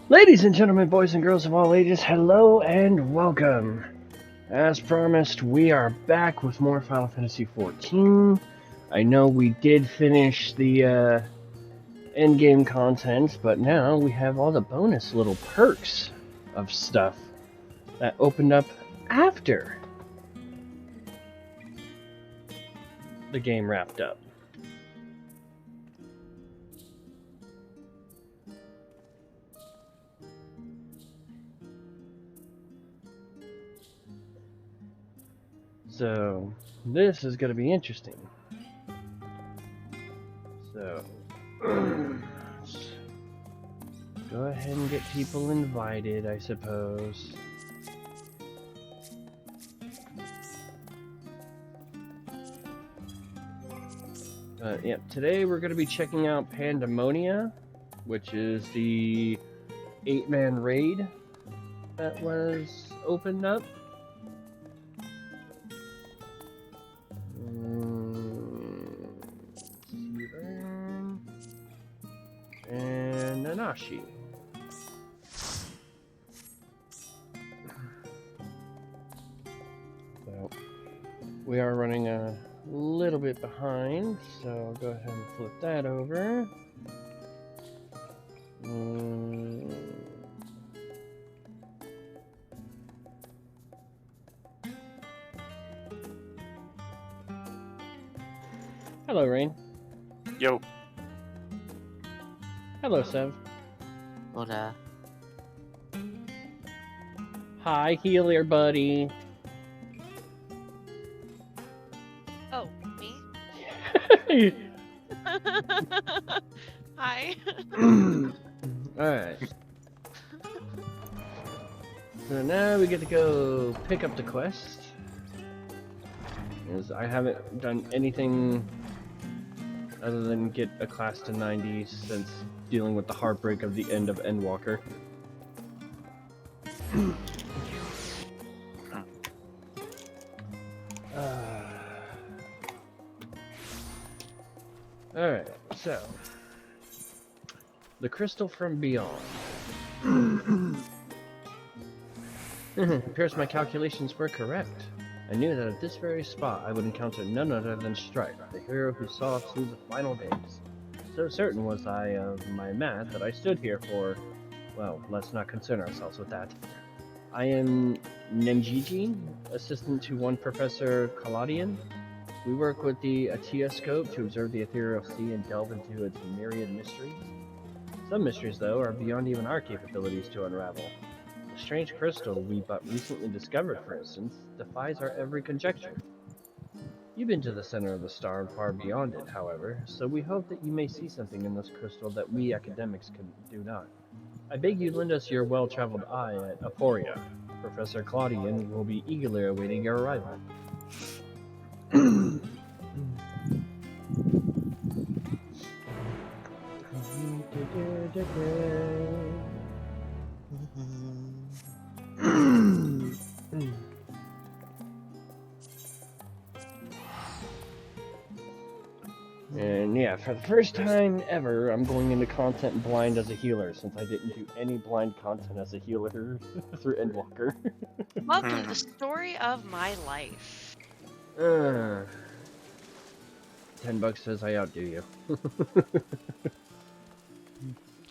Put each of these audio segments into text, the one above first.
Ladies and gentlemen, boys and girls of all ages, hello and welcome. As promised, we are back with more Final Fantasy XIV. I know we did finish the endgame content, but now we have all the bonus little perks of stuff that opened up after the game wrapped up. So, this is going to be interesting. So, let's go ahead and get people invited, I suppose. Yep, today we're going to be checking out Pandaemonium, which is the 8-man raid that was opened up. And Nanashi. So, we are running a little bit behind, so I'll go ahead and flip that over. Hello, Rain. Yo. Hello, Sev. Hola. Hi, healer buddy. Oh, me? Hi. Alright. So now we get to go pick up the quest. Because I haven't done anything other than get a class to 90 since dealing with the heartbreak of the end of Endwalker. Alright, so the crystal from beyond. Appears my calculations were correct. I knew that at this very spot I would encounter none other than Strife, the hero who saw through the final days. So certain was I of my math that I stood here for... well, let's not concern ourselves with that. I am Nemgigi, assistant to one Professor Kaladian. We work with the Atioscope to observe the ethereal sea and delve into its myriad mysteries. Some mysteries, though, are beyond even our capabilities to unravel. The strange crystal we but recently discovered, for instance, defies our every conjecture. You've been to the center of the star and far beyond it, however, so we hope that you may see something in this crystal that we academics do not. I beg you lend us your well-traveled eye at Aporia. Professor Claudian will be eagerly awaiting your arrival. And yeah, for the first time ever, I'm going into content blind as a healer, since I didn't do any blind content as a healer through Endwalker. Welcome to the story of my life. $10 says I outdo you.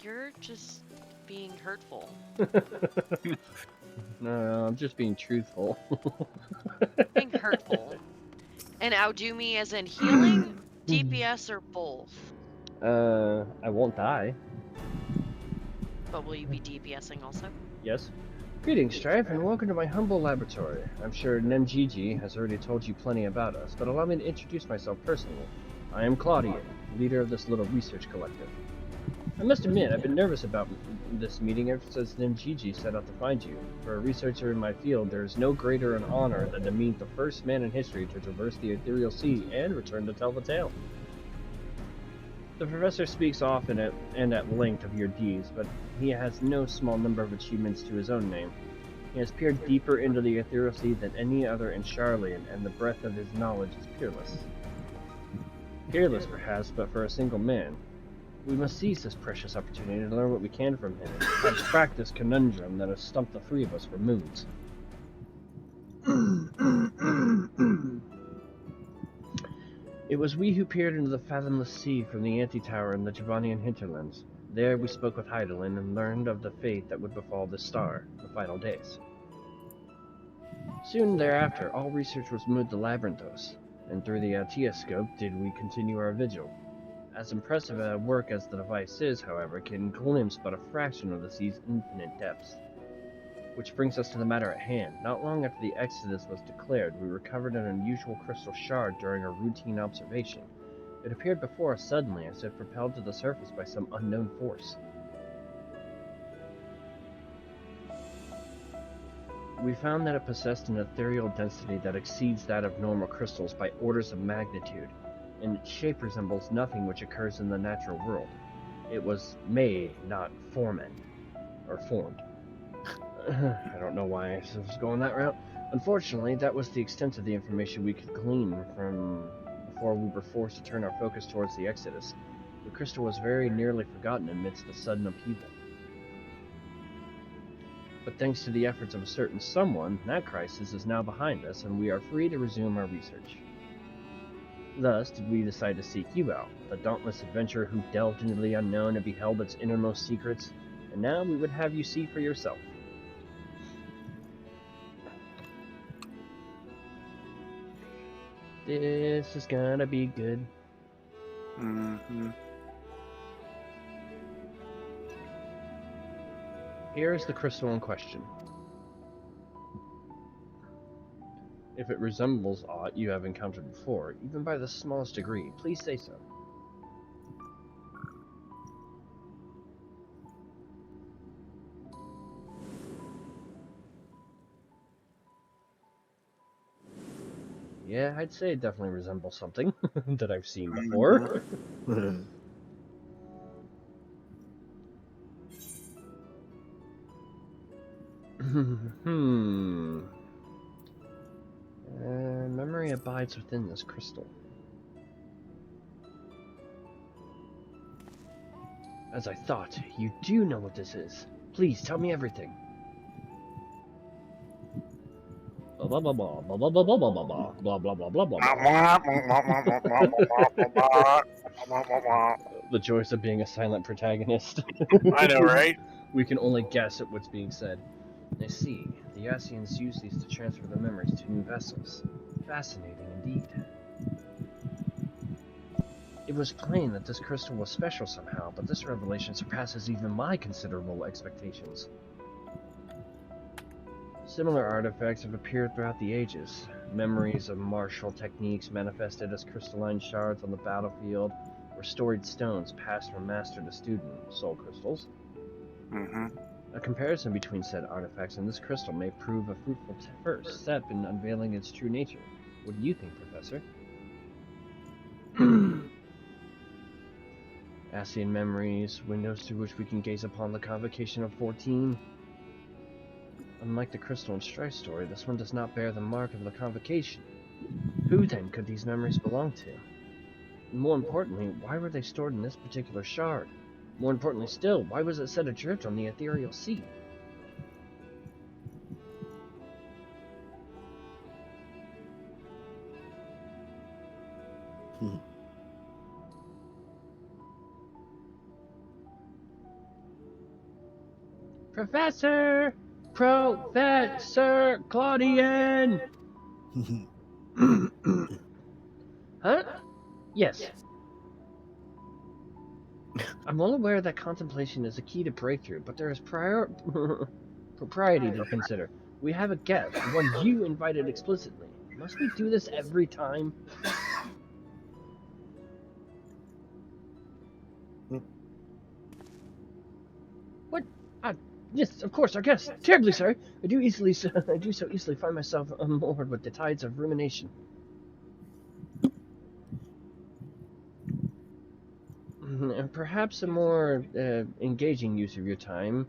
You're just being hurtful. No, I'm just being truthful. Being hurtful. And outdo me as in healing, DPS, or both? I won't die. But will you be DPSing also? Yes. Greetings, Strife, and welcome to my humble laboratory. I'm sure Nemgigi has already told you plenty about us, but allow me to introduce myself personally. I am Claudian, leader of this little research collective. I must admit, I've been nervous about this meeting ever since Nemgigi set out to find you. For a researcher in my field, there is no greater an honor than to meet the first man in history to traverse the ethereal sea and return to tell the tale. The professor speaks often and at length of your deeds, but he has no small number of achievements to his own name. He has peered deeper into the ethereal sea than any other in Charlian, and the breadth of his knowledge is peerless. Peerless, perhaps, but for a single man. We must seize this precious opportunity to learn what we can from him, and crack this conundrum that has stumped the three of us for moons. It was we who peered into the fathomless sea from the antitower in the Javanian hinterlands. There we spoke with Hydaelyn and learned of the fate that would befall this star, the final days. Soon thereafter, all research was moved to Labyrinthos, and through the Altiascope did we continue our vigil. As impressive a work as the device is, however, can glimpse but a fraction of the sea's infinite depths. Which brings us to the matter at hand. Not long after the Exodus was declared, we recovered an unusual crystal shard during a routine observation. It appeared before us suddenly, as if propelled to the surface by some unknown force. We found that it possessed an ethereal density that exceeds that of normal crystals by orders of magnitude, and its shape resembles nothing which occurs in the natural world. It was made, not formed. I don't know why I was going that route. Unfortunately, that was the extent of the information we could glean from before we were forced to turn our focus towards the Exodus. The crystal was very nearly forgotten amidst the sudden upheaval. But thanks to the efforts of a certain someone, that crisis is now behind us, and we are free to resume our research. Thus did we decide to seek you out, the dauntless adventurer who delved into the unknown and beheld its innermost secrets, and now we would have you see for yourself. This is gonna be good. Mm-hmm. Here is the crystal in question. If it resembles aught you have encountered before, even by the smallest degree, please say so. Yeah, I'd say it definitely resembles something that I've seen before. Memory abides within this crystal. As I thought, you do know what this is. Please tell me everything. Blah blah blah blah blah blah blah blah blah blah blah blah blah blah. The joys of being a silent protagonist. I know, right? We can only guess at what's being said. I see. The Asians use these to transfer their memories to new vessels. Fascinating indeed. It was plain that this crystal was special somehow, but this revelation surpasses even my considerable expectations. Similar artifacts have appeared throughout the ages. Memories of martial techniques manifested as crystalline shards on the battlefield, or storied stones passed from master to student, soul crystals. Mm-hmm. A comparison between said artifacts and this crystal may prove a fruitful first step in unveiling its true nature. What do you think, Professor? Asian memories, windows through which we can gaze upon the convocation of 14. Unlike the crystal and Strife story, this one does not bear the mark of the convocation. Who then could these memories belong to? And more importantly, why were they stored in this particular shard? More importantly still, why was it set adrift on the ethereal sea? Professor Claudian! Huh? Yes. I'm well aware that contemplation is a key to breakthrough, but there is propriety to consider. We have a guest, one you invited explicitly. Must we do this every time? What? Yes, of course, our guest. Terribly sorry. I do so easily find myself unmoored with the tides of rumination. And perhaps a more engaging use of your time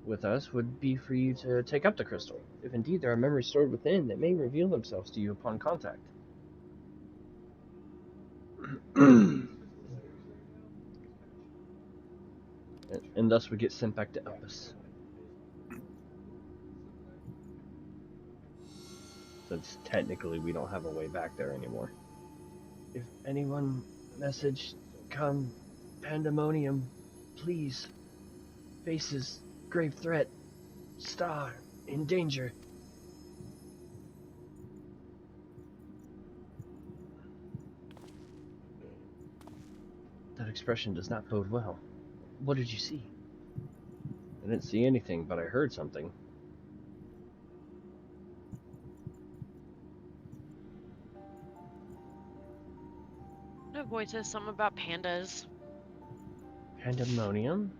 with us would be for you to take up the crystal. If indeed there are memories stored within that may reveal themselves to you upon contact. and thus we get sent back to Elpis. Since technically we don't have a way back there anymore. If anyone message, come, Pandaemonium, please. Faces, grave threat, star, in danger. That expression does not bode well. What did you see? I didn't see anything, but I heard something. No voices, something about pandas. Pandaemonium?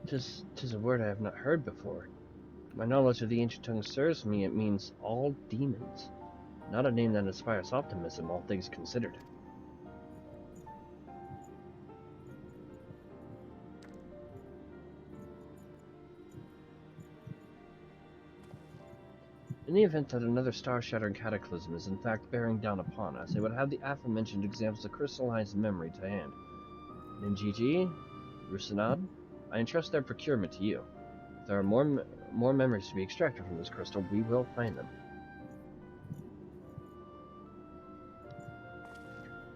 Tis a word I have not heard before. My knowledge of the ancient tongue serves me, it means all demons. Not a name that inspires optimism, all things considered. In the event that another star-shattering cataclysm is in fact bearing down upon us, I would have the aforementioned examples of crystallized memory to hand. Ninjiji, Rusinad, I entrust their procurement to you. If there are more memories to be extracted from this crystal, we will find them.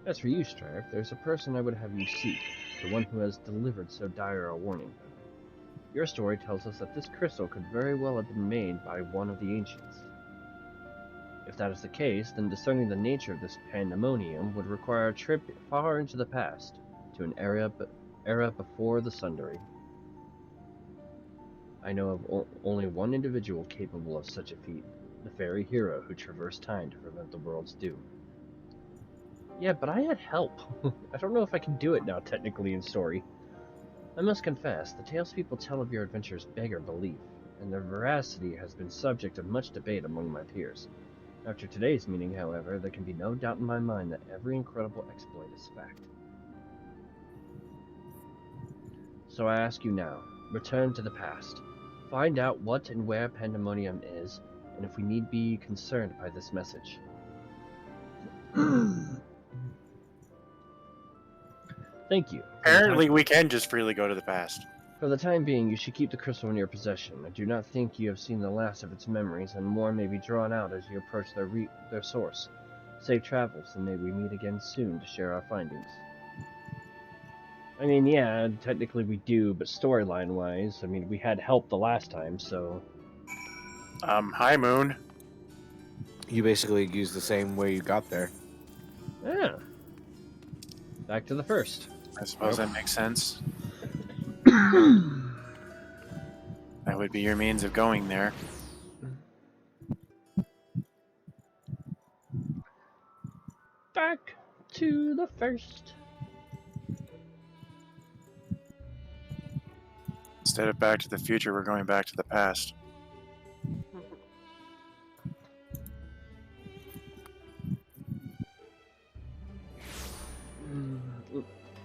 As for you, Strife, there's a person I would have you seek, the one who has delivered so dire a warning. Your story tells us that this crystal could very well have been made by one of the ancients. If that is the case, then discerning the nature of this Pandaemonium would require a trip far into the past, to an era before the Sundering. I know of only one individual capable of such a feat, the fairy hero who traversed time to prevent the world's doom. Yeah, but I had help. I don't know if I can do it now, technically, in story. I must confess, the tales people tell of your adventures beggar belief, and their veracity has been subject of much debate among my peers. After today's meeting, however, there can be no doubt in my mind that every incredible exploit is fact. So I ask you now, return to the past. Find out what and where Pandaemonium is, and if we need be concerned by this message. Thank you. Apparently, we can just freely go to the past. For the time being, you should keep the crystal in your possession. I do not think you have seen the last of its memories, and more may be drawn out as you approach their source. Safe travels, and may we meet again soon to share our findings. I mean, yeah, technically we do, but storyline-wise, I mean, we had help the last time, so... Hi, Moon. You basically used the same way you got there. Yeah. Back to the first. I suppose that makes sense. That would be your means of going there. Back to the first. Instead of back to the future, we're going back to the past.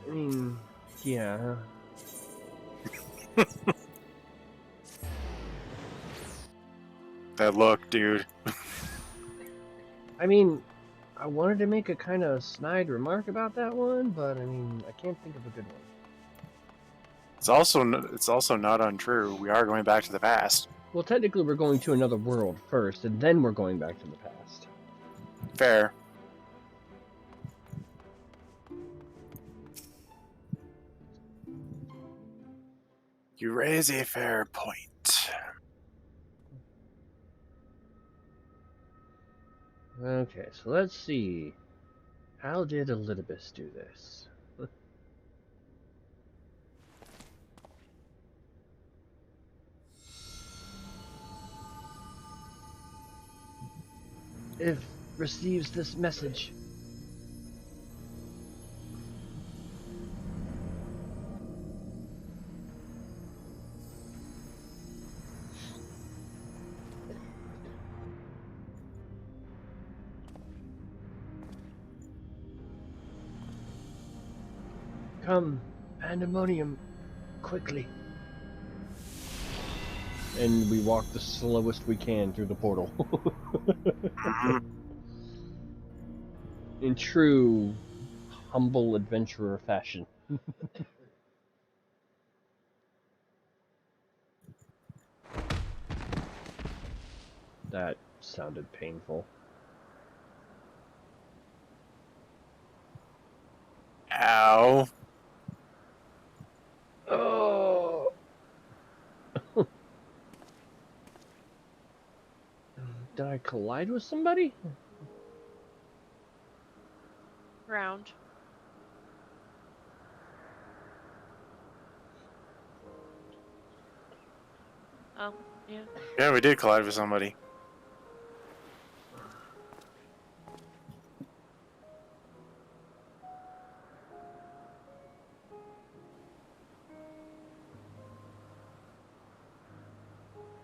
I mean, yeah. That look, dude. I mean, I wanted to make a kind of snide remark about that one, but I mean, I can't think of a good one. It's also not untrue. We are going back to the past. Well, technically, we're going to another world first, and then we're going back to the past. Fair. You raise a fair point. Okay, so let's see. How did Elidibus do this? If receives this message. Come, Pandaemonium, quickly. And we walk the slowest we can through the portal. In true, humble adventurer fashion. That sounded painful. Ow. Oh! Did I collide with somebody? Round. Oh, yeah. Yeah, we did collide with somebody.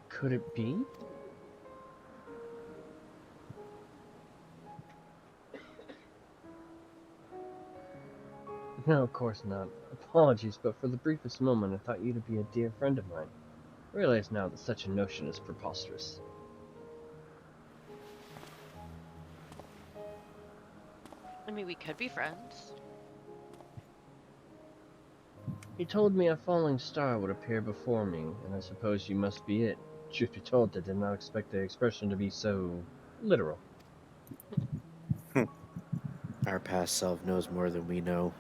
Could it be? No, of course not. Apologies, but for the briefest moment I thought you to be a dear friend of mine. I realize now that such a notion is preposterous. I mean, we could be friends. He told me a falling star would appear before me, and I suppose you must be it. Truth be told, I did not expect the expression to be so literal. Our past self knows more than we know.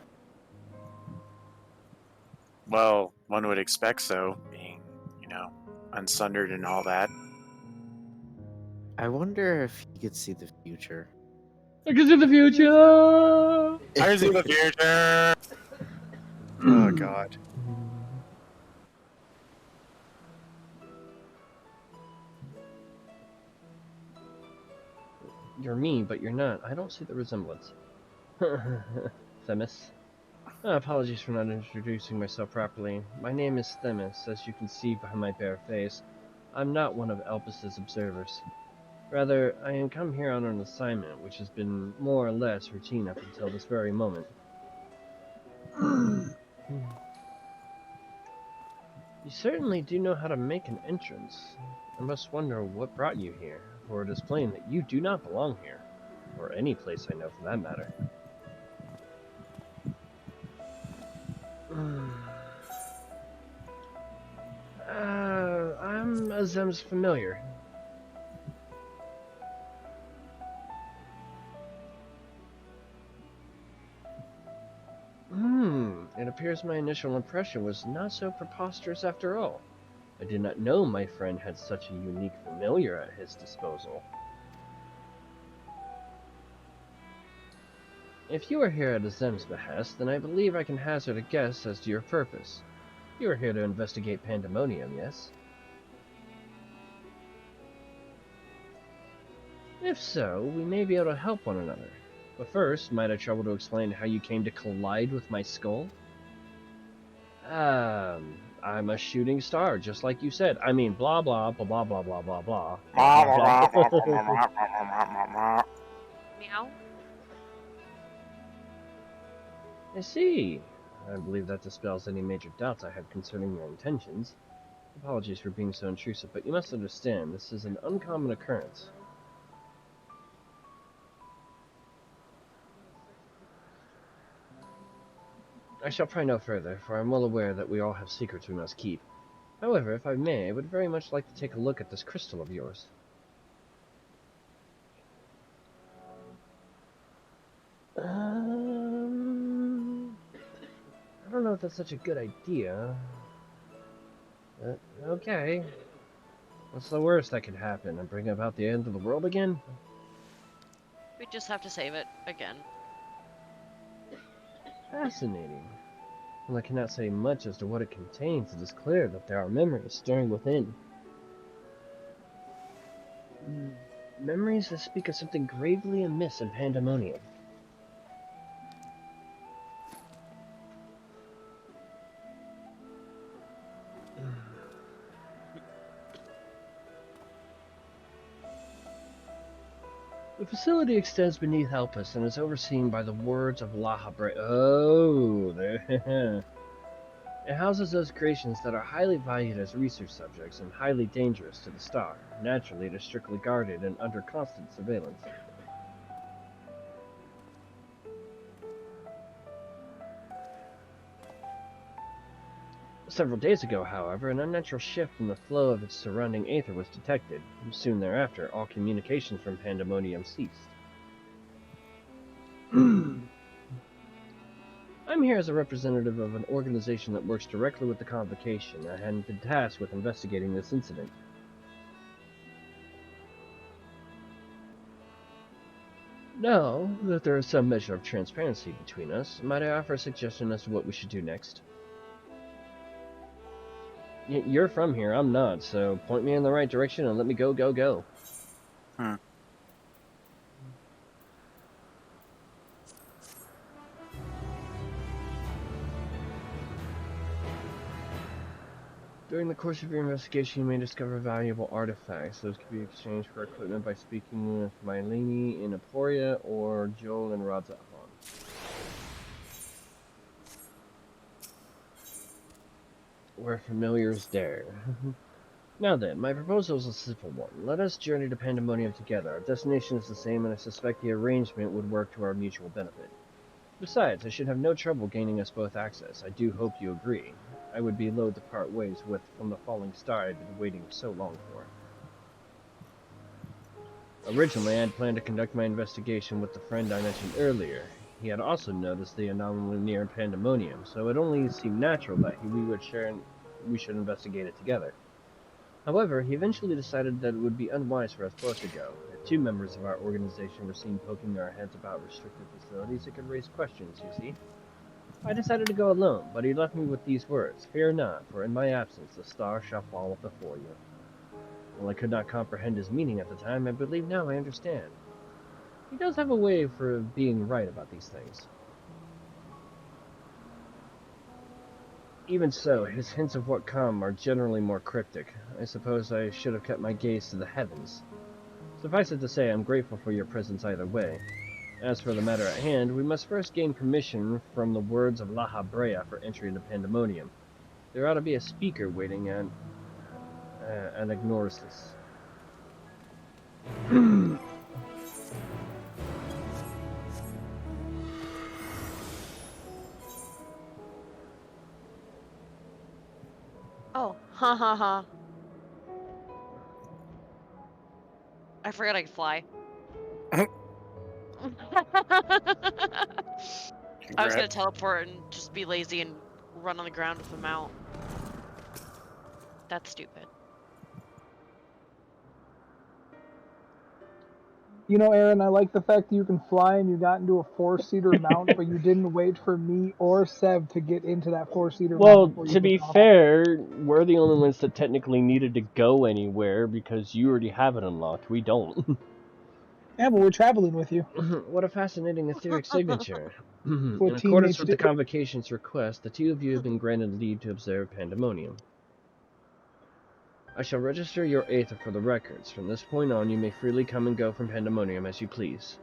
Well, one would expect so, being, unsundered and all that. I wonder if he could see the future. I can see the future! I see the future! Oh, God. You're me, but you're not. I don't see the resemblance. Themis. Apologies for not introducing myself properly. My name is Themis, as you can see by my bare face. I'm not one of Elpis' observers. Rather, I am come here on an assignment which has been more or less routine up until this very moment. You certainly do know how to make an entrance. I must wonder what brought you here, for it is plain that you do not belong here, or any place I know for that matter. I'm Azem's familiar. It appears my initial impression was not so preposterous after all. I did not know my friend had such a unique familiar at his disposal. If you are here at Azem's behest, then I believe I can hazard a guess as to your purpose. You are here to investigate Pandaemonium, yes? If so, we may be able to help one another. But first, might I trouble to explain how you came to collide with my skull? I'm a shooting star, just like you said. I mean, blah blah blah blah blah blah blah blah blah blah blah. Meow. I see. I believe that dispels any major doubts I had concerning your intentions. Apologies for being so intrusive, but you must understand, this is an uncommon occurrence. I shall pry no further, for I am well aware that we all have secrets we must keep. However, if I may, I would very much like to take a look at this crystal of yours. I don't know if that's such a good idea. Okay. What's the worst that could happen? And bring about the end of the world again? We just have to save it again. Fascinating. While I cannot say much as to what it contains, it is clear that there are memories stirring within. Memories that speak of something gravely amiss in Pandaemonium. The facility extends beneath Helpus and is overseen by the wards of Lahabre. Oh, there. It houses those creations that are highly valued as research subjects and highly dangerous to the star. Naturally, it is strictly guarded and under constant surveillance. Several days ago, however, an unnatural shift in the flow of its surrounding aether was detected. Soon thereafter, all communications from Pandaemonium ceased. I'm here as a representative of an organization that works directly with the Convocation. I had been tasked with investigating this incident. Now that there is some measure of transparency between us, might I offer a suggestion as to what we should do next? You're from here, I'm not, so point me in the right direction and let me go, go, go. During the course of your investigation, you may discover valuable artifacts. Those can be exchanged for equipment by speaking with Mylene in Aporia or Joel and Radzahan. Where familiars dare. Now then, my proposal is a simple one. Let us journey to Pandaemonium together. Our destination is the same, and I suspect the arrangement would work to our mutual benefit. Besides, I should have no trouble gaining us both access. I do hope you agree. I would be loath to part ways with from the falling star I've been waiting so long for. Originally, I had planned to conduct my investigation with the friend I mentioned earlier. He had also noticed the anomaly near Pandaemonium, so it only seemed natural that we should investigate it together. However, he eventually decided that it would be unwise for us both to go. If two members of our organization were seen poking their heads about restricted facilities, it could raise questions, you see. I decided to go alone, but he left me with these words: "Fear not, for in my absence the star shall fall before you." While I could not comprehend his meaning at the time, I believe now I understand. He does have a way for being right about these things. Even so, his hints of what come are generally more cryptic. I suppose I should have kept my gaze to the heavens. Suffice it to say, I'm grateful for your presence either way. As for the matter at hand, we must first gain permission from the words of La Habrea for entry into Pandaemonium. There ought to be a speaker waiting at Ignorasis. Oh, ha ha ha. I forgot I could fly. I was gonna Congrats. teleport and just be lazy and run on the ground with the mount. That's stupid. You know, Aaron, I like the fact that you can fly and you got into a four-seater mount, but you didn't wait for me or Sev to get into that four-seater mount Well, before you to be took off. fair, we're the only ones that technically needed to go anywhere because you already have it unlocked. We don't. Yeah, but we're traveling with you. What a fascinating etheric signature. In What accordance teammates with do. the Convocation's request, the two of you have been granted leave to observe Pandaemonium. I shall register your aether for the records. From this point on, you may freely come and go from Pandaemonium as you please.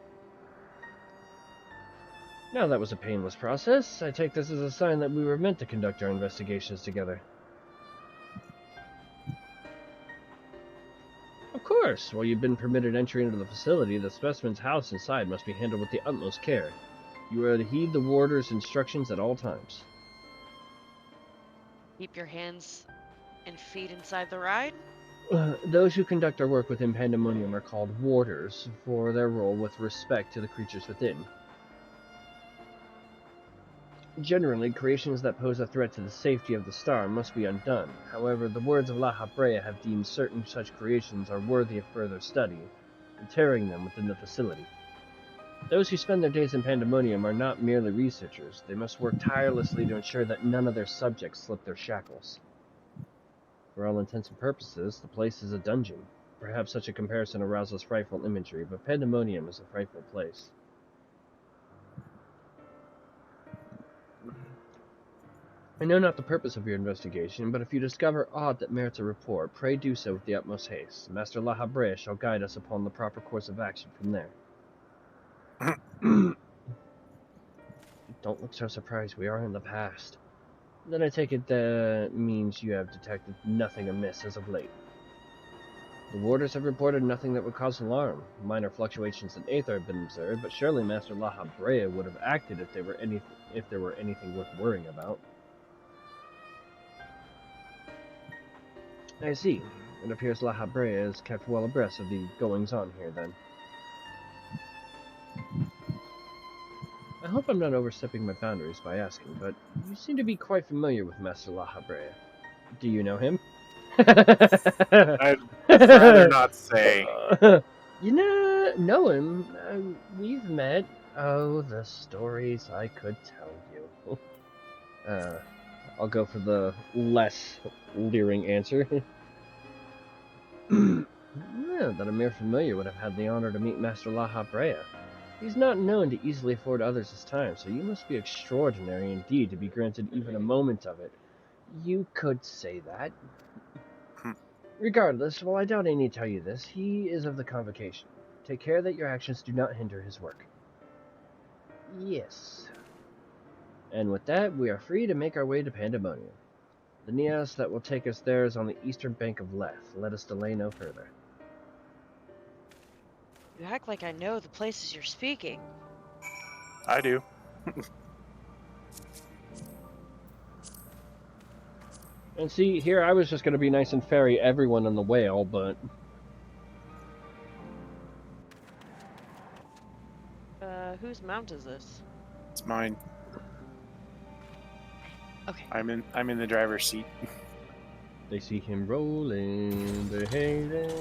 Now that was a painless process. I take this as a sign that we were meant to conduct our investigations together. Of course, while you've been permitted entry into the facility, the specimen's house inside must be handled with the utmost care. You are to heed the warder's instructions at all times. Keep your hands and feet inside the ride. Those who conduct our work within Pandaemonium are called warders for their role with respect to the creatures within. Generally, creations that pose a threat to the safety of the star must be undone. However, the words of La Habrea have deemed certain such creations are worthy of further study, interring them within the facility. Those who spend their days in Pandaemonium are not merely researchers. They must work tirelessly to ensure that none of their subjects slip their shackles. For all intents and purposes, the place is a dungeon. Perhaps such a comparison arouses frightful imagery, but Pandaemonium is a frightful place. I know not the purpose of your investigation, but if you discover aught that merits a report, pray do so with the utmost haste. Master La Habrea shall guide us upon the proper course of action from there. Don't look so surprised, we are in the past. Then I take it that means you have detected nothing amiss as of late. The warders have reported nothing that would cause alarm. Minor fluctuations in aether have been observed, but surely Master La Habrea would have acted if there were anything worth worrying about. I see. It appears La Habrea is kept well abreast of the goings-on here, then. I hope I'm not overstepping my boundaries by asking, but you seem to be quite familiar with Master La Habrea. Do you know him? I'd rather not say. You know him. We've met. Oh, the stories I could tell you. I'll go for the less leering answer. Yeah, that a mere familiar would have had the honor to meet Master La Habrea. He's not known to easily afford others his time, so you must be extraordinary indeed to be granted even a moment of it. You could say that. Hmm. Regardless, while I doubt I need to tell you this, he is of the Convocation. Take care that your actions do not hinder his work. Yes. And with that, we are free to make our way to Pandaemonium. The Neos that will take us there is on the eastern bank of Leth. Let us delay no further. You act like I know the places you're speaking. I do. And see, here I was just going to be nice and ferry everyone on the whale, but... Whose mount is this? It's mine. Okay. I'm in the driver's seat. They see him rolling, they're hailing.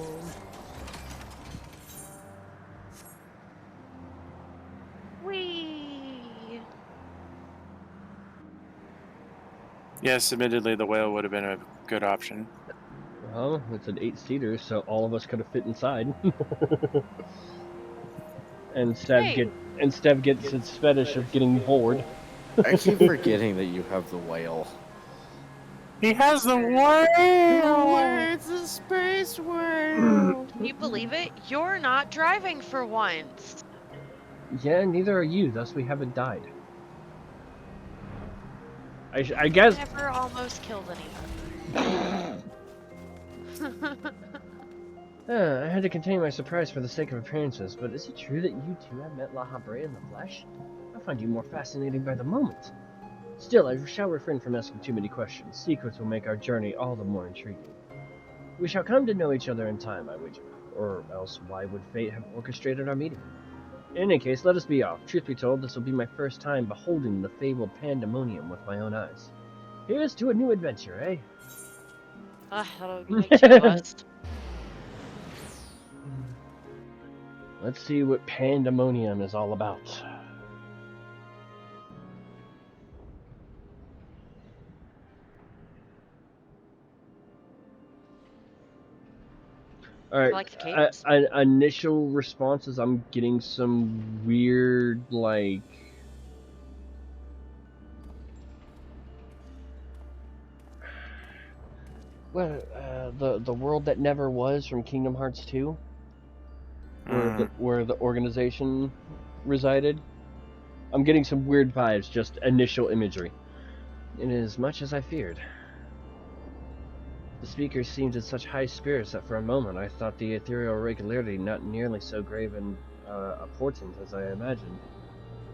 Whee! Yes, admittedly, the whale would have been a good option. Well, it's an 8-seater, so all of us could have fit inside. And Hey! Stev gets its fetish of getting bored. I keep forgetting that you have the whale. He has the whale. It's a space whale. Can you believe it? You're not driving for once. Yeah, neither are you, thus we haven't died. I guess... Never almost killed anyone. I had to contain my surprise for the sake of appearances, but is it true that you two have met La Habrea in the flesh? I find you more fascinating by the moment. Still, I shall refrain from asking too many questions. Secrets will make our journey all the more intriguing. We shall come to know each other in time, I wager. Or else why would fate have orchestrated our meeting? In any case, let us be off. Truth be told, this will be my first time beholding the fabled Pandaemonium with my own eyes. Here's to a new adventure, eh? That'll make two of us. Let's see what Pandaemonium is all about. Alright, I like the cadence. initial responses, I'm getting some weird, like... Well, the world that never was from Kingdom Hearts 2? Where the organization resided? I'm getting some weird vibes, just initial imagery. It is as much as I feared. The speakers seemed in such high spirits that for a moment I thought the ethereal irregularity not nearly so grave and a portent as I imagined.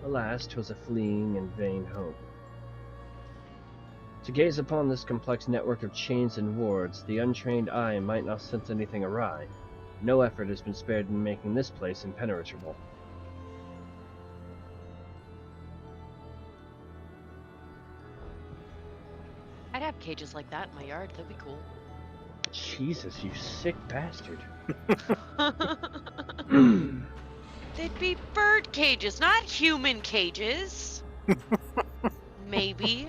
Alas, 'twas a fleeting and vain hope. To gaze upon this complex network of chains and wards, the untrained eye might not sense anything awry. No effort has been spared in making this place impenetrable. I'd have cages like that in my yard. That'd be cool. Jesus, you sick bastard. They'd be bird cages, not human cages. Maybe.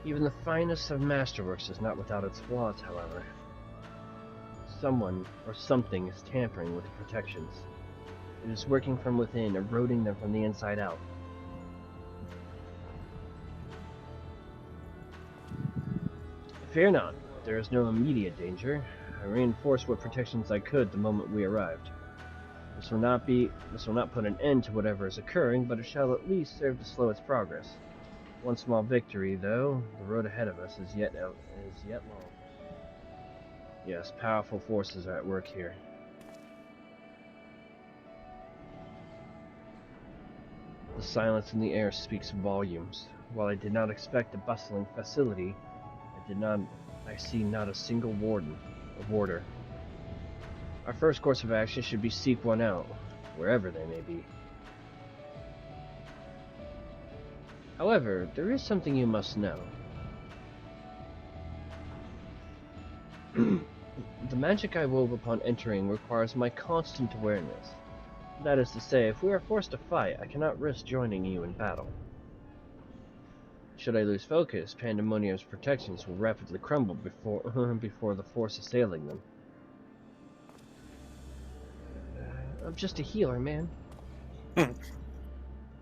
Even the finest of masterworks is not without its flaws, however. Someone or something is tampering with the protections. It is working from within, eroding them from the inside out. Fear not, there is no immediate danger. I reinforced what protections I could the moment we arrived. This will not put an end to whatever is occurring, but it shall at least serve to slow its progress. One small victory, though, the road ahead of us is yet long. Yes, powerful forces are at work here. The silence in the air speaks volumes. While I did not expect a bustling facility, I I see not a single warder. Our first course of action should be seek one out, wherever they may be. However, there is something you must know. The magic I wove upon entering requires my constant awareness. That is to say, if we are forced to fight, I cannot risk joining you in battle. Should I lose focus, Pandaemonium's protections will rapidly crumble before the force assailing them. I'm just a healer, man.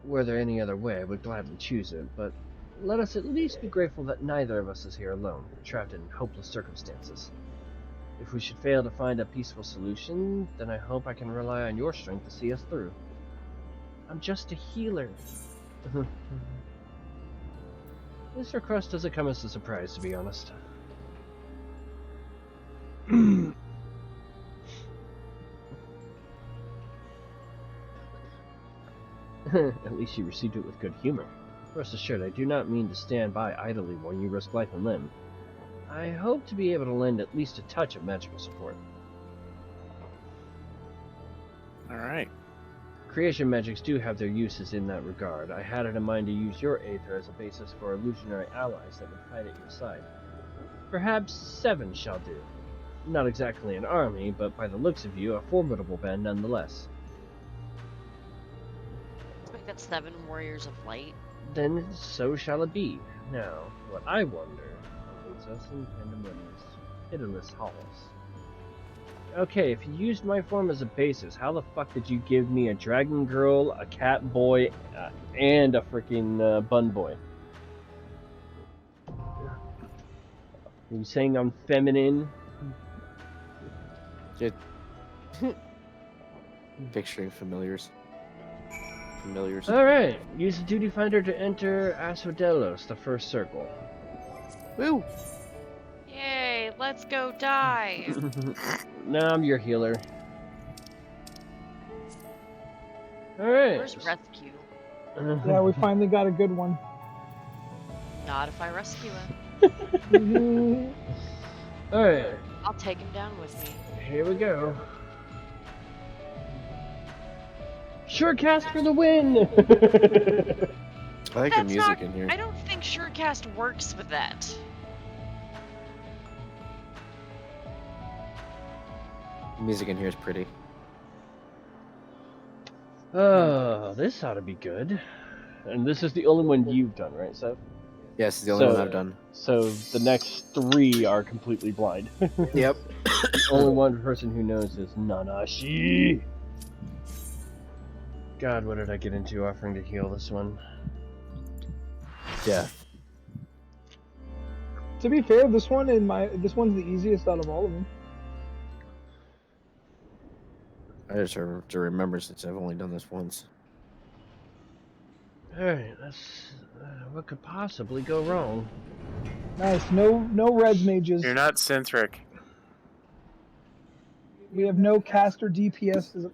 Were there any other way, I would gladly choose it, but let us at least be grateful that neither of us is here alone, trapped in hopeless circumstances. If we should fail to find a peaceful solution, then I hope I can rely on your strength to see us through. I'm just a healer. This request doesn't come as a surprise, to be honest. At least you received it with good humor. Rest assured, I do not mean to stand by idly while you risk life and limb. I hope to be able to lend at least a touch of magical support. Alright. Creation magics do have their uses in that regard. I had it in mind to use your Aether as a basis for illusionary allies that would fight at your side. Perhaps 7 shall do. Not exactly an army, but by the looks of you, a formidable band nonetheless. We've got 7 warriors of light. Then so shall it be. Now, what I wonder awaits us in Pandaemonium's pitiless halls. Okay, if you used my form as a basis, how the fuck did you give me a dragon girl, a cat boy, and a freaking bun boy? Are you saying I'm feminine? Picturing familiars. Alright, use the duty finder to enter Asodelos, the first circle. Woo! Yay, let's go die. Now I'm your healer. Alright. Where's rescue? Yeah, we finally got a good one. Not if I rescue him. Alright, I'll take him down with me. here we go. Sure cast for the win! I like the music in here. I don't think Surecast works with that. The music in here is pretty. Oh, this ought to be good. And this is the only one you've done, right, Seth? Yes, it's the only one I've done. So the next 3 are completely blind. Yep. The only one person who knows is Nanashi. God, what did I get into offering to heal this one? Death. To be fair, this one's the easiest out of all of them. I just have to remember since I've only done this once. Alright, that's... what could possibly go wrong? Nice. No res mages. You're not Synthric. We have no caster DPS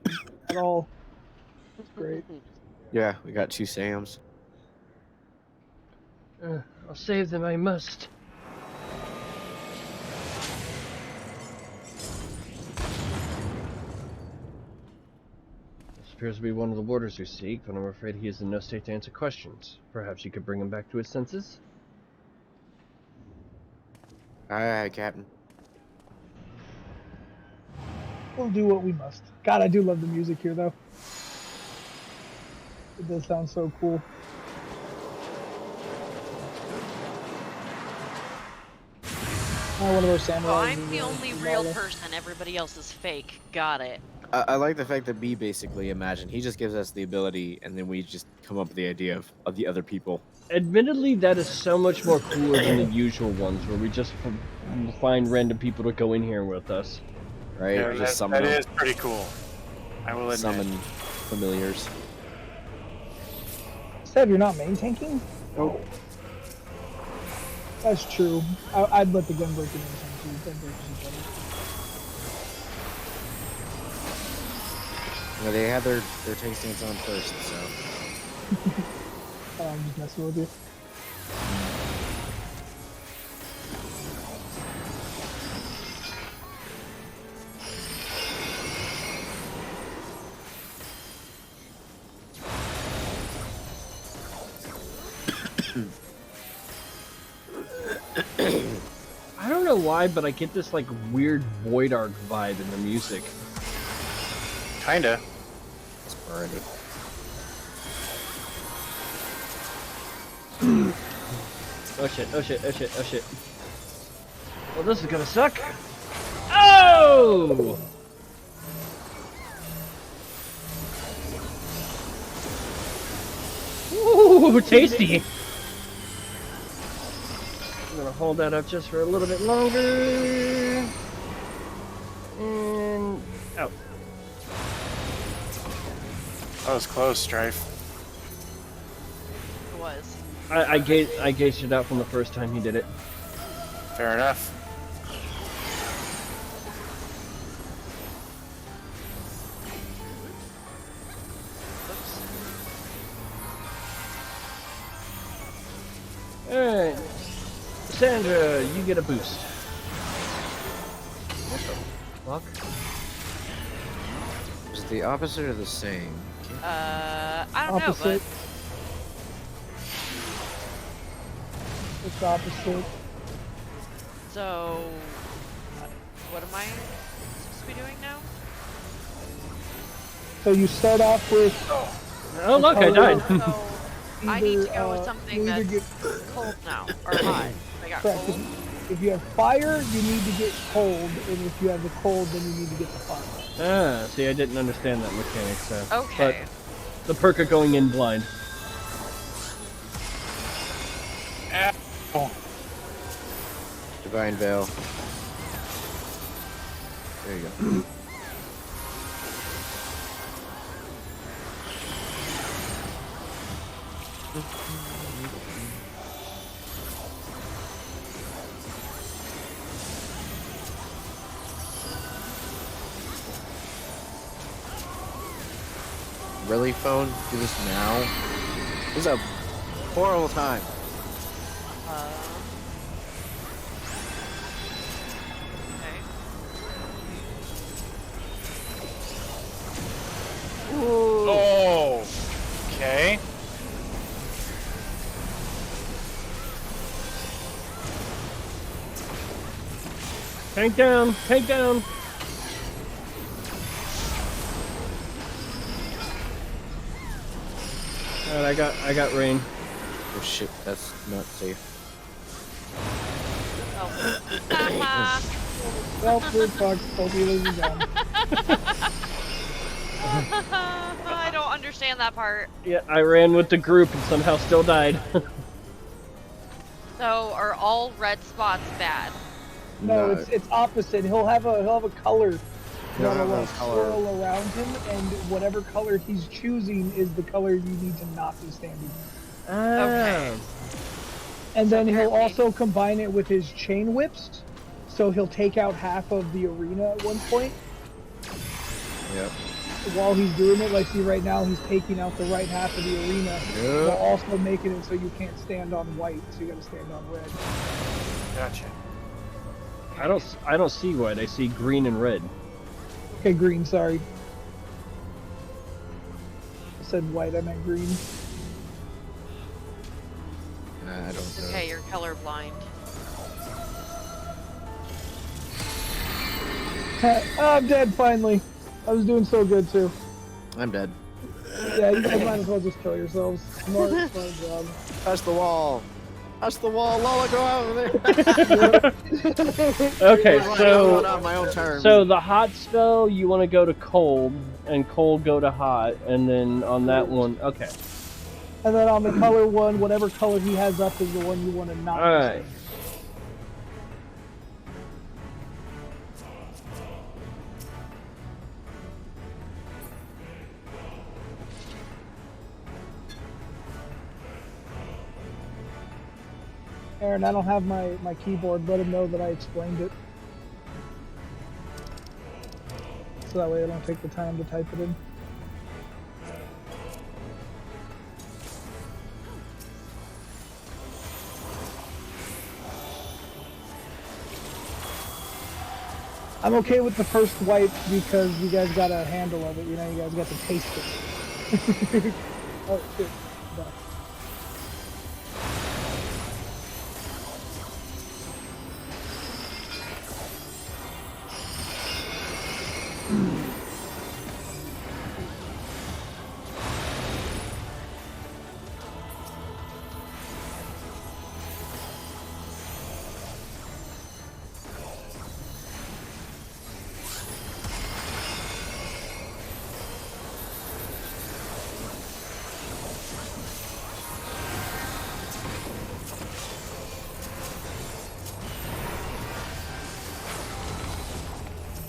at all. That's great. Yeah, we got 2 Sams. I'll save them, I must. This appears to be one of the warders you seek, but I'm afraid he is in no state to answer questions. Perhaps you could bring him back to his senses? Aye, Captain. We'll do what we must. God, I do love the music here, though. It does sound so cool. One of those samurai. Oh, I'm the only real person. Everybody else is fake. Got it. I like the fact that we basically imagine. He just gives us the ability, and then we just come up with the idea of the other people. Admittedly, that is so much more cooler than the usual ones, where we just find random people to go in here with us. Right? Yeah, Just summon that them. is pretty cool. I will admit. Summon familiars. Said you're not main tanking? Oh. That's true. I'd let the gunbreaker main tank too. Gunbreakers are better. Well, they had their tank stance on first, so. I'm just messing with you. I don't know why, but I get this like weird Void Arc vibe in the music. Kinda. Already. Oh shit, oh shit, oh shit, oh shit. Well, this is gonna suck. Oh! Ooh, tasty! I'm gonna hold that up just for a little bit longer. And out. That was close, Strife. It was. I gauged it out from the first time he did it. Fair enough. Alright. Sandra, you get a boost. What the fuck? Is it the opposite or the same? I don't know, Opposite. but It's opposite. so what am I supposed to be doing now? So you start off with Oh look, I died. So I need to go with either, something you either that's cold now or hot. I got correct. cold. If you have fire, you need to get cold, and if you have the cold, then you need to get the fire. Ah, see, I didn't understand that mechanic, so. Okay. But the perk of going in blind. Divine Veil. There you go. Really, phone? Do this now? This is a horrible time. Okay. Oh. Okay. Tank down! Tank down! Alright, I got rain. Oh shit, that's not safe. Oh. Haha. Well, we're fucked. Both healers are down. I don't understand that part. Yeah, I ran with the group and somehow still died. So are all red spots bad? No, No. it's opposite. He'll have a color He'll that'll have a like color. swirl around him, and whatever color he's choosing is the color you need to not be standing. Okay. And So then he'll apparently- also combine it with his chain whips, so he'll take out half of the arena at one point. Yep. While he's doing it, like see right now, he's taking out the right half of the arena, while Yep. also making it so you can't stand on white, so you gotta stand on red. Gotcha. I don't see white, I see green and red. Okay, green, sorry. I said white, I meant green. I don't know. Okay, you're colorblind. I'm dead finally. I was doing so good too. I'm dead. Yeah, you guys might as well just kill yourselves. Smart job. Touch the wall. Touch the wall. Lola, go out of there. Okay, I'm so on my own terms. so the hot spell you want to go to cold, and cold go to hot, and then on that one, okay. And then on the color one, whatever color he has up is the one you want to not. All right. Aaron, I don't have my keyboard. Let him know that I explained it. So that way I don't take the time to type it in. I'm okay with the first wipe because you guys got a handle of it. You know, you guys got to taste it. Oh shit. Duck.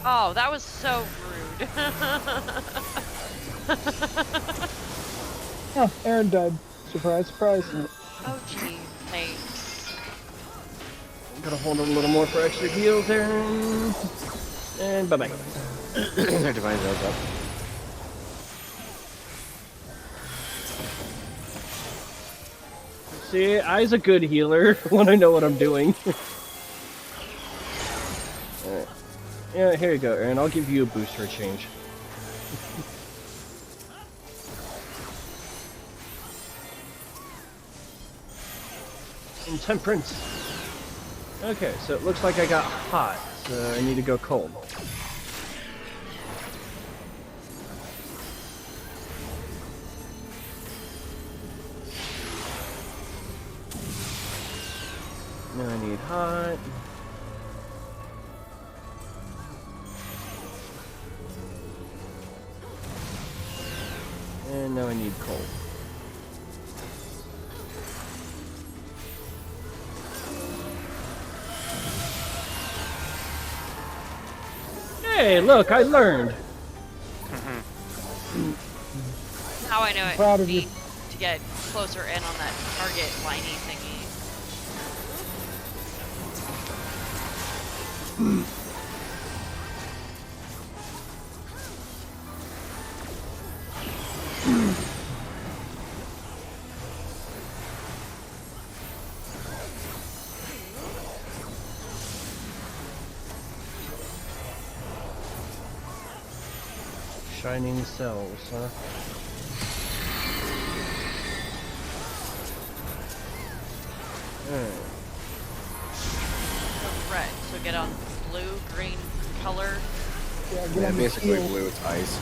Oh, that was so rude. Oh, Aaron died. Surprise, surprise. Oh, gee. Thanks. I'm gonna hold it a little more for extra heals, Aaron. And bye-bye. Divine Veil's up. See, I's a good healer when I know what I'm doing. Alright. Yeah, here you go, Aaron. I'll give you a boost for a change. Intemperance. Okay, so it looks like I got hot, so I need to go cold. Now I need hot. And now I need cold. Hey, look, I learned. Now I know Proud I of you. need to get closer in on that target liney thingy. Shining cells, huh? Alright. Red, so get on blue, green color. Yeah, get Yeah, on the basically shield. blue, it's ice.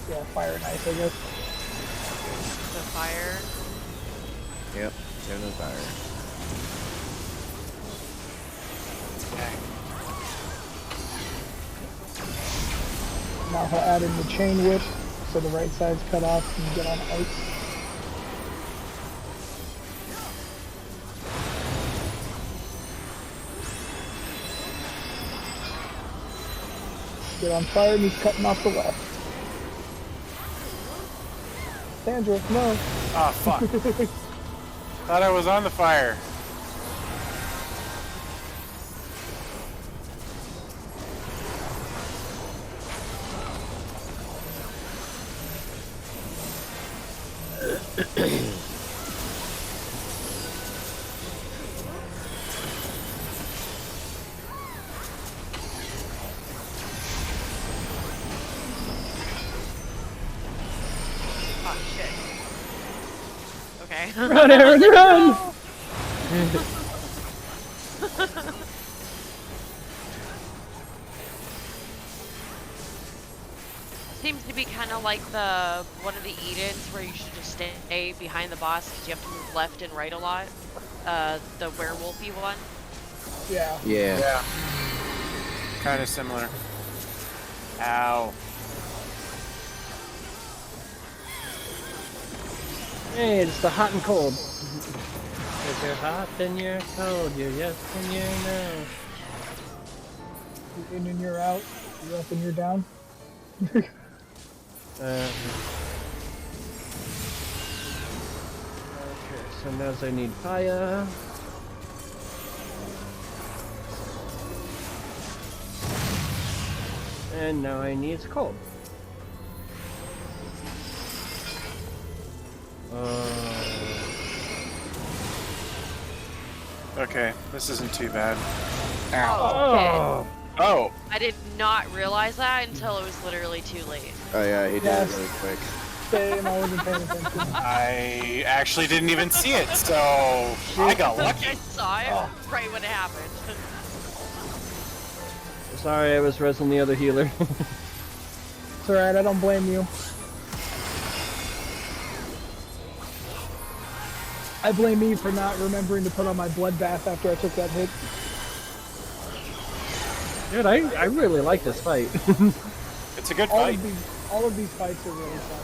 Yeah, fire and ice, I guess. The fire. Yep, turn the fire. Now he'll add in the chain whip, so the right side's cut off and you get on ice. Get on fire and he's cutting off the left. Sandra, no. Ah, fuck. Thought I was on the fire. Oh shit. Okay. Run, Aaron, run! Seems to be kind of like the one of the Edens where you should just stay behind the boss because you have to move left and right a lot. The werewolfy one. Yeah. Yeah. Yeah. Kind of similar. Ow. Hey, it's the hot and cold. If you're hot, then you're cold. You're yes, then you're no. You're in and you're out. You're up and you're down. Okay, so now I need fire. And now I need cold. Okay, this isn't too bad. Oh, Oh! Oh, I did not realize that until it was literally too late. Oh yeah, he did Yes. it really quick. Same, I wasn't paying attention. I actually didn't even see it, so I got I lucky. saw it right when it happened. Sorry, I was resing the other healer. It's alright, I don't blame you. I blame me for not remembering to put on my bloodbath after I took that hit. Dude, I really like this fight. It's a good All fight. of these fights are really fun.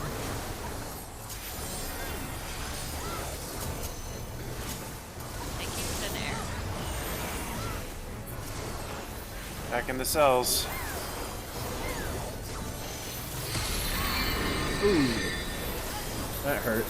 Thank you, Thin Air. Back in the cells. Ooh. That hurt.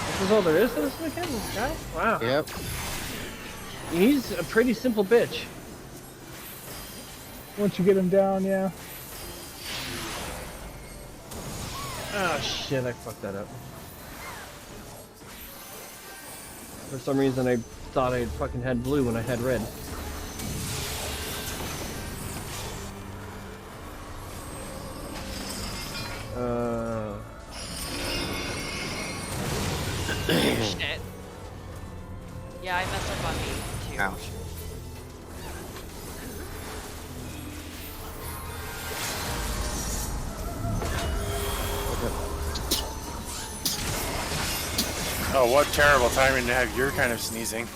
This is all there is to this mechanic, guy? Wow. Yep. He's a pretty simple bitch. Once you get him down, yeah. Ah, shit, I fucked that up. For some reason, I thought I fucking had blue when I had red. Shit. Yeah, I messed up on me too. Ouch. Oh, what terrible timing to have your kind of sneezing.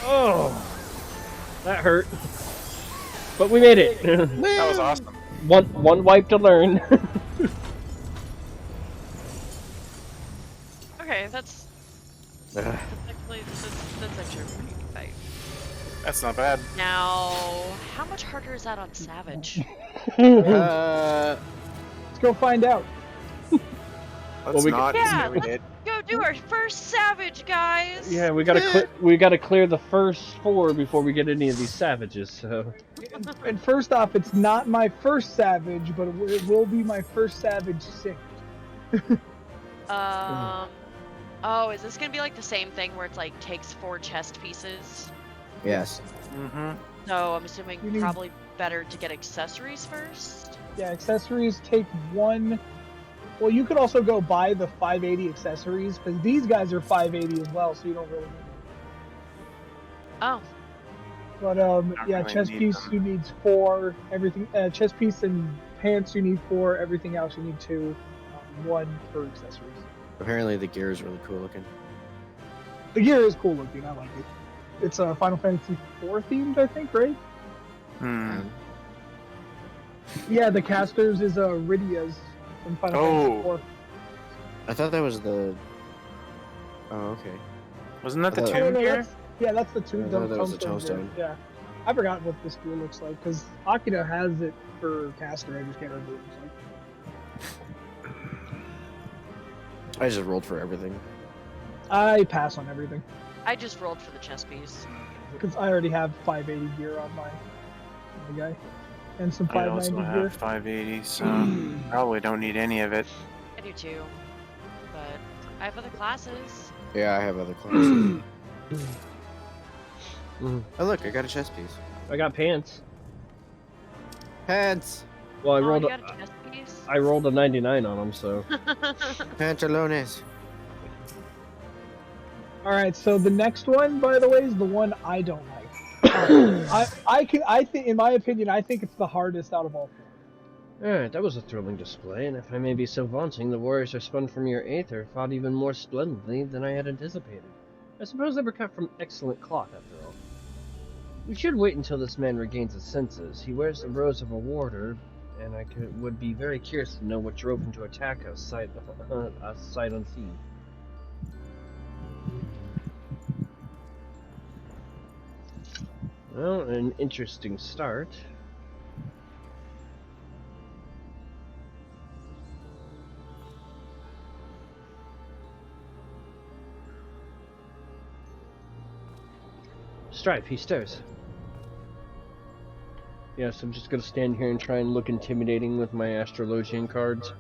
Oh, that hurt. But we made it. That was awesome. One wipe to learn. Okay, that's actually that's actually a pretty good fight. That's not bad. Now, how much harder is that on Savage? Let's go find out. Let's we not Yeah, say we did. Go do our first Savage, guys! Yeah, we gotta clear the first 4 before we get any of these savages. So And first off, it's not my first Savage, but it will be my first Savage synced. Oh, is this gonna be like the same thing where it's like takes 4 chest pieces? Yes. Mm-hmm. So I'm assuming You need- probably better to get accessories first? Yeah, accessories take 1. Well, you could also go buy the 580 accessories, because these guys are 580 as well, so you don't really need them. Oh, But yeah, really chest need piece them. you need 4. Everything, chest piece and pants you need 4. Everything else you need 2. 1 for accessories. Apparently the gear is really cool looking. The gear is cool looking. I like it. It's Final Fantasy 4 themed, I think, right? Hmm. Yeah, the casters is Rydia's from Final Fantasy 4. I thought that was the. Oh, okay. Wasn't that the Oh, Oh, tomb no, gear? that's the tomb. I thought that was the tombstone tombstone. gear. Yeah, I forgot what this gear looks like because Akira has it for caster. I just can't remember what it looks like. I just rolled for everything. I pass on everything I just rolled for the chest piece. because I already have 580 gear on my guy, and some I also 590 gear. have 580, so probably don't need any of it. I do too. But I have other classes. Yeah, I have other classes. Mhm. Oh look, I got a chest piece. I got pants. Pants! Well, I Oh, rolled you a, got a chest piece? I rolled a 99 on them, so Pantalones. All right, so the next one, by the way, is the one I don't like. I think, in my opinion, I think it's the hardest out of all 4. Alright, that was a thrilling display, and if I may be so vaunting, the warriors are spun from your aether fought even more splendidly than I had anticipated. I suppose they were cut from excellent cloth, after all. We should wait until this man regains his senses. He wears the robes of a warder, and would be very curious to know what drove him to attack us sight unseen. Well, an interesting start. Strife, he stirs. Yes, I'm just gonna stand here and try and look intimidating with my astrologian cards.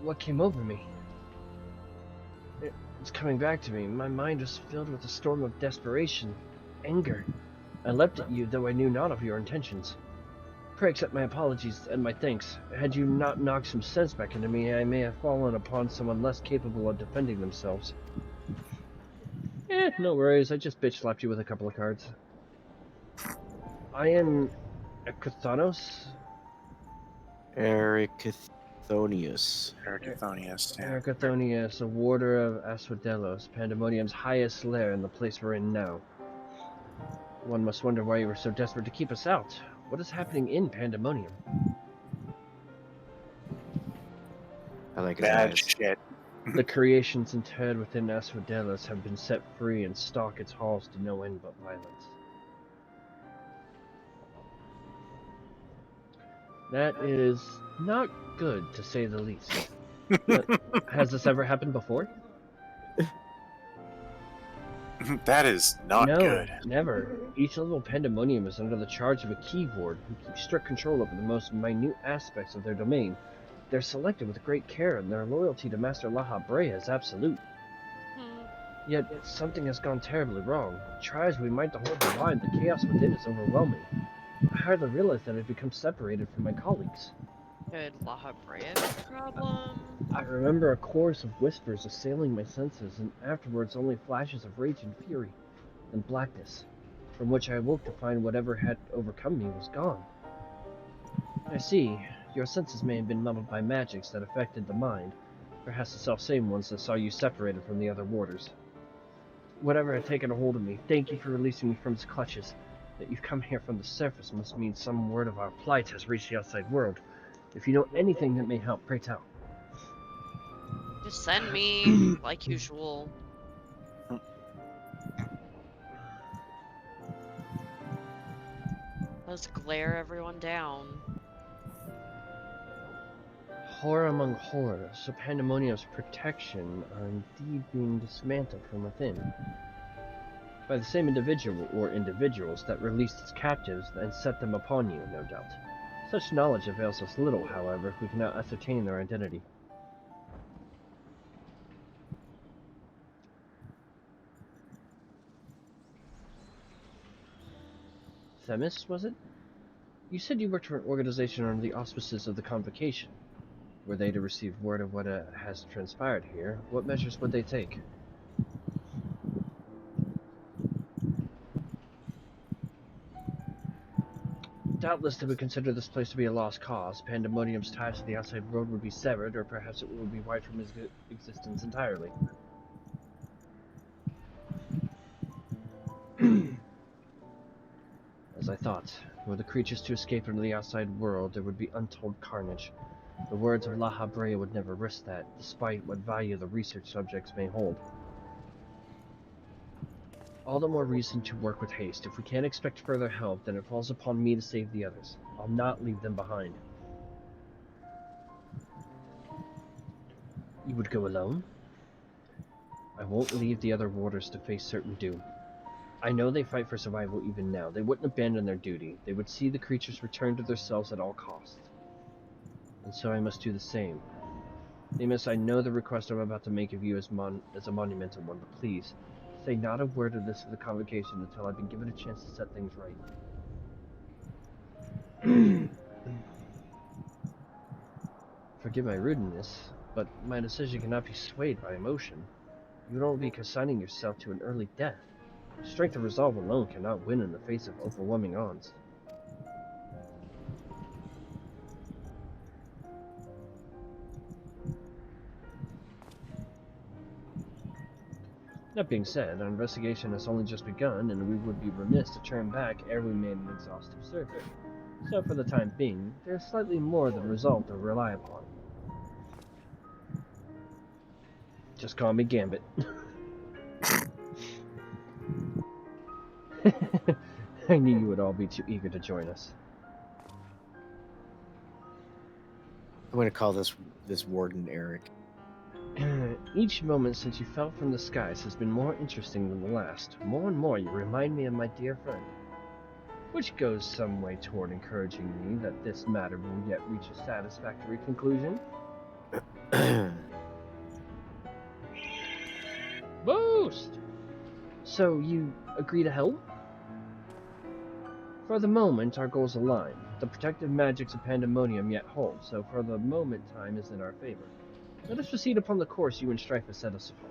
What came over me? It's coming back to me. My mind was filled with a storm of desperation, anger. I leapt at you, though I knew not of your intentions. Pray accept my apologies and my thanks. Had you not knocked some sense back into me, I may have fallen upon someone less capable of defending themselves. No worries. I just bitch slapped you with a couple of cards. I am Ekathanos. Ericthonius. Ericthonius, yeah. Ericthonius, a warder of Asphodelos, Pandaemonium's highest lair in the place we're in now. One must wonder why you were so desperate to keep us out. What is happening in Pandaemonium? I like his Bad eyes. shit. The creations interred within Asphodelos have been set free and stalk its halls to no end but violence. That is not good, to say the least. Has this ever happened before? That is not No, good. never. Each level Pandemonium is under the charge of a keyboard who keeps strict control over the most minute aspects of their domain. They're selected with great care, and their loyalty to Master Laha Brea is absolute. Yet, something has gone terribly wrong. Try as we might to hold the line, the chaos within is overwhelming. I hardly realized that I'd become separated from my colleagues. Could Laha Brea be the problem? I remember a chorus of whispers assailing my senses, and afterwards only flashes of rage and fury, and blackness, from which I awoke to find whatever had overcome me was gone. I see. Your senses may have been muddled by magics that affected the mind, perhaps the self-same ones that saw you separated from the other warders. Whatever had taken a hold of me, thank you for releasing me from its clutches. That you've come here from the surface must mean some word of our plight has reached the outside world. If you know anything that may help, pray tell. Just send me, like usual. Let's glare everyone down. Horror among horrors, so Pandemonium's protection are indeed being dismantled from within. By the same individual or individuals that released its captives and set them upon you, no doubt. Such knowledge avails us little, however, if we cannot ascertain their identity. Themis, was it? You said you worked for an organization under the auspices of the Convocation. Were they to receive word of what has transpired here, what measures would they take? Doubtless they would consider this place to be a lost cause. Pandemonium's ties to the outside world would be severed, or perhaps it would be wiped from his existence entirely. As I thought, were the creatures to escape into the outside world, there would be untold carnage. The words of Laha Brea would never risk that, despite what value the research subjects may hold. All the more reason to work with haste. If we can't expect further help, then it falls upon me to save the others. I'll not leave them behind. You would go alone? I won't leave the other warders to face certain doom. I know they fight for survival even now. They wouldn't abandon their duty. They would see the creatures return to themselves at all costs. And so I must do the same. Amos, I know the request I'm about to make of you is a monumental one, but please, say not a word of this to the Convocation until I've been given a chance to set things right. Forgive my rudeness, but my decision cannot be swayed by emotion. You would only be consigning yourself to an early death. Strength of resolve alone cannot win in the face of overwhelming odds. That being said, our investigation has only just begun, and we would be remiss to turn back ere we made an exhaustive survey. So for the time being, there's slightly more than result to rely upon. Just call me Gambit. I knew you would all be too eager to join us. I'm gonna call this warden Eric. Each moment since you fell from the skies has been more interesting than the last. More and more you remind me of my dear friend. Which goes some way toward encouraging me that this matter will yet reach a satisfactory conclusion. Boost! So you agree to help? For the moment, our goals align. The protective magics of Pandaemonium yet hold, so for the moment time is in our favor. Let us proceed upon the course you and Strife have set us upon.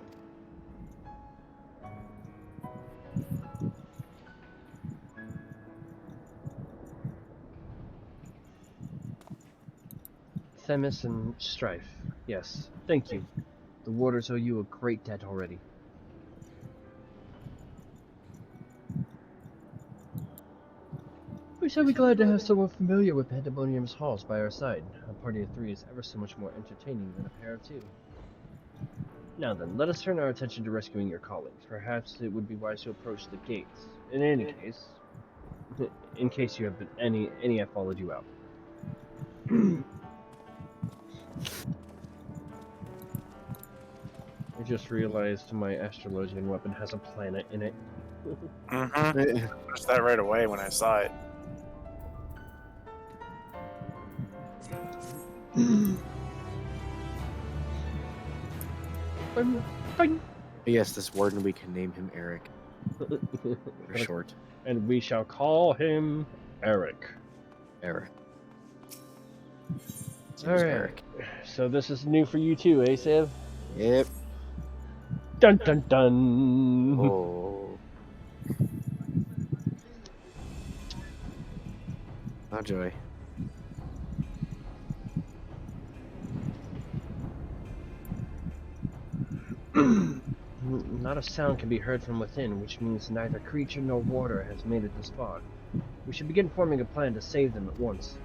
Themis and Strife. Yes, thank you. The warders owe you a great debt already. We shall be glad to have someone familiar with Pandemonium's halls by our side. A party of 3 is ever so much more entertaining than a pair of 2. Now then, let us turn our attention to rescuing your colleagues. Perhaps it would be wise to approach the gates. In any case, in case you have been any have followed you out. I just realized my astrologian weapon has a planet in it. Mm-hmm. Noticed that right away when I saw it. Yes, this warden, we can name him Eric for short. And we shall call him Eric. Eric. Alright. Eric. So this is new for you too, eh, Sev? Yep. Dun dun dun! Oh. Oh joy. Not a sound can be heard from within, which means neither creature nor warder has made it this far. We should begin forming a plan to save them at once.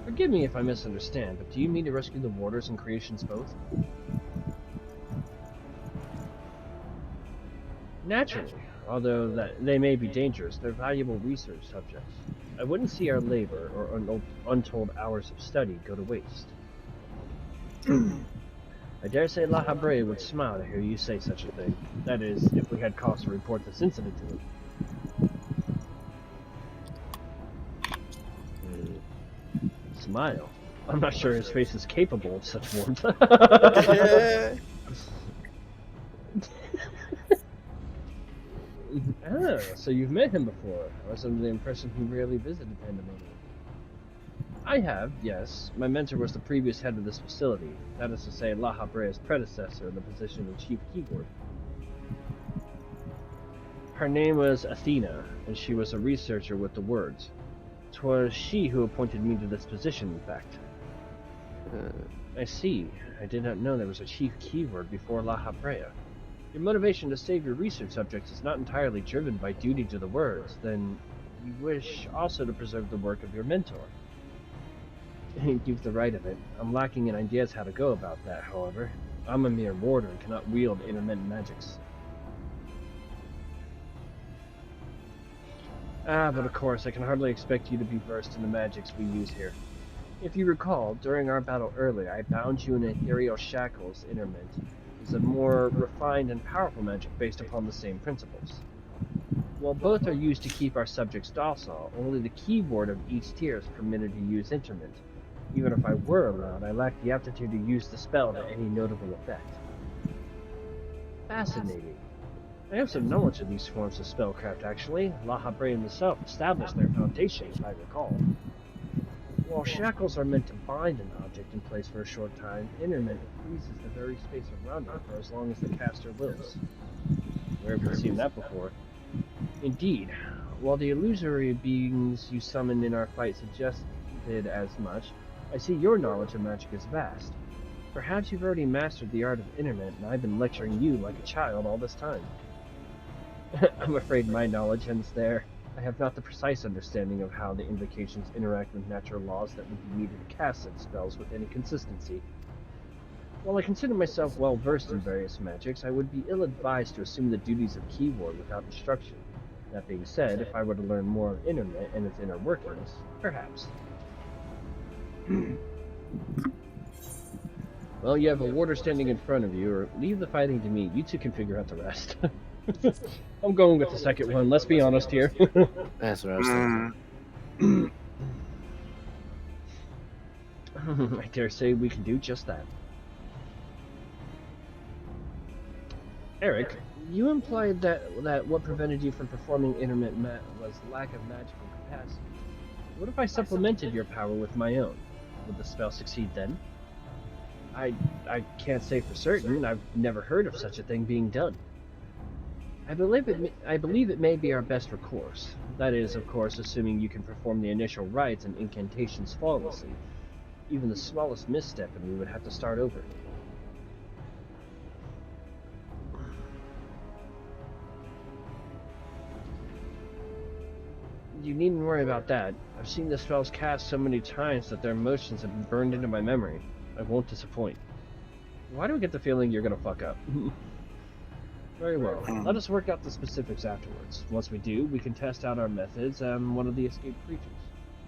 Forgive me if I misunderstand, but do you mean to rescue the warders and creations both? Naturally, although that they may be dangerous, they're valuable research subjects. I wouldn't see our labor or untold hours of study go to waste. I dare say La Habre would smile to hear you say such a thing. That is, if we had cause to report this incident to him. Smile? I'm not sure his face is capable of such warmth. Ah, so you've met him before. I was under the impression he rarely visited Pandaemonium. I have, yes. My mentor was the previous head of this facility. That is to say, La Habre's predecessor in the position of Chief Keyword. Her name was Athena, and she was a researcher with the words. 'Twas she who appointed me to this position, in fact. I see. I did not know there was a Chief Keyword before La Habrea. Your motivation to save your research subjects is not entirely driven by duty to the words, then you wish also to preserve the work of your mentor. You've the right of it. I'm lacking in ideas how to go about that, however. I'm a mere warder and cannot wield intermittent magics. But of course, I can hardly expect you to be versed in the magics we use here. If you recall, during our battle earlier, I bound you in ethereal shackles. Interment is a more refined and powerful magic based upon the same principles. While both are used to keep our subjects docile, only the keyboard of each tier is permitted to use interment. Even if I were allowed, I lack the aptitude to use the spell to any notable effect. Fascinating. I have some knowledge of these forms of spellcraft, actually. La Habre himself established their foundation, if I recall. While shackles are meant to bind an object in place for a short time, interment freezes the very space around it for as long as the caster wills. Where have you seen that before? Indeed. While the illusory beings you summoned in our fight suggested as much, I see your knowledge of magic is vast. Perhaps you've already mastered the art of internet, and I've been lecturing you like a child all this time. I'm afraid my knowledge ends there. I have not the precise understanding of how the invocations interact with natural laws that would be needed to cast such spells with any consistency. While I consider myself well versed in various magics, I would be ill-advised to assume the duties of Keyword without instruction. That being said, if I were to learn more of internet and its inner workings, perhaps. Well, you have a warder standing in front of you, or leave the fighting to me. You two can figure out the rest. I'm going with the second one, let's be honest here. That's what I was thinking. I dare say we can do just that. Eric, you implied that what prevented you from performing internet was lack of magical capacity. What if I supplemented your power with my own? Would the spell succeed then? I can't say for certain. I've never heard of such a thing being done. I believe it may be our best recourse. That is, of course, assuming you can perform the initial rites and incantations flawlessly. Even the smallest misstep and we would have to start over. You needn't worry about that. I've seen the spells cast so many times that their motions have been burned into my memory. I won't disappoint. Why do I get the feeling you're gonna fuck up? Very well. Let us work out the specifics afterwards. Once we do, we can test out our methods on one of the escaped creatures.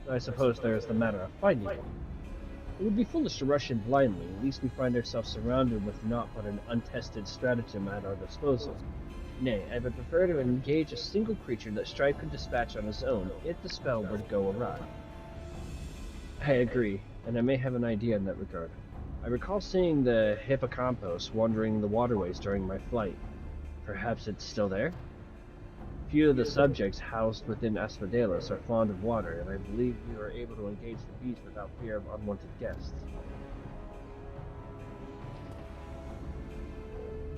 I suppose there is the matter of finding one. It would be foolish to rush in blindly. At least we find ourselves surrounded with naught but an untested stratagem at our disposal. Nay, I would prefer to engage a single creature that Strife could dispatch on his own if the spell were to go awry. I agree, and I may have an idea in that regard. I recall seeing the hippocampus wandering the waterways during my flight. Perhaps it's still there? Few of the subjects housed within Asphodelos are fond of water, and I believe we are able to engage the beast without fear of unwanted guests.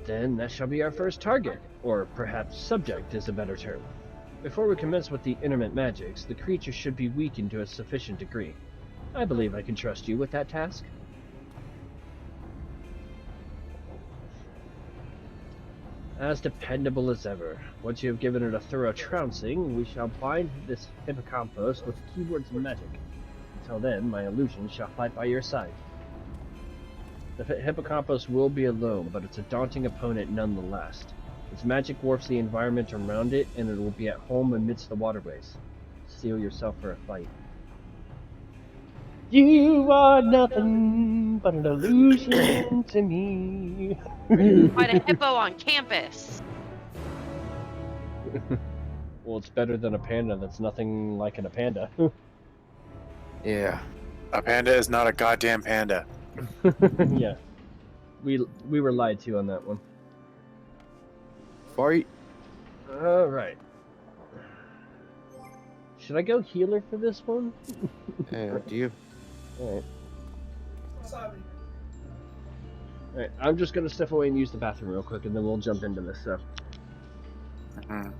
Then that shall be our first target, or perhaps subject is a better term. Before we commence with the internet magics, the creature should be weakened to a sufficient degree. I believe I can trust you with that task. As dependable as ever. Once you have given it a thorough trouncing, we shall bind this hippocampus with Keyword's magic. Until then, my illusions shall fight by your side. The hippocampus will be alone, but it's a daunting opponent nonetheless. Its magic warps the environment around it, and it will be at home amidst the waterways. Steel yourself for a fight. You are nothing but an illusion to me. Fight a hippo on campus. Well, it's better than a panda that's nothing like a panda. Yeah. A panda is not a goddamn panda. Yeah. We were lied to on that one. Fight. Alright. Should I go healer for this one? Hey, up to you. Alright. Alright, I'm just gonna step away and use the bathroom real quick, and then we'll jump into this stuff. Mhm.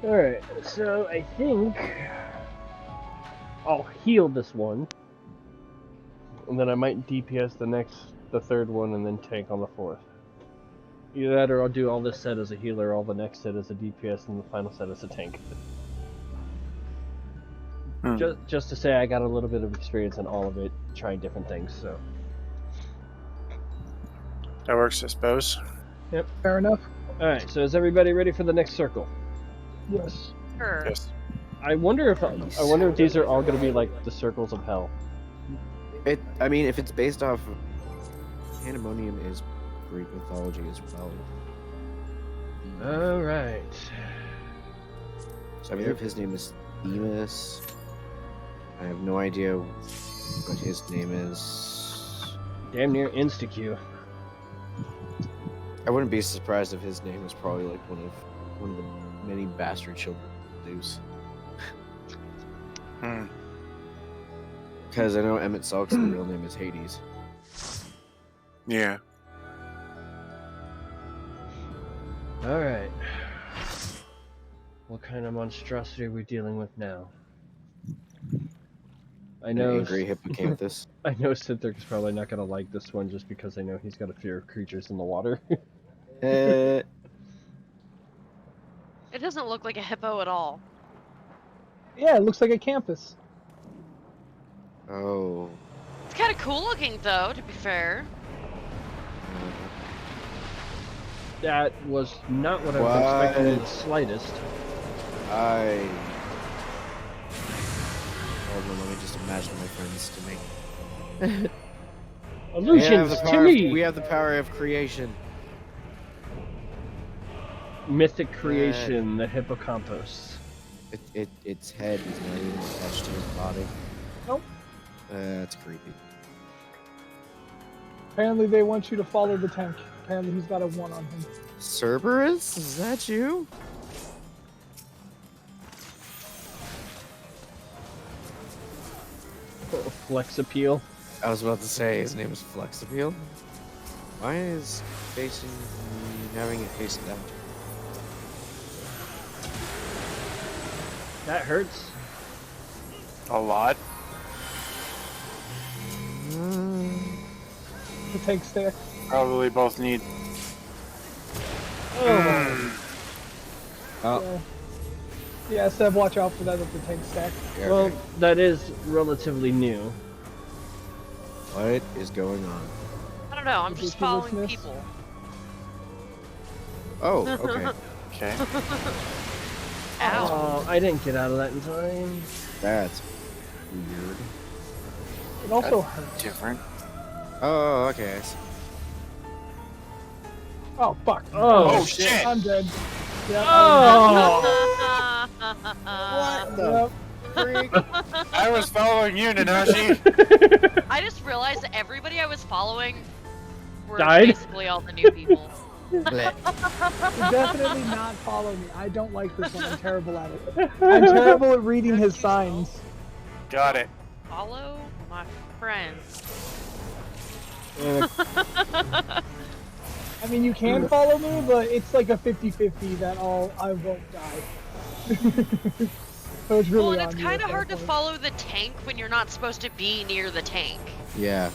Alright, so I think I'll heal this one. And then I might DPS the third one, and then tank on the fourth. Either that, or I'll do all this set as a healer, all the next set as a DPS, and the final set as a tank. Just to say, I got a little bit of experience in all of it, trying different things. So That works, I suppose. Fair enough. all right, so is everybody ready for the next circle? Yes. Sure. Yes. I wonder if these are all going to be like the circles of hell. I mean, if it's based off of Pandaemonium is Greek mythology as well. All right. So I believe his name is Themis. I have no idea what his name is. Damn near insta-Q. I wouldn't be surprised if his name is probably like one of the many bastard children of Zeus. Because I know Emmett Salk's real name is Hades. Yeah. All right. What kind of monstrosity are we dealing with now? I An know. angry hippocampus. I know Cynthic's probably not gonna like this one just because I know he's got a fear of creatures in the water. Eh, It doesn't look like a hippo at all. Yeah, it looks like a campus. oh. It's kind of cool looking, though, to be fair. That was not what I was What? expecting in the slightest. Hold on, let me just imagine my friends to me. Illusions to me! We have the power of creation. Mythic creation, the hippocampus. Its head is not even attached to his body. Nope. That's creepy. Apparently they want you to follow the tank. Apparently he's got a 1 on him. Cerberus? Is that you? Flex appeal. I was about to say his name is Flex Appeal. Why is having it facing down? That hurts. A lot. The tank stack. Probably both need. Oh. Oh, Yeah, Seb, watch out for that with the tank stack. yeah, Well, okay. that is relatively new. What is going on? I don't know. I'm just following Ridiculousness. people. Oh, okay. Okay. Ow. Oh, I didn't get out of that in time. That's weird. It also hurts. Different. Oh, okay. I see. Oh, fuck. Oh, shit! I'm dead. Yeah. Oh! What the Yep. freak? I was following you, Nanashi. I just realized that everybody I was following were Died? basically all the new people. Blech. Definitely not follow me. I don't like this one. I'm terrible at it. I'm terrible at reading his signs. Got it. Follow my friends. I mean, you can follow me, but it's like a 50-50 that I won't die. So it's really Well, and on it's you kind at of that hard to point. follow the tank when you're not supposed to be near the tank. Yeah.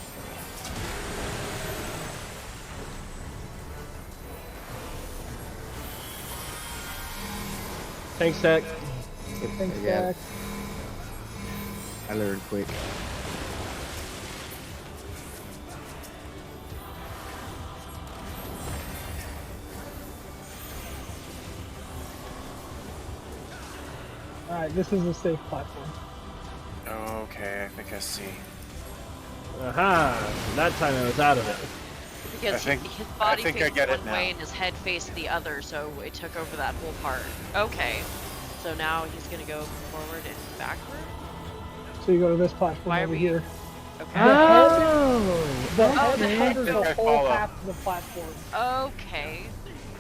Tank stack. Tank Yeah. stack. I learned quick. Alright, this is a safe platform. Okay, I think I see. Aha! That time I was out of it. Because I think- his I body think I faced get it one now. way and his head faced the other, so it took over that whole part. Okay. So now he's gonna go forward and backward? So you go to this platform Why are over we- here. Okay. Oh! The Oh, head the head. covers I think the I whole follow. path to the platform. Okay.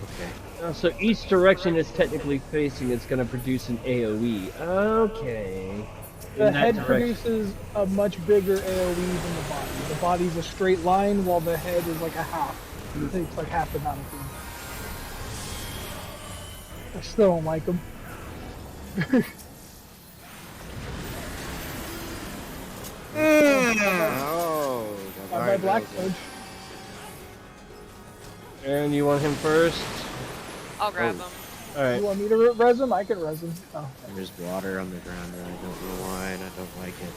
Okay. So each direction it's technically facing is going to produce an AoE. Okay. The In that head direction. produces a much bigger AoE than the body. The body's a straight line, while the head is like a half. It takes like half the amount of things. I still don't like them. Oh, Got my alright, black that was sludge. And you want him first? I'll grab him. Alright. You want me to res him? I can res him. Oh. There's water on the ground and I don't know why and I don't like it.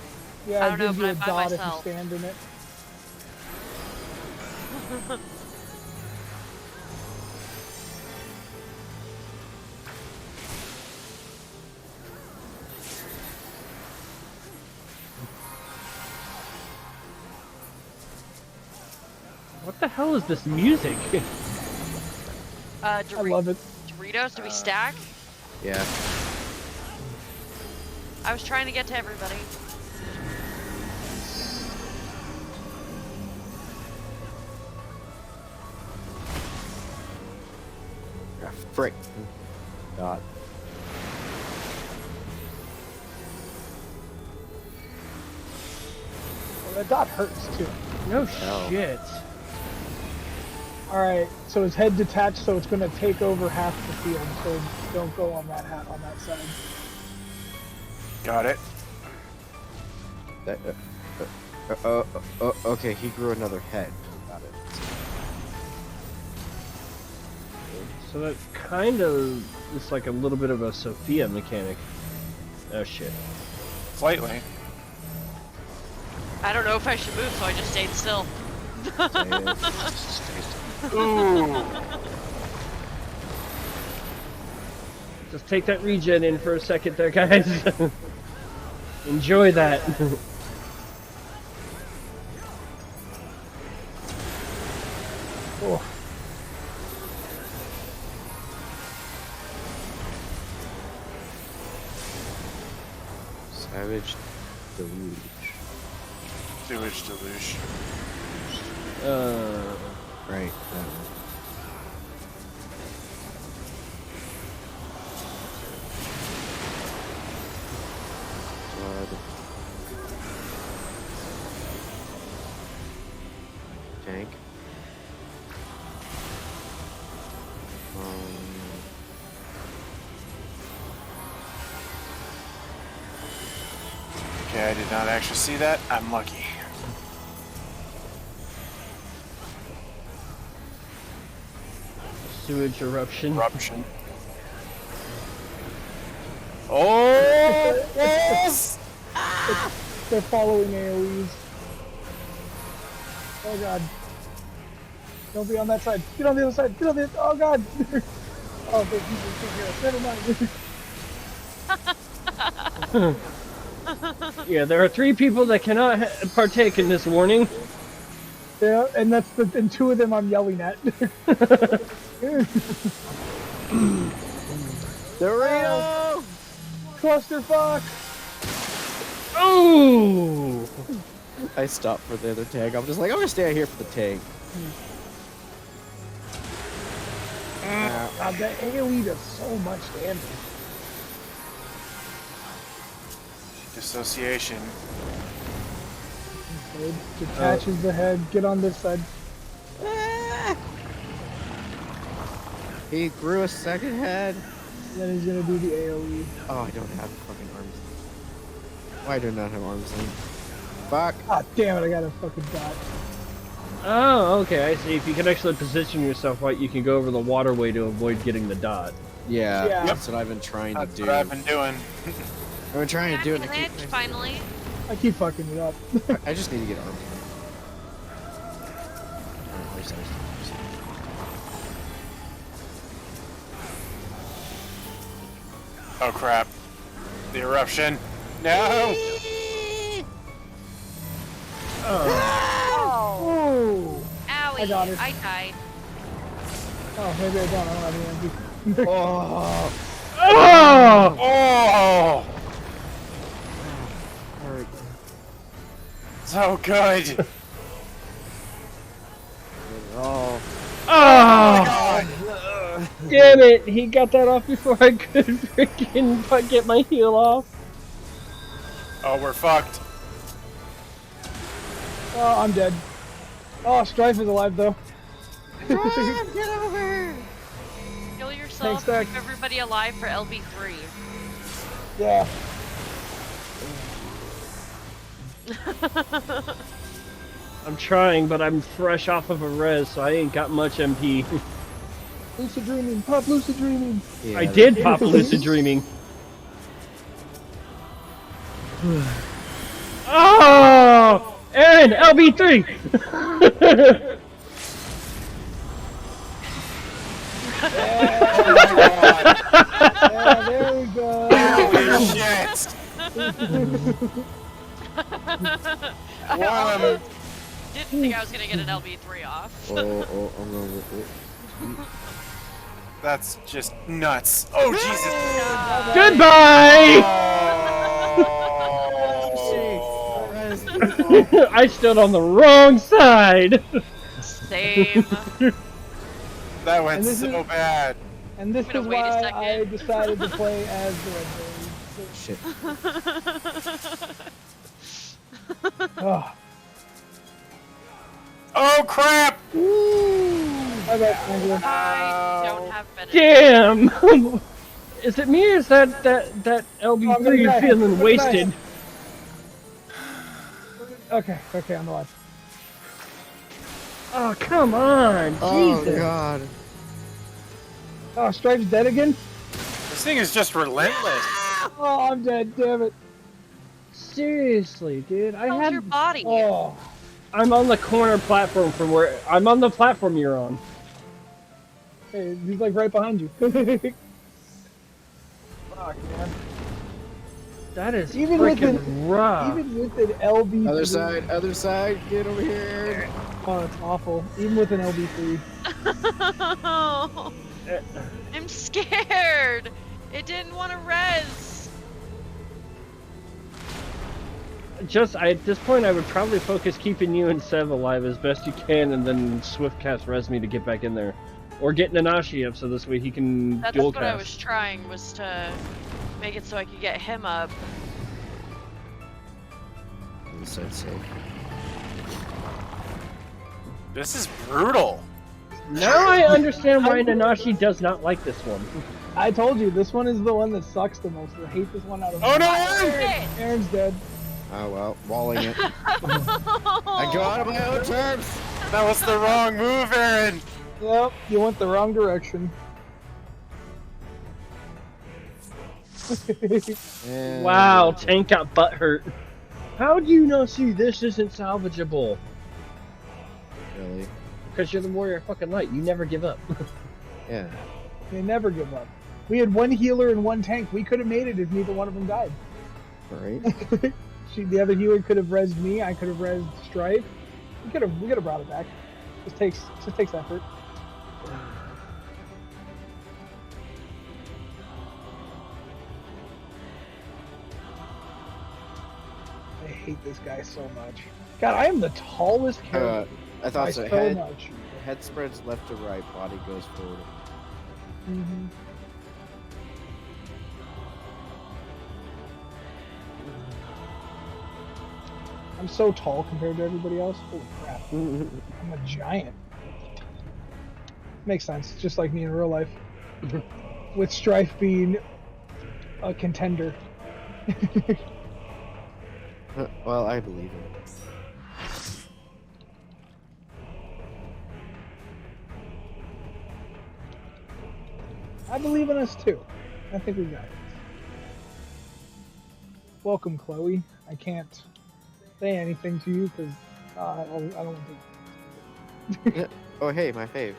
Yeah, I it don't know, gives you but a I'm by dot if you myself. stand in it. What the hell is this music? I love it. Doritos, do we stack? Yeah. I was trying to get to everybody. Ah, frick. Dot. Well, that dot hurts too. No Hell. shit. Alright, so his head detached, so it's gonna take over half the field, so don't go on that side. Got it. That, okay, he grew another head. Got it. So that kind of is like a little bit of a Sophia mechanic. Oh shit. Slightly. I don't know if I should move, so I just stayed still. Ooh. Just take that regen in for a second there, guys. Enjoy that. Oh, Savage deluge. Sewage deluge. Right, that one. Blood. Tank. Okay, I did not actually see that. I'm lucky. Sewage eruption. Eruption. Oh! Yes! they're following AoEs. Oh god. Don't be on that side. Get on the other side. Get on the oh god. Oh, the people never mind. Yeah, there are 3 people that cannot partake in this warning. Yeah, and and 2 of them I'm yelling at. Dorito! Clusterfuck! Oh! I stopped for the other tank. I'm just like, I'm gonna stay out here for the tank. God, that AoE does so much damage. Dissociation. It detaches the head. Get on this side. He grew a second head. Then he's gonna do the AoE. Oh, I don't have fucking arms. Why do I not have arms then? Fuck. Ah, damn it! I got a fucking dot. Oh, okay, I see. If you can actually position yourself right, you can go over the waterway to avoid getting the dot. Yeah, Yeah. that's what I've been trying That's to do. what I've been doing. I've been trying to do it. I'm and I glitched, finally. I keep fucking it up. I just need to get arms. Oh crap. The eruption. No! Oh! Owie. I got it. I died. Oh, maybe I don't. I don't have any energy. Oh! Oh! Oh! Hurt. So good! Oh. Oh! Damn it! He got that off before I could freaking get my heal off. Oh, we're fucked. Oh, I'm dead. Oh, Strife is alive though. Get over! Kill yourself. Thanks, Doc. Keep everybody alive for LB3. Yeah. I'm trying, but I'm fresh off of a res, so I ain't got much MP. Lucid dreaming. Pop lucid dreaming. Yeah, I did pop lucid dreaming. Oh! Aaron, LB3! Yeah, there we go. Holy shit! Wow. Didn't think I was gonna get an LB3 off. Oh, I'm gonna. That's just nuts. Oh, Jesus. Goodbye! Oh. I stood on the wrong side! Same. That went And this so is- bad. And this I'm gonna is wait a why second. I decided to play as the Red Shit. Berry. Oh. Oh, crap! Bye bye, Angela. I don't have benefit. Damn! Is it me or is that I'm gonna LB3 die. feeling I'm gonna wasted? Okay, I'm alive. Oh, come on! Oh Jesus! god. Oh, Strife's dead again? This thing is just relentless. Oh, I'm dead, damn it. Seriously, dude, I How's had. your body? Oh. I'm on the corner platform from where. I'm on the platform you're on. Hey, he's like right behind you. Fuck, man. That is Even with freaking an- rough. Even with an LB3. Other side, get over here. Oh, it's awful. Even with an LB3. I'm scared. It didn't want to res. At this point, I would probably focus keeping you and Sev alive as best you can, and then swift cast res me to get back in there, or get Nanashi up so this way he can That's dual what I cast. was trying, was to make it so I could get him up. This is brutal. Now I understand why Nanashi does not like this one. I told you, this one is the one that sucks the most. I hate this one out of Oh, no, all. Aaron! Aaron's dead. Oh well, walling it. I go out of my own terms. That was the wrong move, Aaron. Yep, you went the wrong direction. And Wow, Tank got butt hurt. How do you not see this isn't salvageable? Really? Because you're the warrior of fucking light. You never give up. Yeah. They never give up. We had one healer and one tank. We could have made it if neither one of them died. Alright. The other healer could have rezzed me. I could have rezzed Strife. We could have brought it back. Just takes effort. I hate this guy so much. God, I am the tallest character. I by thought so. so much. Head spreads left to right, body goes forward. Mm-hmm. I'm so tall compared to everybody else. Holy crap. I'm a giant. Makes sense, just like me in real life. With Strife being a contender. Well, I believe it. I believe in us too. I think we got it. Welcome, Chloe. I can't say anything to you because I don't want to. Oh, hey, my fave.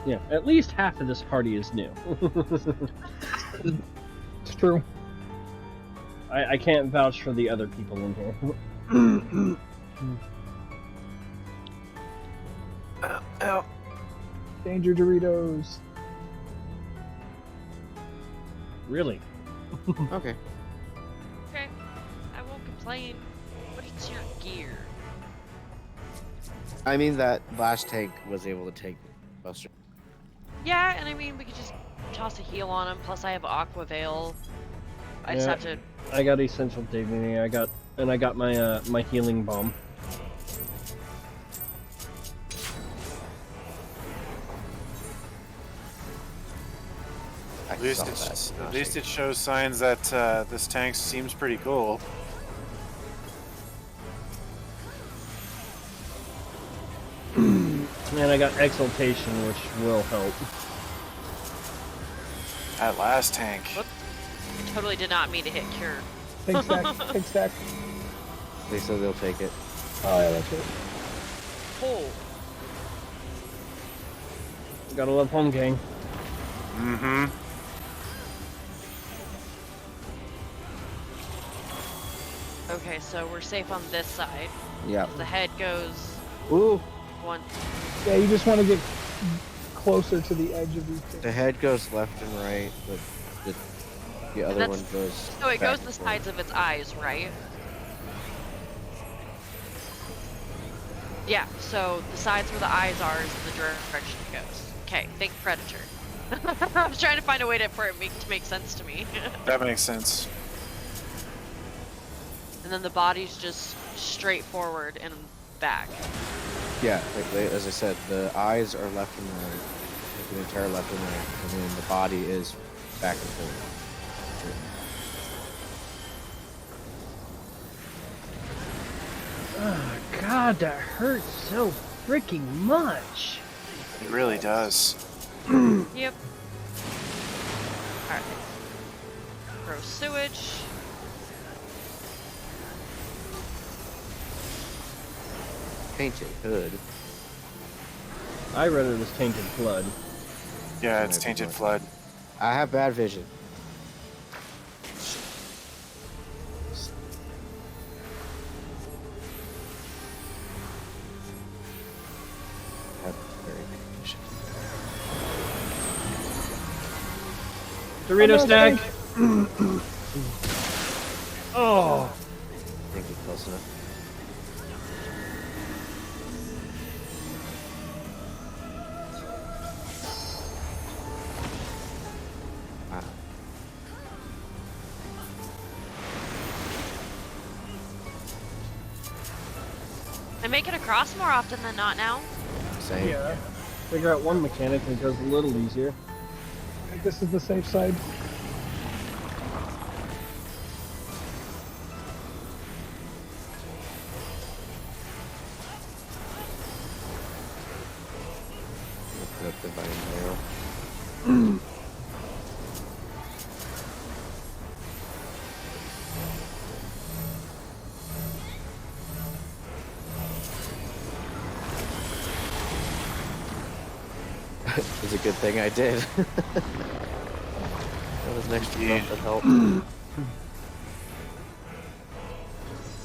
Yeah, at least half of this party is new. It's true. I can't vouch for the other people in here. Ow. Danger Doritos. Really? Okay. Okay, I won't complain. What is your gear? I mean that last tank was able to take Buster. Yeah, and I mean we could just toss a heal on him. Plus I have Aqua Veil. I just Yeah. have to. I got Essential Dignity. I got my my healing bomb. I At least, saw that. at least it shows signs that this tank seems pretty cool. And I got Exaltation, which will help. That last tank. Whoops. I totally did not mean to hit cure. Tank stack. Tank stack. They said they'll take it. Oh yeah, that's it. Oh. Gotta love home gang. Mm-hmm. Okay, so we're safe on this side. Yeah. The head goes Ooh. one. Yeah, you just want to get closer to the edge of these things. The head goes left and right, but the other one that's- goes. So it back goes and the forth. sides of its eyes, right? Yeah, so the sides where the eyes are is the direction it goes. Okay, think predator. I was trying to find a way for it to make sense to me. That makes sense. And then the body's just straight forward and back. Yeah, as I said, the eyes are left and right, like the entire left and right, and then the body is back and forth. Oh, God, that hurts so freaking much. It really does. Yep. Alright. Throw sewage. Painted hood. I read it as tainted blood. Yeah, it's tainted flood. I have bad vision. I have very bad vision. Dorito Oh, no, stack. thank- Oh. I think it's close enough. Wow. I make it across more often than not now. Same. Yeah. Figure out one mechanic that goes a little easier. I think this is the safe side. Look up the divine arrow. It's a good thing I did. That was an extra buff that helped.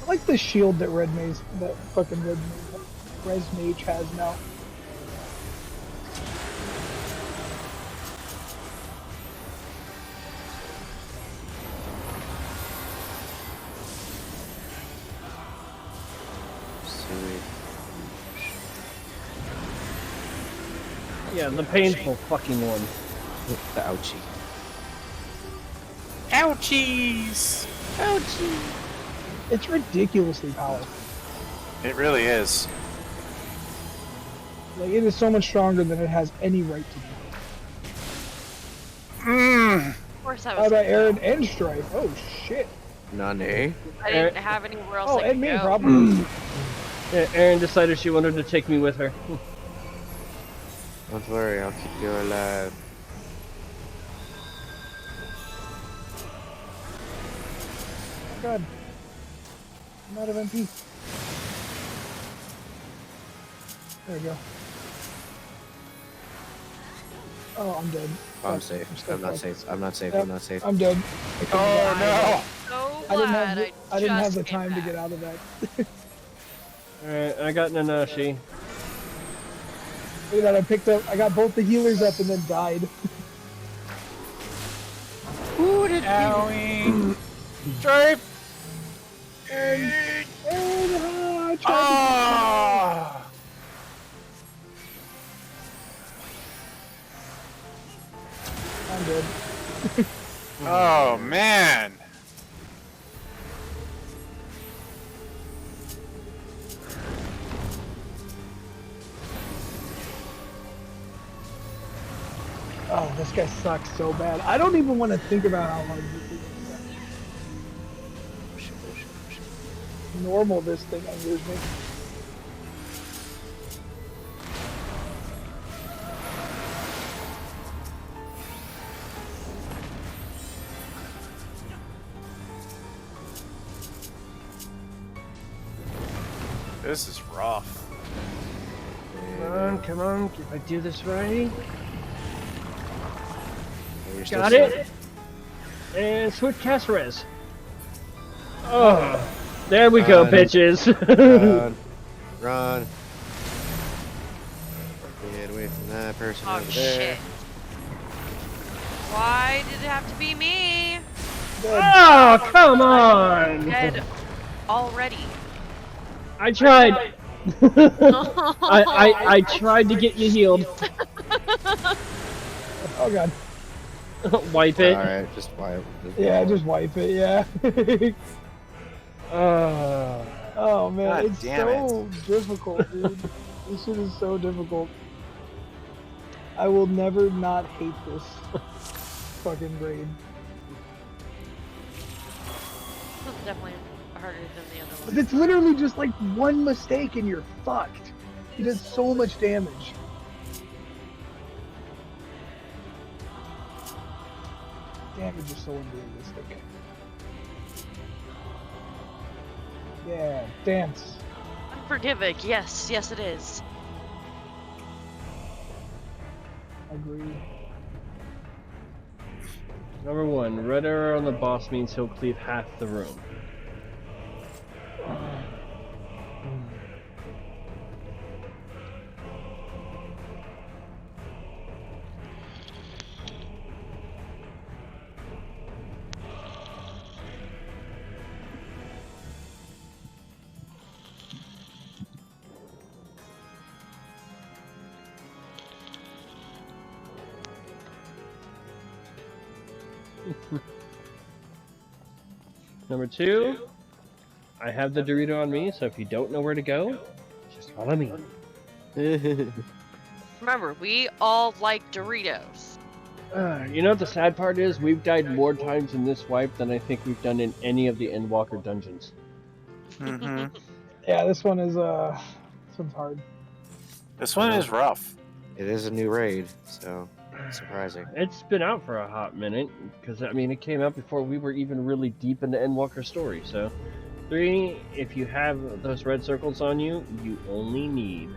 I like the shield that that fucking Res Mage has now. Sewage. Yeah, the painful fucking one. The ouchie. Ouchies! It's ridiculously powerful. It really is. Like, it is so much stronger than it has any right to be. Of course I How was. about Aaron and Strife? Oh shit. Nane. I didn't have anywhere else Oh, I could and me, go. probably. Yeah, Erin decided she wanted to take me with her. Don't worry, I'll keep you alive. Oh god. I'm out of MP. There we go. Oh, I'm dead. I'm safe. I'm not safe. I'm not safe. Yep. I'm not safe. I'm dead. Oh no! So I didn't glad have the, I didn't have the just came time to back. get out of that. Alright, I got Nanashi. Look at that, I got both the healers up and then died. Who did Owie! Strife! And I tried Ah! to I'm dead. Oh man! Oh, this guy sucks so bad. I don't even want to think about how hard this is. Normal, this thing angers me. This is rough. Come on, if I do this right. You're still Got safe. it! And switch cast res. Oh, there we go, Run. bitches. Run. Run. Get away from that person Oh over there. shit. Why did it have to be me? Oh, come on! Dead already. I tried. I tried to get you healed. Oh god. Wipe it. Alright, just wipe. Yeah, just wipe it, yeah. Oh man, God it's damn so difficult, dude. This shit is so difficult. I will never not hate this fucking raid. This is definitely harder than the other But one. it's literally just like one mistake and you're fucked. He does so much damage. Damage is so unrealistic. Yeah, dance. Unforgiving, yes, yes it is. Agree. Number 1, red arrow on the boss means he'll cleave half the room. Number 2, I have the Dorito on me, so if you don't know where to go, just follow me. Remember, we all like Doritos. You know what the sad part is? We've died more times in this wipe than I think we've done in any of the Endwalker dungeons. Mm-hmm. Yeah, this one's hard. This one is rough. It is a new raid, so surprising. It's been out for a hot minute, because I mean it came out before we were even really deep into Endwalker story, so 3, if you have those red circles on you, you only need...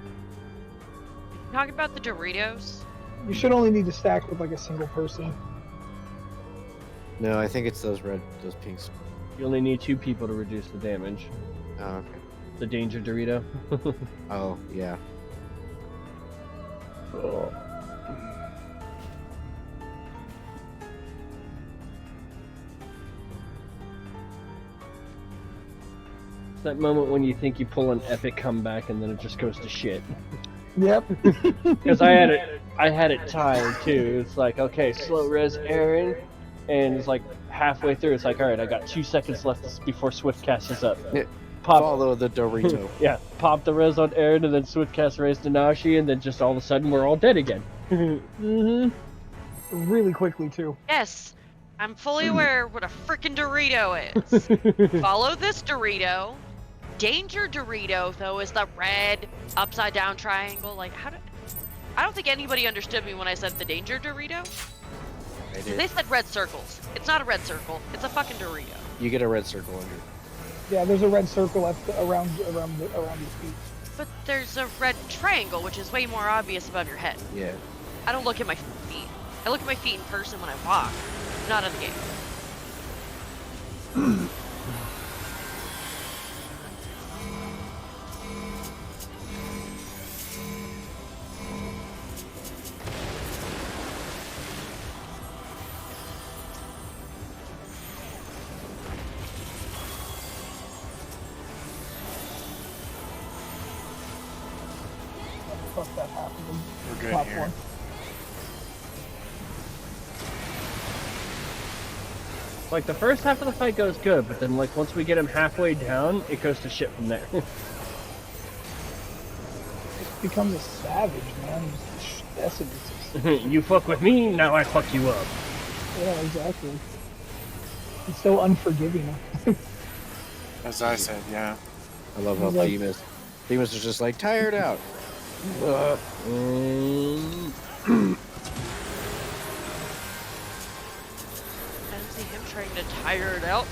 Talking about the Doritos? You should only need to stack with like a single person. No, I think it's those pinks. You only need 2 people to reduce the damage. Oh, okay. The danger Dorito. Oh, yeah. It's that moment when you think you pull an epic comeback and then it just goes to shit. Yep. Because I had it timed too. It's like, okay, slow res Aaron, and it's like halfway through. It's like, all right, I got 2 seconds left before Swift cast is up. Yeah. Pop, Follow the Dorito. yeah, pop the res on Aaron, and then Swift cast res to Nashi, and then just all of a sudden we're all dead again. Mm-hmm. Really quickly too. Yes, I'm fully aware what a freaking Dorito is. Follow this Dorito. Danger Dorito, though, is the red upside down triangle. Like, I don't think anybody understood me when I said the danger Dorito. I did. They said red circles. It's not a red circle. It's a fucking Dorito. You get a red circle under. Yeah, there's a red circle around your feet. But there's a red triangle, which is way more obvious above your head. Yeah. I don't look at my feet. I look at my feet in person when I walk, not in the game. Fuck that half of them. We're good Platform. here. Like, the first half of the fight goes good, but then, like, once we get him halfway down, it goes to shit from there. It becomes a savage, man. Just decimates us. You fuck with me, now I fuck you up. Yeah, exactly. It's so unforgiving. As I said, yeah. I love how He's like- Themis is just like tired out. I don't see him trying to tire it out.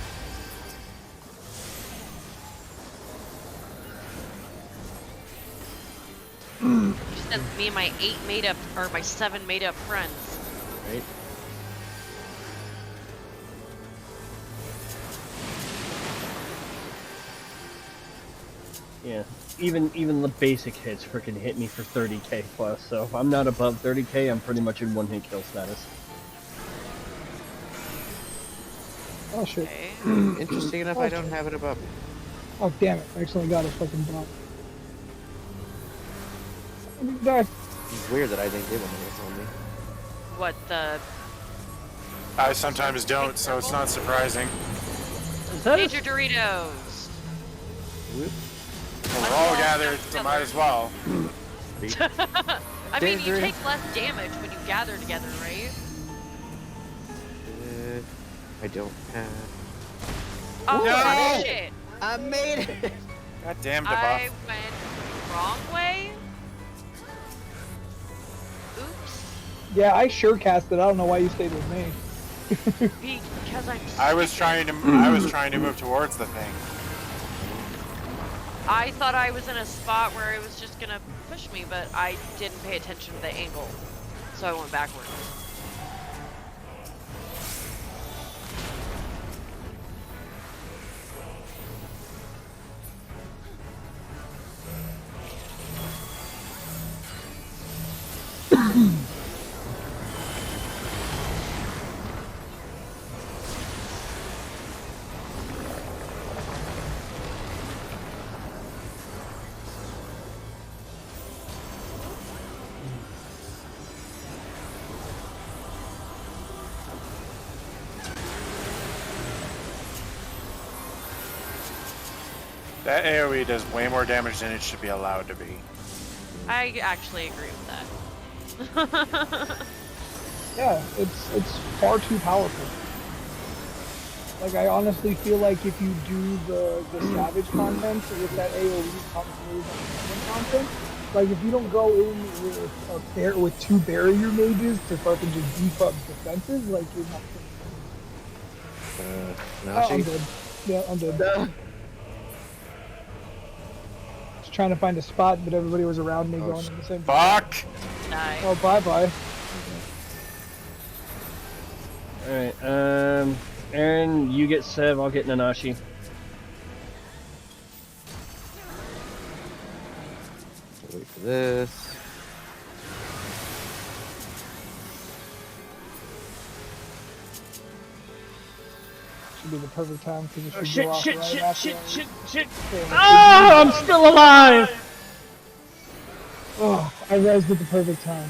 Just sends me and my 7 made up friends. Right? Yeah. Even the basic hits freaking hit me for 30k plus, so if I'm not above 30k, I'm pretty much in one hit kill status. Oh shit. Okay. Interesting enough, I don't have it above me. Oh damn it. I accidentally got a fucking bot. Die. It's weird that I didn't get one of those on me. What the I sometimes don't, so it's not surprising. Is that Major Doritos? Whoop. Well, we're all gathered, so might as well. I mean, you Danger. take less damage when you gather together, right? I don't have. Oh, No! shit. I made it! God damn I debuff. went the wrong way. Oops. Yeah, I sure casted. I don't know why you stayed with me. Because I'm I was trying to move towards the thing. I thought I was in a spot where it was just gonna push me, but I didn't pay attention to the angle. So I went backwards. That AoE does way more damage than it should be allowed to be. I actually agree with that. Yeah, it's far too powerful. Like, I honestly feel like if you do the savage content with that AoE content, like if you don't go in with two barrier mages to fucking just beef up defenses, like you're not gonna. Oh, I'm Nashi? dead. Yeah, I'm dead. Just trying to find a spot, but everybody was around me going in the same. Fuck! Die. Oh, bye bye. Alright, Aaron, you get Sev, I'll get Nanashi. Wait for this. Should be the perfect time because it Oh, should shit, go off shit, right shit, after. shit. Okay, Ah, I'm still alive! Oh, I rezzed at the perfect time.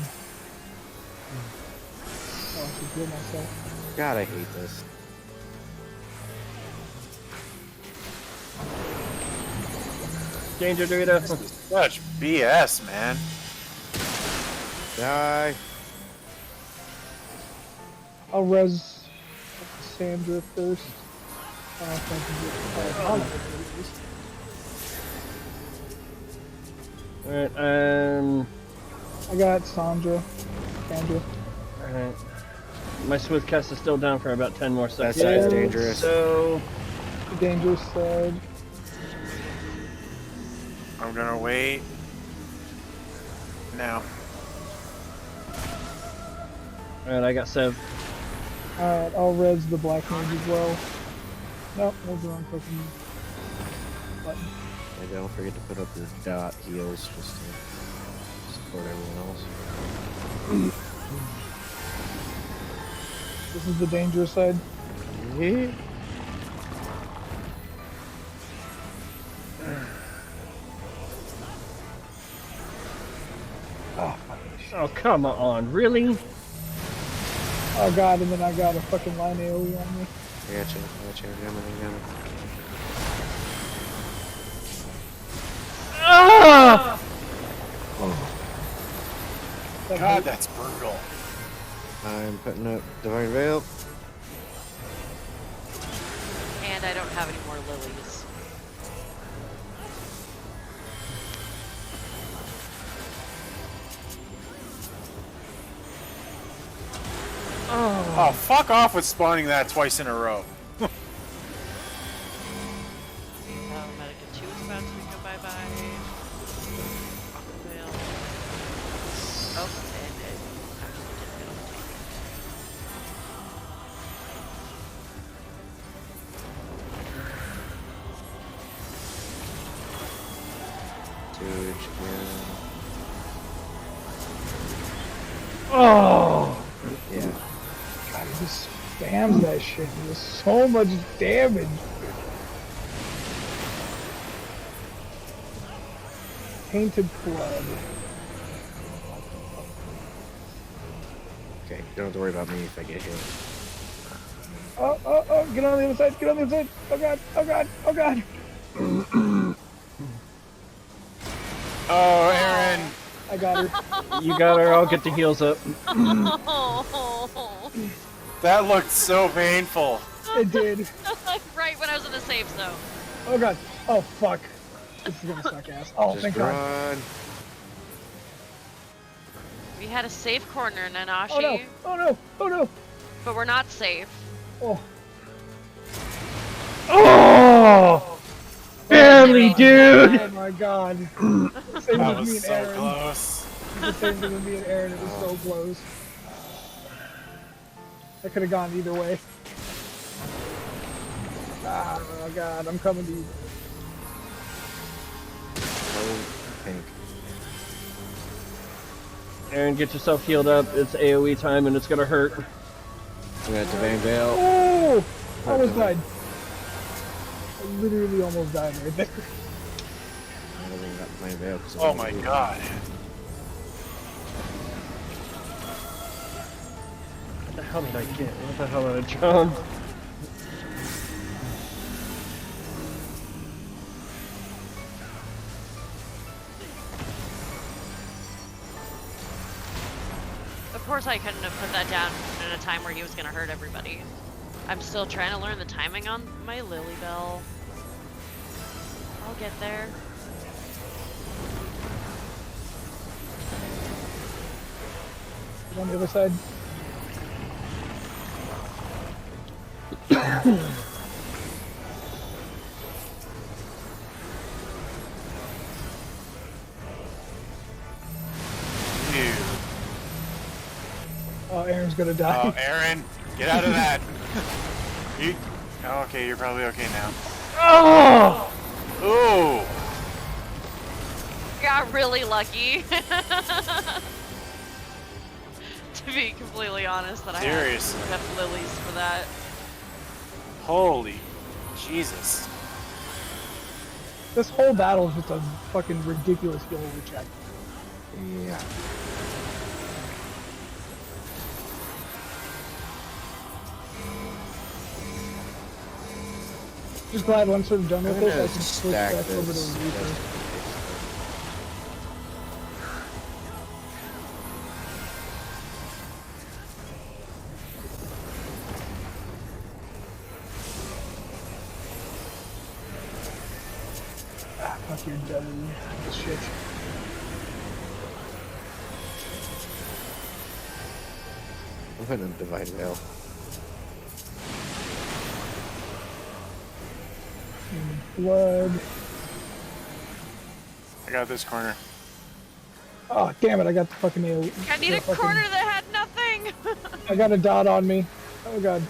Oh, I should heal myself. God, I hate this. Danger, Dorito. Such BS, man. Die. I'll res Sandra first. If I can get Alright, I got Sandra. alright. My Swift cast is still down for about 10 more seconds. That side's Yeah. dangerous. So, Dangerous side. I'm gonna wait. Now. Alright, I got Sev. Alright, I'll res the black mage as well. Nope, that's the wrong fucking button. And don't forget to put up your dot heals just to support everyone else. This is the dangerous side. Yeah. Oh, fucking shit. Oh, come on, really? Oh god, and then I got a fucking line AoE on me. I got you. I got you. Ah! That God, hurt. that's brutal. I'm putting up Divine Veil. And I don't have any more lilies. Oh, fuck off with spawning that twice in a row. Oh, Medica 2 is about to go bye-bye. Well. Oh, and it actually did get on the tank. Sewage again. Oh! Yeah. God, he just spams that shit. He does so much damage. Tainted blood. Okay, you don't have to worry about me if I get hit. Oh, get on the other side, get on the other side. Oh god, oh god, oh god. Oh, Aaron. I got her. You got her, I'll get the heals up. That looked so painful. It did. Right when I was in the safe zone. Oh god. Oh fuck. This is gonna suck ass. Oh, Just thank god. run. We had a safe corner, Nanashi, Oh no, oh no, oh no. but we're not safe. Oh. Oh! Barely, dude! Oh my god. Same That with me was and so Aaron. close. The same thing with me and Aaron. It was so close. I could have gone either way. Ah, oh god, I'm coming to you. Oh, pink. Aaron, get yourself healed up. It's AoE time and it's gonna hurt. I got Divine Veil. Oh! I almost died. I literally almost died right there. I don't even got Divine Veil. 'Cause Oh my god. What the hell did I get? What the hell did I drown? Of course I couldn't have put that down in a time where he was gonna hurt everybody. I'm still trying to learn the timing on my Lily Bell. I'll get there. On the other side. Dude. Oh, Aaron's gonna die. Oh, Aaron, get out of that. You. Oh, okay, you're probably okay now. Oh! Ooh. Got really lucky. To be completely honest, that I had Seriously. enough lilies for that. Holy Jesus. This whole battle is just a fucking ridiculous skill check. Yeah. Just glad once I'm done with I'm this, gonna I can switch stack back over to this. Reaper. Ah, fuck your devil. Shit. I'm putting up Divine Veil. Blood. I got this corner. Oh, damn it, I got the fucking AoE. I need a corner that had nothing. I got a dot on me. Oh god.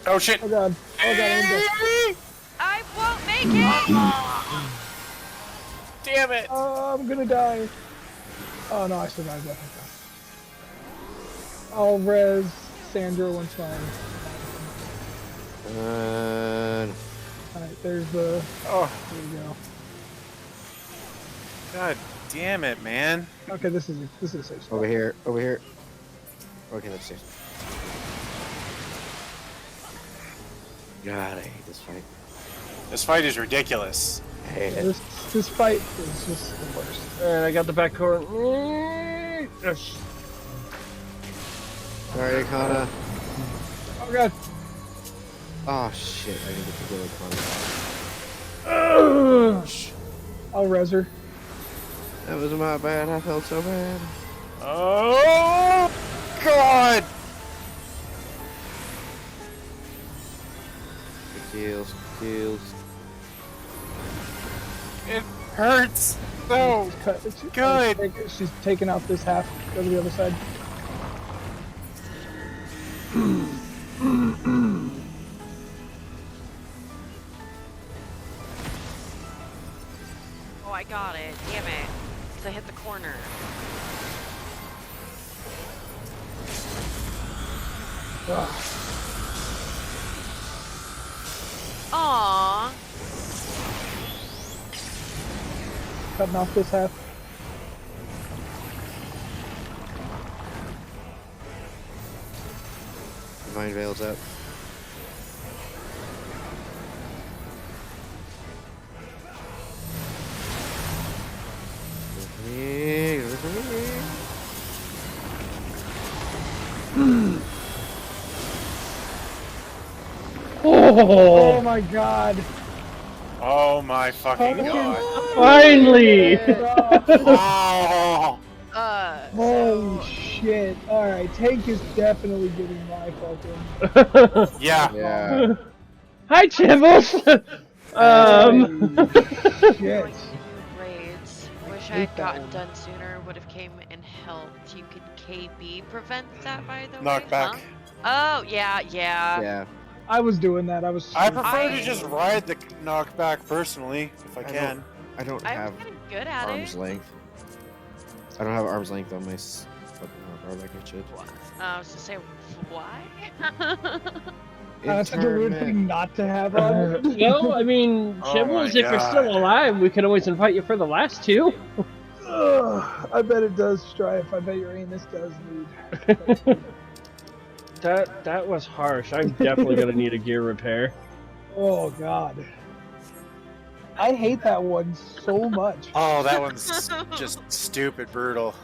Oh shit! Oh god. Oh god, I'm dead. I won't make it. Damn it! Oh, I'm gonna die. Oh no, I survived that. I'll res Sandra once mine. Alright, there's the... Oh, There you go. god damn it, man! Okay, this is a safe spot. Over here. Over here. Okay, let's see. God, I hate this fight. This fight is ridiculous. I hate it. This fight is just the worst. And I got the back corner. Sorry, Kana. Oh god. Oh shit, I didn't get to kill Kana. I'll res her. That was my bad. I felt so bad. Oh god! Kills, kills. It hurts so good. She's taking out this half. Go to the other side. Oh, I got it. Damn it. Because I hit the corner. Aww. Cutting off this half. Divine Veil's up. Oh my god. Oh my fucking god! Finally! Oh! Holy shit. Alright, Tank is definitely getting my fucking... Yeah. Yeah. Hi, Chibbles! Shit. Raids. Wish I had gotten done sooner. Would have came and helped. You could KB prevent that, by the way. Knockback. Huh? Oh, yeah. Yeah. I was doing that. I was... I prefer to just ride the knockback personally, if I can. I don't I have was getting good at arm's it. length. I don't have arm's length on my fucking bar like I should. I was to say, why? That's such a weird thing not to have on. Well, I mean, Oh Chibbles, my if you're God. still alive, we can always invite you for the last two. Ugh, I bet it does, Strife. I bet your anus does need. That was harsh. I'm definitely gonna need a gear repair. Oh god. I hate that one so much. Oh, that one's just stupid brutal.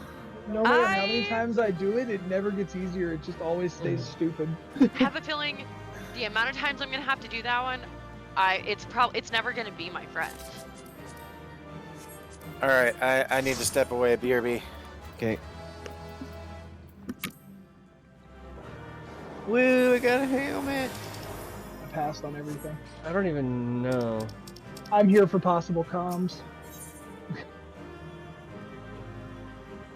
No matter how many times I do it, it never gets easier. It just always stays stupid. I have a feeling the amount of times I'm gonna have to do that one, it's never gonna be my friend. Alright, I need to step away, BRB. Okay. Woo, I got a helmet. I passed on everything. I don't even know. I'm here for possible comms.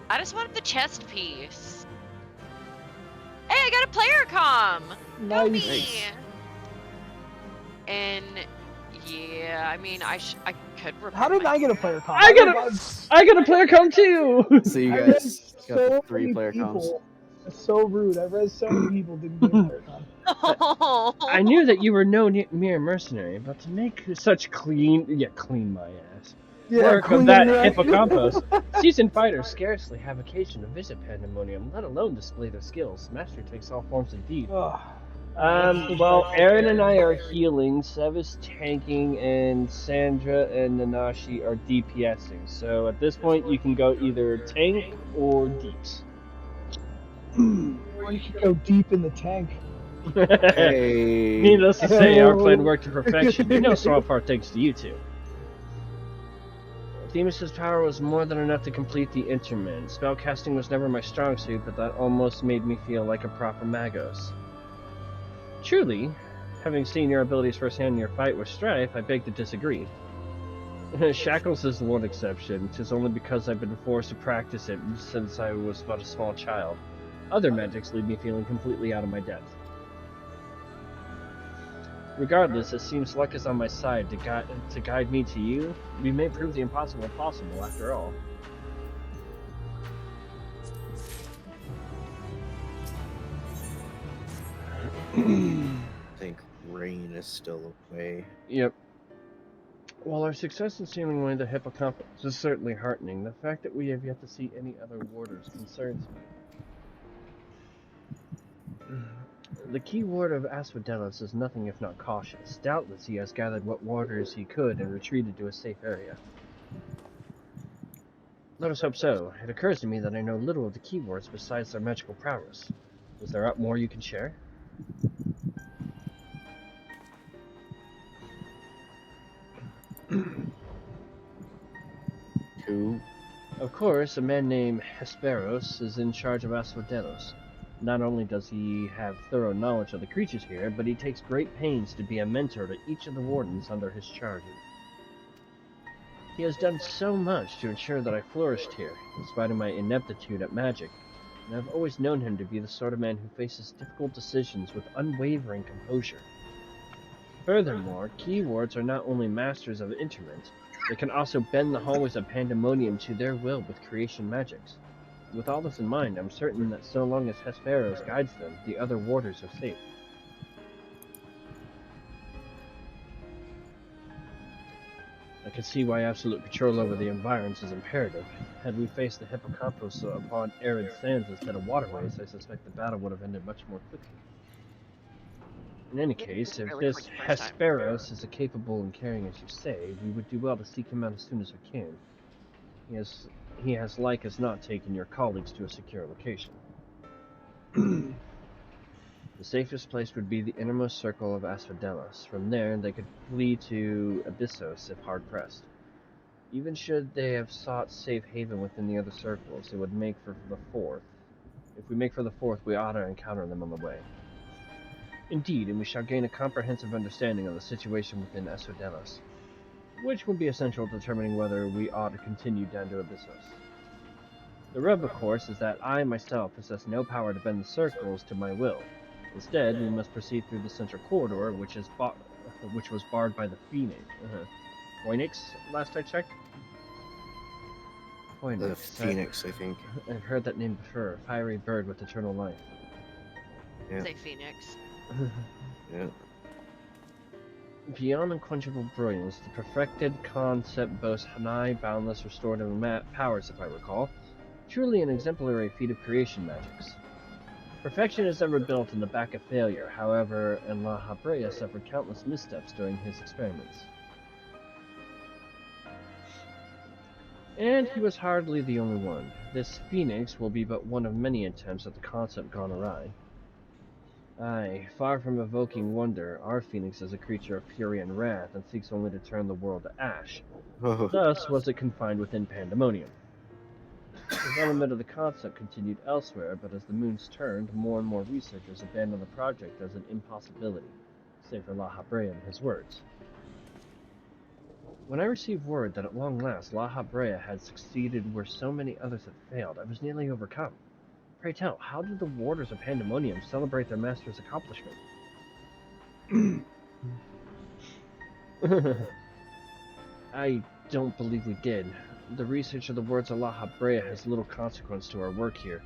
I just wanted the chest piece. Hey, I got a player comm! Go Nice. me! And yeah, I mean, I could repair How did my I get a gear. player comm? I got a player come too! So you I read guys got the so 3 many player comms. people. That's so rude. I read so many people didn't get a player comm. Oh. I knew that you were no mere mercenary, but to make such clean my ass. Work of that hippocampus. Seasoned fighters scarcely have occasion to visit Pandaemonium, let alone display their skills. Master takes all forms of deed. Ugh. Well, Aaron and I are healing, Sev is tanking, and Sandra and Nanashi are DPSing. So at this point, you can go either tank or deeps. Or you could go deep in the tank. Hey. Needless to say, our plan worked to perfection. In no small part thanks to you two. Themis' power was more than enough to complete the Intermin. Spellcasting was never my strong suit, but that almost made me feel like a proper Magos. Truly, having seen your abilities firsthand in your fight with Strife, I beg to disagree. Shackles is the one exception. 'Tis only because I've been forced to practice it since I was but a small child. Other magics leave me feeling completely out of my depth. Regardless, it seems luck is on my side to guide me to you. We may prove the impossible possible after all. I think rain is still away. Yep. While our success in sealing away the hippocampus is certainly heartening, the fact that we have yet to see any other warders concerns me. The key ward of Asphodelos is nothing if not cautious. Doubtless he has gathered what warders he could and retreated to a safe area. Let us hope so. It occurs to me that I know little of the key wards besides their magical prowess. Is there aught more you can share? Who? Of course, a man named Hesperos is in charge of Asphodelos. Not only does he have thorough knowledge of the creatures here, but he takes great pains to be a mentor to each of the wardens under his charge. He has done so much to ensure that I flourished here, in spite of my ineptitude at magic, and I've always known him to be the sort of man who faces difficult decisions with unwavering composure. Furthermore, key wards are not only masters of interment, they can also bend the hallways of Pandaemonium to their will with creation magics. With all this in mind, I'm certain that so long as Hesperos guides them, the other warders are safe. I can see why absolute control over the environs is imperative. Had we faced the hippocampus upon arid sands instead of waterways, I suspect the battle would have ended much more quickly. In any case, if Really this quick first time. Hesperos is as capable and caring as you say, we would do well to seek him out as soon as we can. He has like as not taken your colleagues to a secure location. The safest place would be the innermost circle of Asphodelos. From there, they could flee to Abyssos if hard-pressed. Even should they have sought safe haven within the other circles, it would make for the fourth. If we make for the fourth, we ought to encounter them on the way. Indeed, and we shall gain a comprehensive understanding of the situation within Asphodelos, which will be essential to determining whether we ought to continue down to Abyssos. The rub, of course, is that I myself possess no power to bend the circles to my will. Instead, we must proceed through the central corridor, which was barred by the Phoenix, last I checked? The Phoenix, I think. I've heard that name before, a fiery bird with eternal life. Yeah. Say Phoenix. Yeah. Beyond unquenchable brilliance, the perfected concept boasts nigh boundless restorative powers, if I recall. Truly an exemplary feat of creation magics. Perfection is ever built in the back of failure, however, and La Habrea suffered countless missteps during his experiments. And he was hardly the only one. This Phoenix will be but one of many attempts at the concept gone awry. Aye, far from evoking wonder, our Phoenix is a creature of fury and wrath and seeks only to turn the world to ash. Thus was it confined within Pandaemonium. Development of the concept continued elsewhere, but as the moons turned, more and more researchers abandoned the project as an impossibility, save for La Habrea and his words. When I received word that at long last La Habrea had succeeded where so many others had failed, I was nearly overcome. Pray tell, how did the warders of Pandaemonium celebrate their master's accomplishment? I don't believe we did. The research of the words of La Habrea has little consequence to our work here,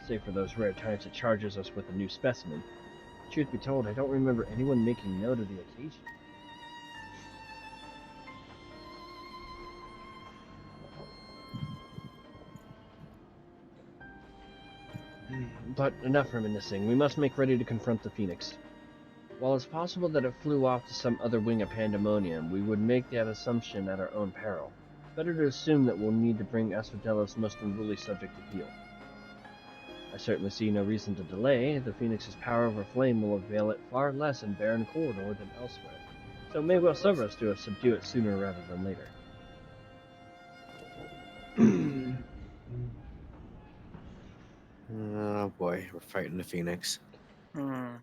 save for those rare times it charges us with a new specimen. Truth be told, I don't remember anyone making note of the occasion. But enough reminiscing. We must make ready to confront the Phoenix. While it's possible that it flew off to some other wing of Pandaemonium, we would make that assumption at our own peril. Better to assume that we'll need to bring Asphodelos' most unruly subject to heel. I certainly see no reason to delay. The Phoenix's power over flame will avail it far less in barren corridor than elsewhere, so it may well serve us to subdue it sooner rather than later. Oh boy, we're fighting the Phoenix. Dun.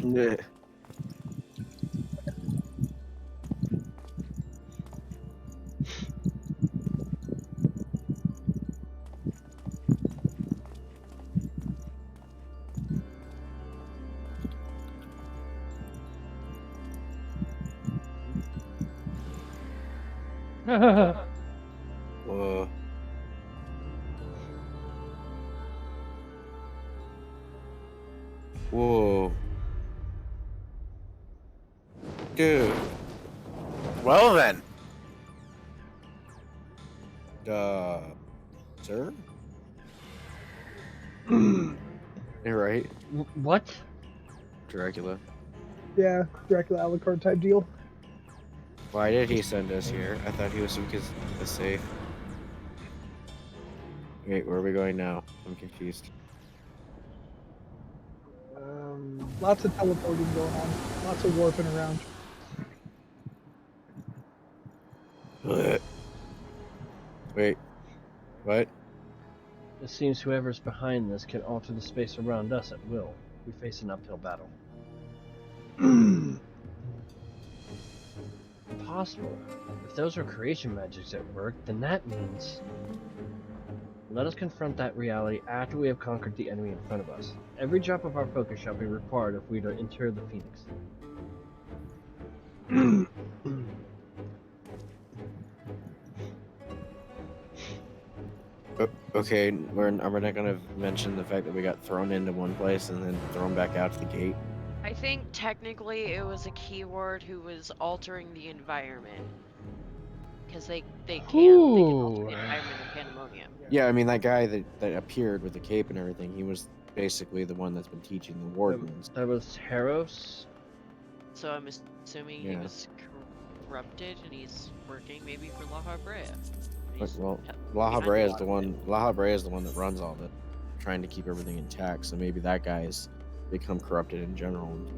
Yeah. Whoa. Whoa. Dude. Well then. Sir? You're right. What? Dracula. Yeah, Dracula Alucard type deal. Why did he send us here? I thought he was because it's safe. Wait, where are we going now? I'm confused. Lots of teleporting going on. Lots of warping around. Wait. What? It seems whoever's behind this can alter the space around us at will. We face an uphill battle. Impossible. If those are creation magics at work, then that means... Let us confront that reality after we have conquered the enemy in front of us. Every drop of our focus shall be required if we are to enter the Phoenix. Okay, we're not gonna mention the fact that we got thrown into one place and then thrown back out to the gate. I think technically it was a keyword who was altering the environment. Because they can alter Ooh. the environment in Pandaemonium. Yeah, I mean that guy that appeared with the cape and everything, he was basically the one that's been teaching the wardens. That was Taros? So I'm assuming he Yeah. was corrupted and he's working maybe for La Habrea. Well, La Habrea is the one. La Habrea is the one that runs all the, trying to keep everything intact. So maybe that guy's become corrupted in general and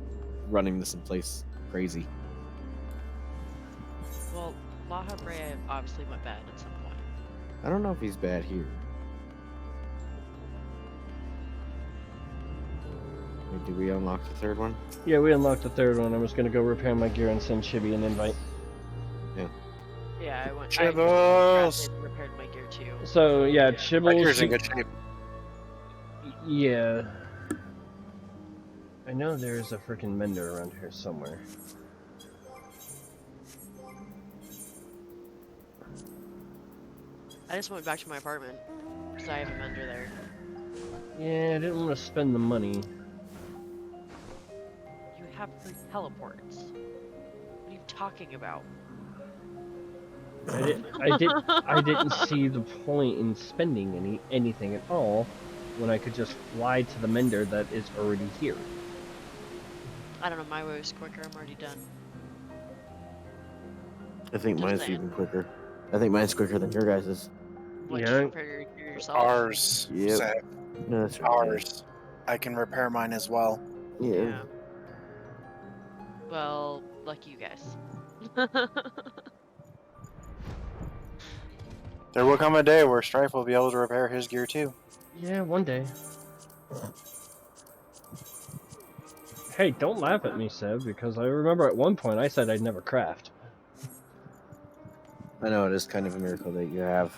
running this in place crazy. Well, La Habrea obviously went bad at some point. I don't know if he's bad here. Wait, did we unlock the third one? Yeah, we unlocked the third one. I was gonna go repair my gear and send Chibi an invite. Yeah, I went. Chibbles! I repaired my gear too. So, yeah, Yeah. My gear's Chibbles... in good shape. Yeah. I know there's a freaking mender around here somewhere. I just went back to my apartment because I have a mender there. Yeah, I didn't want to spend the money. You have free teleports. What are you talking about? I didn't see the point in spending anything at all when I could just fly to the mender that is already here. I don't know. My way was quicker. I'm already done. I think Just mine's saying. even quicker. I think mine's quicker than your guys's. What, Yeah. you repair your gear yourself? Ours. Yep. Zach, No, that's right. ours. I can repair mine as well. Yeah. Well, lucky you guys. There will come a day where Strife will be able to repair his gear too. Yeah, one day. Hey, don't laugh at me, Seb, because I remember at one point I said I'd never craft. I know it is kind of a miracle that you have.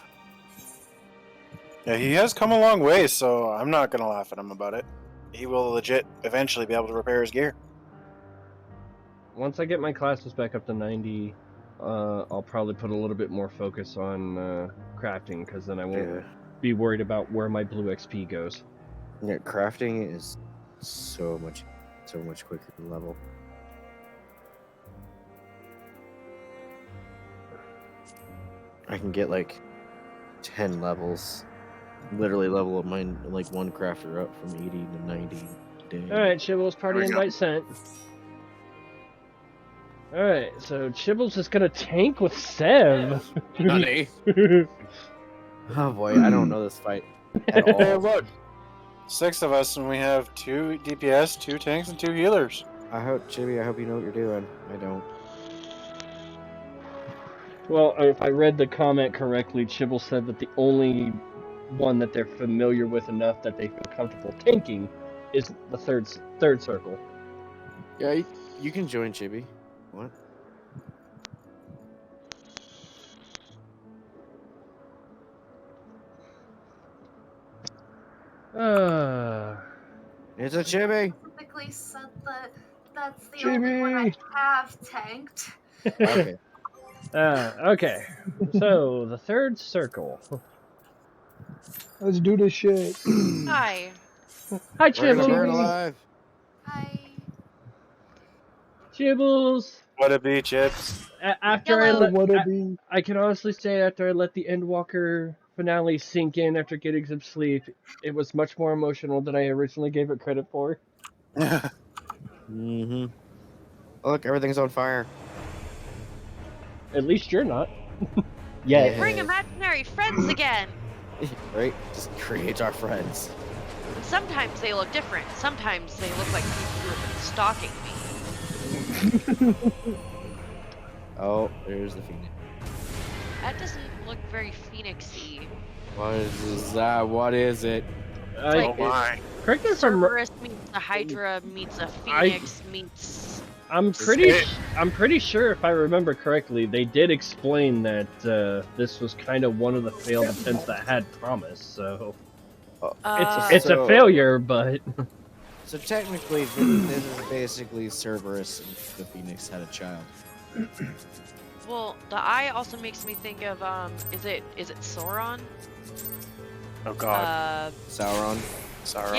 Yeah, he has come a long way, so I'm not gonna laugh at him about it. He will legit eventually be able to repair his gear. Once I get my classes back up to 90, I'll probably put a little bit more focus on crafting, because then I won't be worried about where my blue XP goes. Yeah, crafting is so much quicker to level. I can get like 10 levels. Literally level up mine like one crafter up from 80 to 90 day. Alright, Chibbles, party There we go. invite sent. Alright, so Chibbles is gonna tank with Seb. Honey. Oh boy, I don't know this fight at Hey, all. look! 6 of us, and we have 2 DPS, 2 tanks, and 2 healers. I hope, Chibi, I hope you know what you're doing. I don't. Well, if I read the comment correctly, Chibbles said that the only one that they're familiar with enough that they feel comfortable tanking is the third circle. Yeah, you can join Chibi. What? It's a Chibi. Specifically said that that's the only one I Chibi! have tanked. Okay. Okay. So, the third circle. Let's do this shit. Hi. Hi, We're gonna burn Chibbles! alive. I Chibbles! What a be, Chips. After I Hello. let, What a be. I can honestly say after I let the Endwalker finale sink in after getting some sleep, it was much more emotional than I originally gave it credit for. Mm-hmm. Look, everything's on fire. At least you're not. Yet. Bring imaginary friends again. Right? Just create our friends. And sometimes they look different. Sometimes they look like people who have been stalking me. Oh, there's the Phoenix. That doesn't look very phoenixy. What is that? What is it? Oh my. Correct me if I'm wrong. Cerberus meets a Hydra meets a Phoenix meets. I'm pretty sure if I remember correctly, they did explain that this was kind of one of the failed attempts that had promise. So it's So- a failure, but So technically, this is basically Cerberus and the Phoenix had a child. Well, the eye also makes me think of is it Sauron? Oh god. Sauron. Sauron.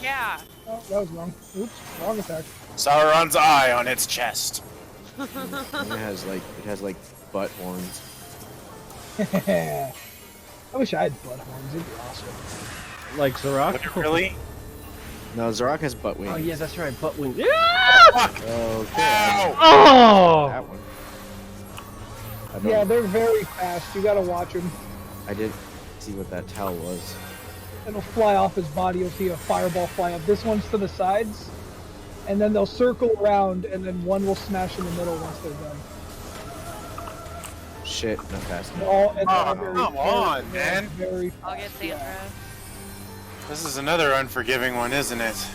Yeah. Oh, that was wrong. Oops, wrong attack. Sauron's eye on its chest. And it has like butt horns. I wish I had butt horns. It'd be awesome. like Zorak. Would it really? No, Zorak has butt wings. Oh yeah, that's right, butt wings. Okay. Ow! Oh! That one. I don't, Yeah, they're very fast. You gotta watch them. I didn't see what that towel was. It'll fly off his body. You'll see a fireball fly up. This one's to the sides, and then they'll circle around, and then one will smash in the middle once they're done. Shit, not fast And enough. all, and Oh, they're come on, they're man. Very I'll get fast, Sandra. yeah. This is another unforgiving one, isn't it?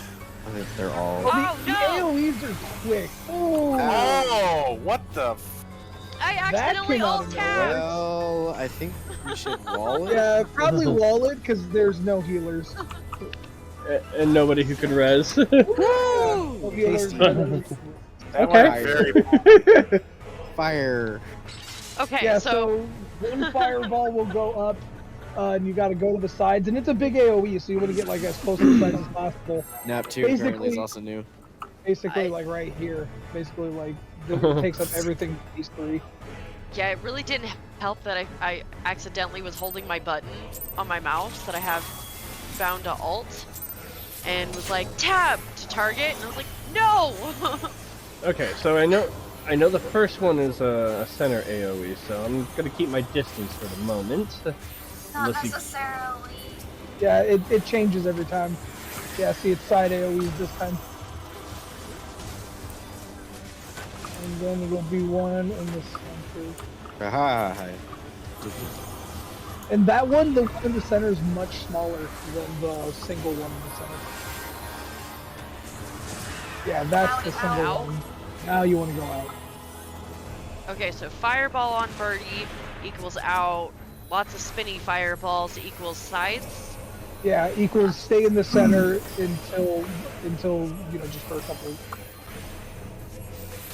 I think they're all. Oh The no! AoEs are quick. Oh, Oh, what the I That accidentally came out alt of tabbed. Well, I think we should wall it. yeah, probably wall it because there's no healers. And nobody who can res. No healers. Tasty. That Okay. went very Fire. Okay, Yeah, so so one fireball will go up, and you got to go to the sides, and it's a big AOE, so you want to get like as close to the sides as possible. Nap 2 apparently is Basically- also new. Basically, I- like right here. Basically, like it takes up everything. These three. yeah, it really didn't help that I accidentally was holding my button on my mouse that I have bound to alt, and was like tab to target, and I was like no. Okay, so I know the first one is a center AoE, so I'm gonna keep my distance for the moment. not Unless you- necessarily. Yeah, it changes every time. Yeah, see, it's side AoEs this time. And then it'll be one in this one too. Aha. And that one, the one in the center is much smaller than the single one in the center. Yeah, that's the single Ow. one. Now you want to go out. Okay, so fireball on birdie equals out. Lots of spinny fireballs equals sides. Yeah, equals stay in the center until you know, just for a couple.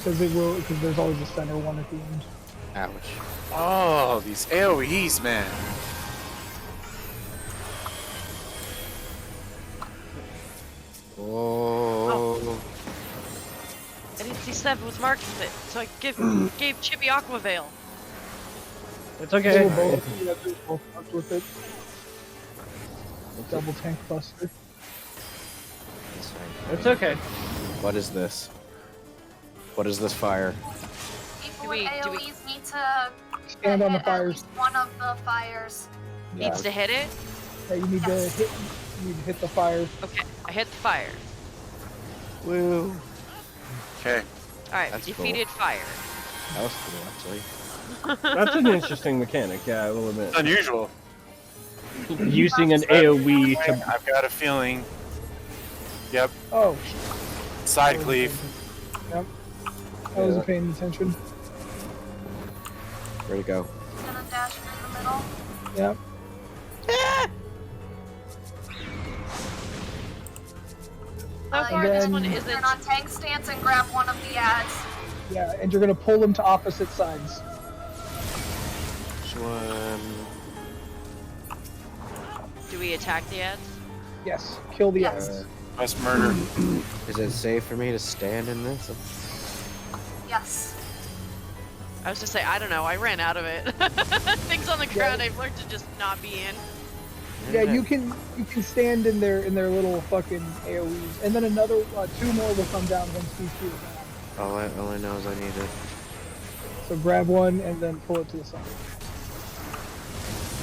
Because there's always a center one at the end. Ouch. Oh, these AoEs, man. Oh. I didn't see Seven was marked with it, so I gave Chibi Aqua Veil. It's They okay. were both, yeah, they were both marked with it. Double tank buster. That's fine. It's okay. What is this? What is this fire? People Do we- with do we- AoEs need to Stand on the hit at fires. least one of the fires. Yeah. Needs to hit it. Yeah, you need to hit the fire. Okay, I hit the fire. Woo. Okay. Alright, That's defeated fire. That was cool, actually. That's an interesting mechanic, yeah, I will admit. It's unusual. Using an AoE to I've got a feeling. Yep. Oh, Side cleave. I wasn't paying attention. Where'd it go? He's gonna dash through the middle. Yep. So far, this one then- isn't. Turn on tank stance and grab one of the ads. Yeah, and you're gonna pull them to opposite sides. Which one? Do we attack the ads? Yes, kill the Yes. ads. Mass murder. Is it safe for me to stand in this? Yes. I was to say, I don't know. I ran out of it. Things on the ground, I've learned to just not be in. Yeah, you can stand in their little fucking AoEs, and then another 2 more will come down once these 2 are down. All I know is I need to. So grab one and then pull it to the side.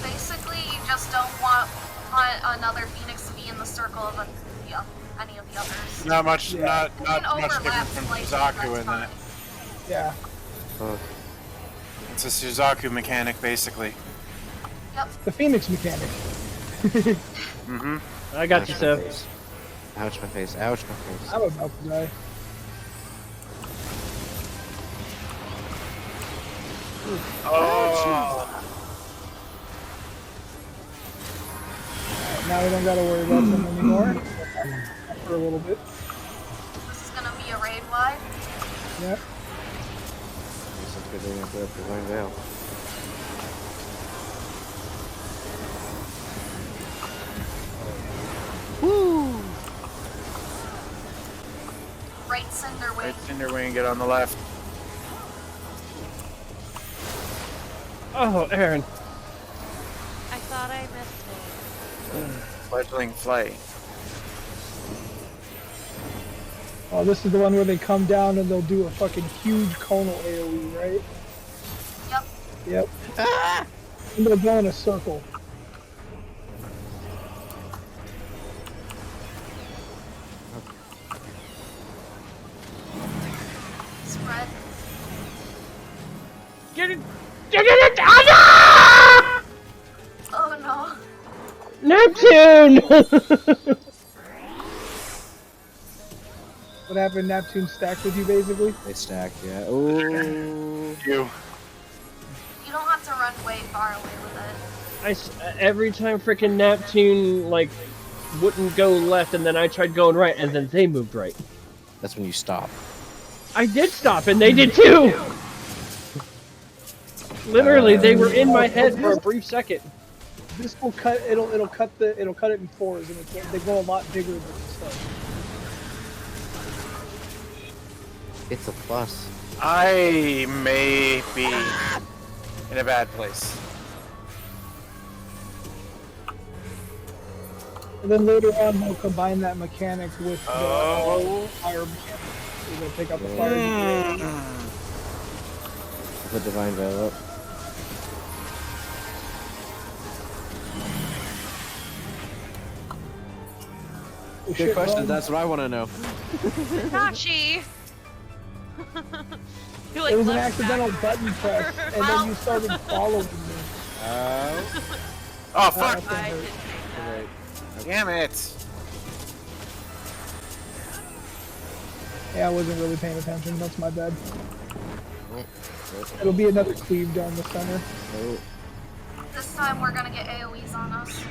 Basically, you just don't want another Phoenix to be in the circle of any of the others. Not much. Yeah. You Not can much overlap different from slightly, Suzaku that's in that. fine. Yeah. Oh, It's a Suzaku mechanic, basically. Yep. The Phoenix mechanic. Mm-hmm. I got you, ouch, my Sev. face. Ouch, my face. Ouch, my face. I'm about to die. Oh. Now we don't gotta worry about them anymore. For a little bit. This is gonna be a raid wide. Yep. It's a good thing I put up the Divine Veil. Right Cinder Wing. Right, Cinderwing, get on the left. Oh, Aaron. I thought I missed it. Fledgling flight. Oh, this is the one where they come down and they'll do a fucking huge conal AoE, right? Yep. Yep. And they'll go in a circle. Spread. Get it! Get it! Ah, Oh no. no! Neptune! What happened? Neptune stacked with you, basically? They stack, yeah. Oh. You. You don't have to run way far away with it. Every time frickin' Neptune, like, wouldn't go left, and then I tried going right, and then they moved right. That's when you stop. I did stop, and they did too! Literally, they were in my head for a brief second. This will cut. It'll cut it in 4s, and they go a lot bigger than stuff. It's a plus. I may be in a bad place. And then later on, we'll combine that mechanic with the Oh. fire mechanic. We're gonna pick up the fire. Put Divine Veil up. Oh, Good shit, question. Ron. That's what I want to know. Nachi! You, like, It was an left accidental back. button press, and then you started following me. Oh fuck! That's I gonna didn't hurt. think that. Damn it! Yeah, I wasn't really paying attention. That's my bad. It'll be another cleave down the center. Oh. This time we're gonna get AoEs on us.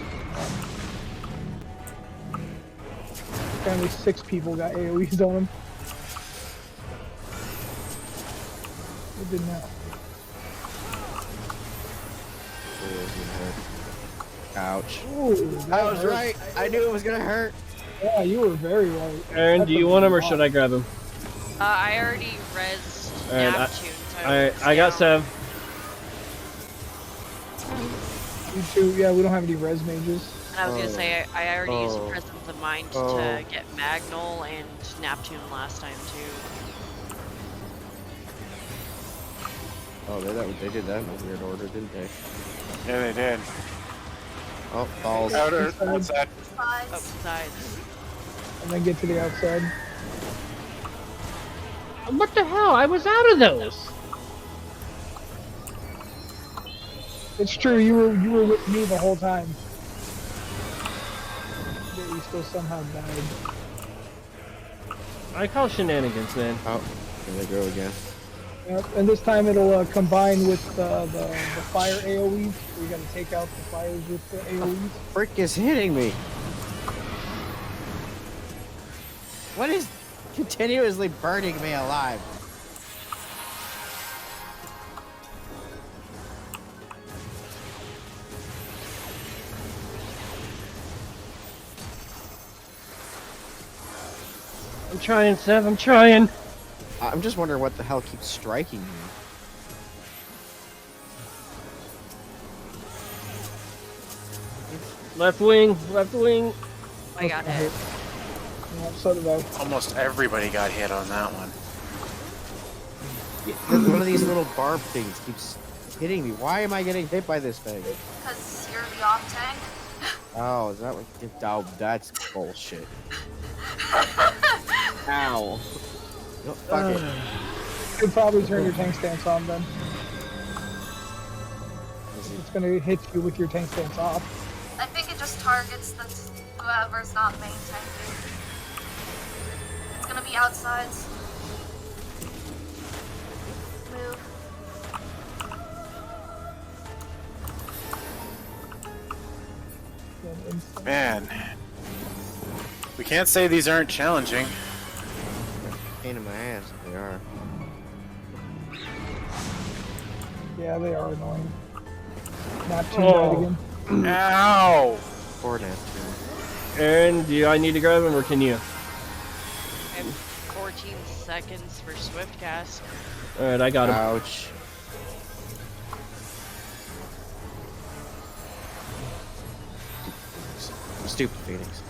Apparently 6 people got AoEs on them. It didn't happen. Ouch. Ooh, that I was hurt. right. I knew it was gonna hurt. Yeah, you were very right. Aaron, That's do you a want him or lot. should I grab him? I already rezzed Alright, Neptune, so I got down. Sev. You too. Yeah, we don't have any res mages. And I was gonna Oh. say, I already used Oh. Presence of Mind Oh. to get Magnol and Neptune last time too. Oh, they did that in a weird order, didn't they? Yeah, they did. Oh, balls. Outer. What's that? Oh, Sides. sides. And then get to the outside. What the hell? I was out of those! It's true, you were with me the whole time. Yet you still somehow died. I call shenanigans, man. Oh, there they go again. Yep, and this time it'll combine with the fire AoEs. So you gotta take out the fires with the AoEs. Frick is hitting me. What is continuously burning me alive? I'm trying, Sev, I'm trying. I'm just wondering what the hell keeps striking me. Left wing, left wing. I got hit. Yeah, so did I. Almost everybody got hit on that one. One of these little barb things keeps hitting me. Why am I getting hit by this thing? Because you're the off tank. Oh, is that what? Oh, that's bullshit. Ow. No, fuck it. You could probably turn your tank stance on then. It's gonna hit you with your tank stance off. I think it just targets whoever's not main tanking. It's gonna be outsides. Move. Man. We can't say these aren't challenging. Pain in my ass if they are. Yeah, they are annoying. Neptune died again. Ow! Poor Neptune. Aaron, do I need to grab him or can you? I have 14 seconds for swift cast. Alright, I got him. Ouch. Stupid Phoenix.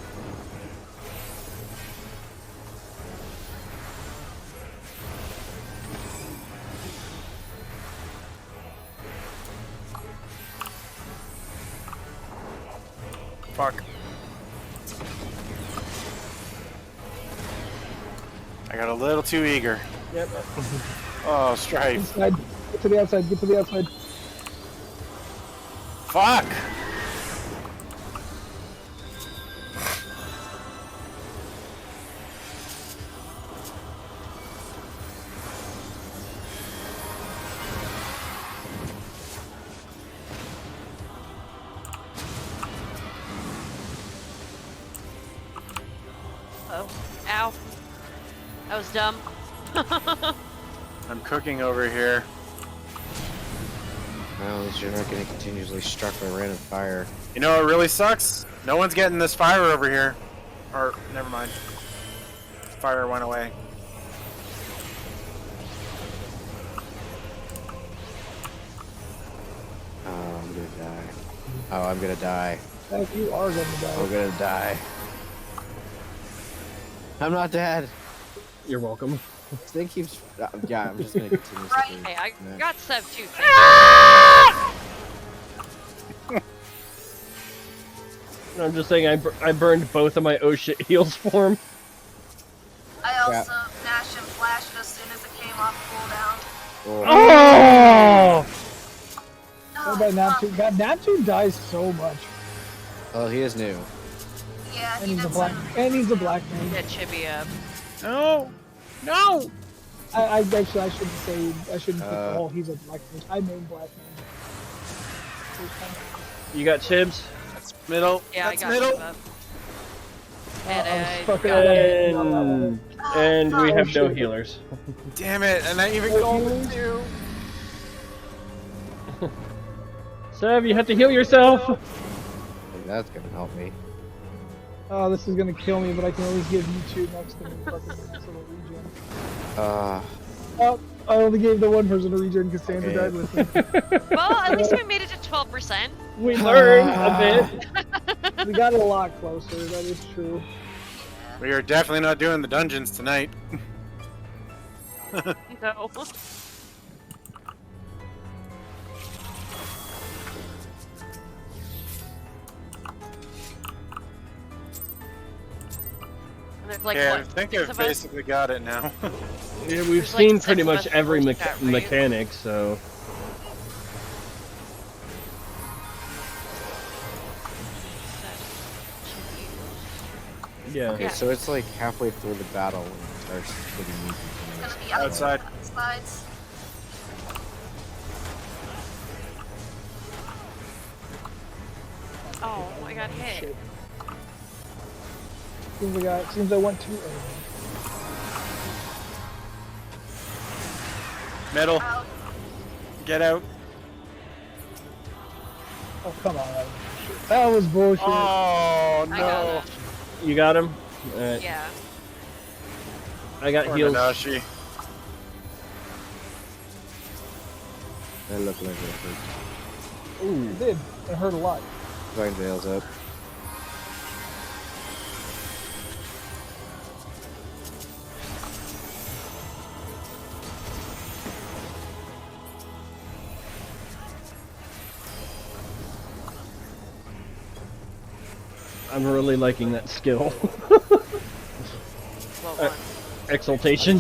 Fuck. I got a little too eager. Yep. Oh, Strife. Inside. Get to the outside. Get to the outside. Fuck! Oh, ow. That was dumb. I'm cooking over here. Well, at least you're not getting continuously struck by random fire. You know what really sucks? No one's getting this fire over here. Or, never mind. Fire went away. Oh, I'm gonna die. Oh, I'm gonna die. If you are gonna die. I'm gonna die. I'm not dead. You're welcome. This thing keeps. Yeah, I'm just gonna continue. Right. Hey, I Yeah. got Sev too. I'm just saying I burned both of my oh shit heals for him. I also Nash and flashed as soon as it came off cooldown. Oh! What about Neptune? God, Neptune dies so much. Oh, he is new. Yeah, And he he's a did black. some. And he's a black man. Get Chibi up. No! No! I actually I shouldn't say I shouldn't pick the whole he's a black man. I main black man. You got Chibs? That's middle. Yeah, That's I got middle. Chibi up. And I was I fucking got it. And we have no shit. healers. Damn it, and I even go with you. Sev, you have to heal yourself! I think that's gonna help me. Oh, this is gonna kill me, but I can always give you two next to me. Fucking nice little regen. Oh, I only gave the one person a regen because Sandra Okay. died with me. Well, at least we made it to 12%. We learned a bit. We got it a lot closer, that is true. We are definitely not doing the dungeons tonight. No. And there's like, Yeah, I what, think 6 I've of us? basically got it now. Yeah, we've There's like seen 6 pretty of much us every watching that, right? mechanic, so... Yeah. Okay, Yeah. so it's like halfway through the battle when it starts getting me. It's gonna be Outside. outsides. Oh, I got hit. Shit. Seems I went too early. Middle. Out. Get out. Oh, come on. That was bullshit. Oh, I got no. him. You got him? Alright. Yeah. I got Poor heals. Nanashi. That looked like it hurt. Ooh. It did. It hurt a lot. Divine Veil's up. I'm really liking that skill. What one? Exaltation.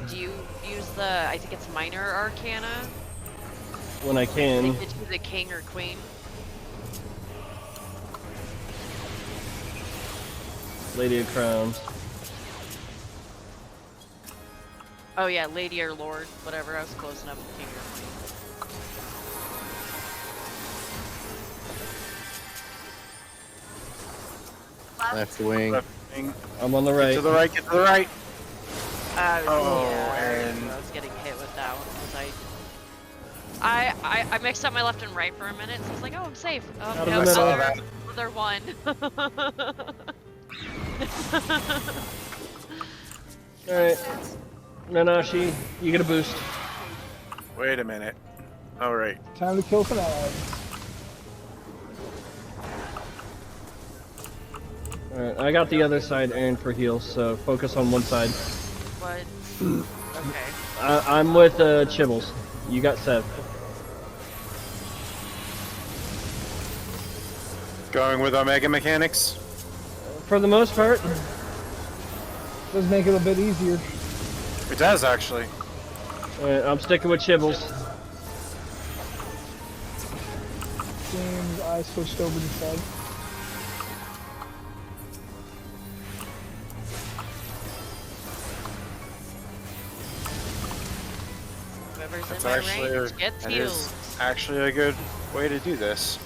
Do you use the, I think it's minor arcana? When I I can. think it's the king or queen. Lady of Crowns. Oh yeah, lady or lord, whatever, I was close enough with king or queen. Left wing. Left wing. I'm on the Get right. to the right, get to the right. Oh, Yeah, Aaron. I was getting hit with that one because I mixed up my left and right for a minute, so I was like, oh, I'm safe. Oh, Out of no, the middle. other one. Alright. Nanashi, you get a boost. Wait a minute. Alright. Time to kill some allies. Alright, I got the other side, Aaron, for heals, so focus on one side. But okay. I'm with Chibbles. You got Sev. Going with Omega Mechanics. For the most part. Does make it a bit easier. It does, actually. Alright, I'm sticking with Chibbles. Seems I switched over to Fed. Whoever's That's in my actually range gets that healed. is actually a good way to do this.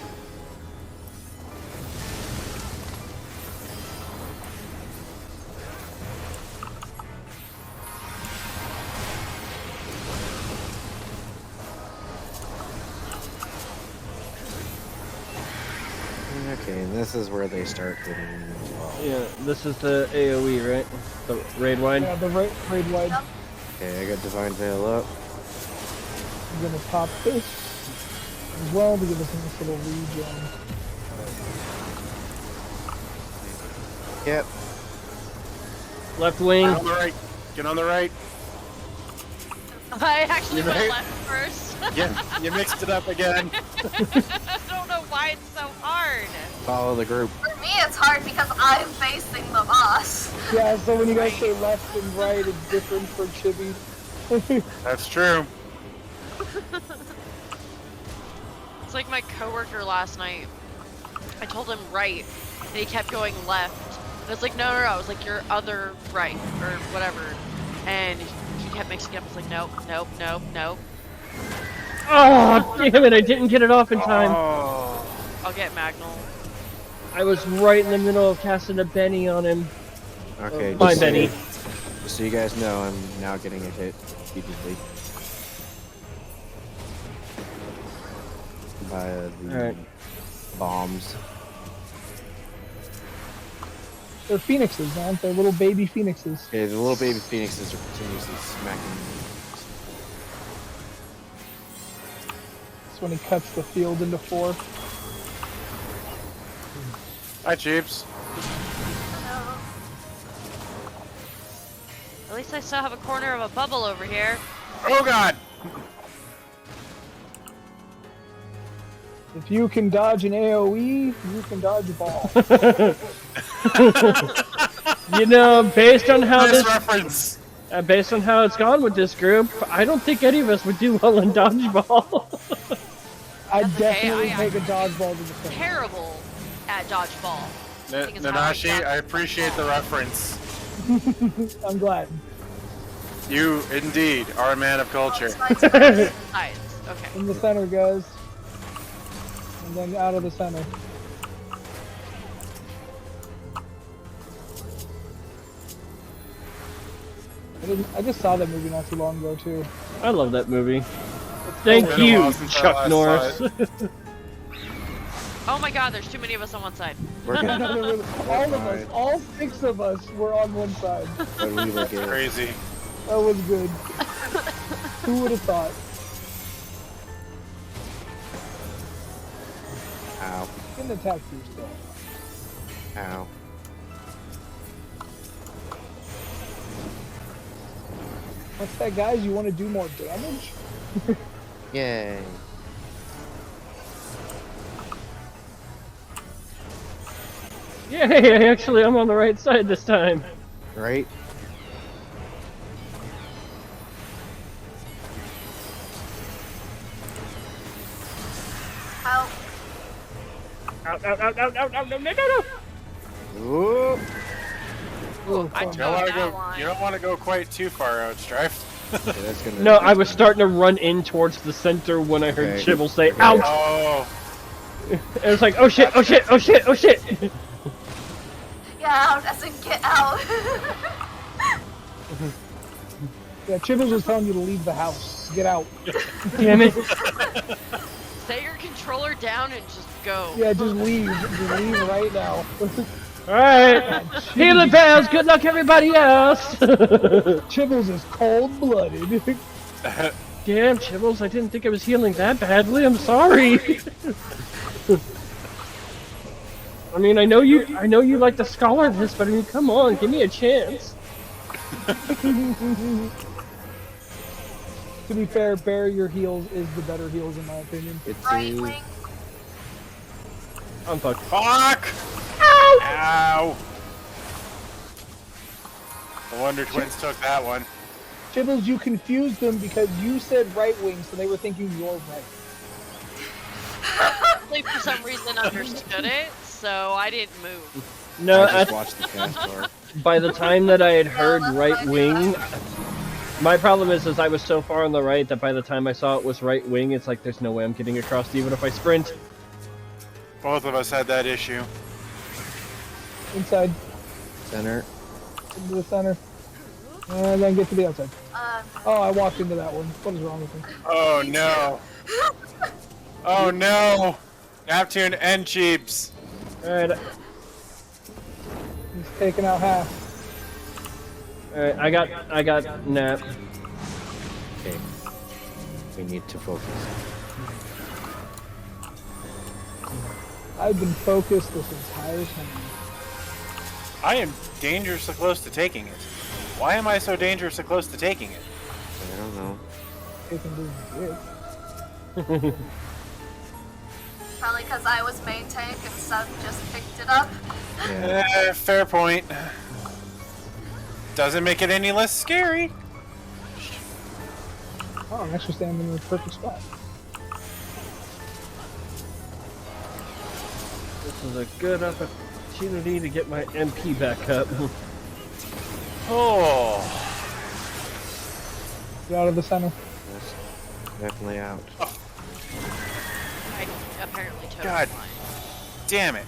Okay, and this is where they start hitting as well. Yeah, this is the AoE, right? The raid wide? Yeah, the raid wide. Okay, I got Divine Veil up. I'm gonna pop this as well to give us a nice little regen. Yep. Left wing. Get on the right. Get on the right. I actually You're went right. left first. Yeah, you mixed it up again. I don't know why it's so hard. Follow the group. For me, it's hard because I'm facing the boss. Yeah, so when you guys say left and right, it's different for Chibi. That's true. It's like my coworker last night. I told him right, and he kept going left. And I was like, no. I was like, your other right, or whatever. And he kept mixing it up. I was like, nope. Oh, damn it, I didn't get it off in time. Oh. I'll get Magnol. I was right in the middle of casting a Benny on him. Okay, Bye, just so Benny. you- Just so you guys know, I'm now getting a hit repeatedly. By the Alright. bombs. They're phoenixes, man. They're little baby phoenixes. Okay, the little baby phoenixes are continuously smacking me. That's when he cuts the field into 4. Hi, Chiefs. At least I still have a corner of a bubble over here. Oh, God. If you can dodge an AoE, you can dodge a ball. You know, based on how Nice this, reference. based on how it's gone with this group, I don't think any of us would do well in dodgeball. I'd That's okay, definitely I- take a dodgeball to the face. Terrible at dodgeball. Seeing as how I Nanashi, got- I appreciate the reference. I'm glad. You, indeed, are a man of culture. It's my turn. Sides. Okay. In the center, guys. And then out of the center. I just saw that movie not too long ago too. I love that movie. Thank been a you, while since I Chuck last Norris. saw Oh my god, there's too many of us on one side. We're No, gonna no, no, no. All of us, fine. all 6 of us were on one side. but we look at Crazy. That was good. Who would have thought? Ow. Didn't attack you still. Ow. What's that, guys? You want to do more damage? Yay. Yay, actually, I'm on the right side this time. Right? Help. Ow, ow, ow, ow, ow, ow, no, no, no, no! Ooh. Oh, I fuck. You don't want to that go. line. You don't want to go quite too far out, Strife. Okay, that's gonna. No, I was starting to run in towards the center when I heard Okay. Chibble say, Okay. ouch! Oh, And it was like, oh shit, oh shit, oh shit, oh shit! Get out, as in get out. Yeah, Chibbles was telling you to leave the house. Get out. Damn it. Set your controller down and just go. Yeah, just leave. Just leave right now. Alright, healing bells, good luck everybody else! Chibbles is cold-blooded. Damn, Chibbles, I didn't think I was healing that badly, I'm sorry! I mean, I know you like the scholar this, but I mean, come on, give me a chance. To be fair, barrier heals is the better heals in my opinion. It's Right a- wing. I'm fucked. fuck! Ow! The Wonder Twins took that one. Chibbles, you confused them because you said right wing, so they were thinking you're right. They for some reason understood it, so I didn't move. No, I just watched the cast bar. by the time that I had heard that's right fine, wing, yeah. my problem is I was so far on the right that by the time I saw it was right wing, it's like there's no way I'm getting across even if I sprint. Both of us had that issue. Inside, Center. into the center. And then get to the outside. Um, Oh, I walked into that one. What is wrong with me? Oh no! Oh no! Neptune and Cheeps. Alright, He's taking out half. alright, I got nap. Okay. We need to focus. I've been focused this entire time. I am dangerously close to taking it. Why am I so dangerously close to taking it? I don't know. Taking this dick. probably because I was main tank and Seth just picked it up. Yeah. Fair point. Doesn't make it any less scary. Oh, I'm actually standing in the perfect spot. This is a good opportunity to get my MP back up. Oh. Get out of the center. That's definitely out. I apparently took God. mine. Damn it.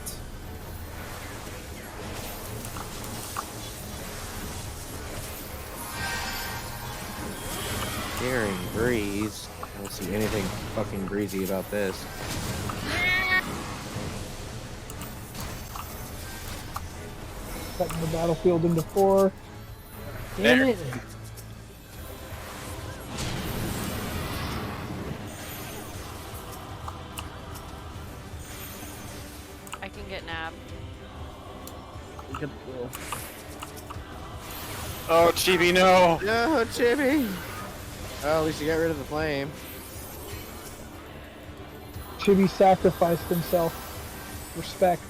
Daring breeze. I don't see anything fucking breezy about this. Cutting the battlefield into 4. Damn There. it. I can get nab. Good- Oh, Chibi, no. No, Chibi! Oh, at least you got rid of the flame. Chibi sacrificed himself. Respect.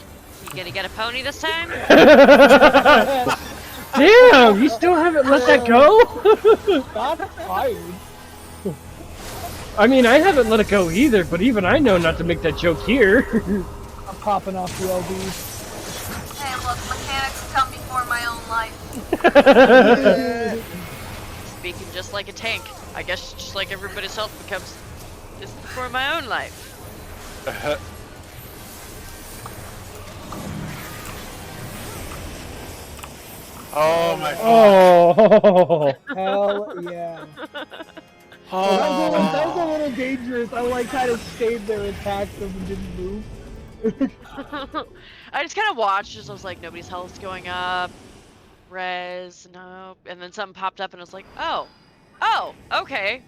You gonna get a pony this time? Damn, you still haven't let that go? Not fired. I mean, I haven't let it go either, but even I know not to make that joke here. I'm popping off the LBs. Hey, look, mechanics come before my own life. Speaking just like a tank. I guess just like everybody's health becomes is for my own life. Oh my god. Oh! Hell yeah. Oh. That was a little dangerous. I like kind of stayed there, attacked them, and didn't move. I just kind of watched as I was like, nobody's health's going up. Res, nope. And then something popped up and I was like, oh, okay.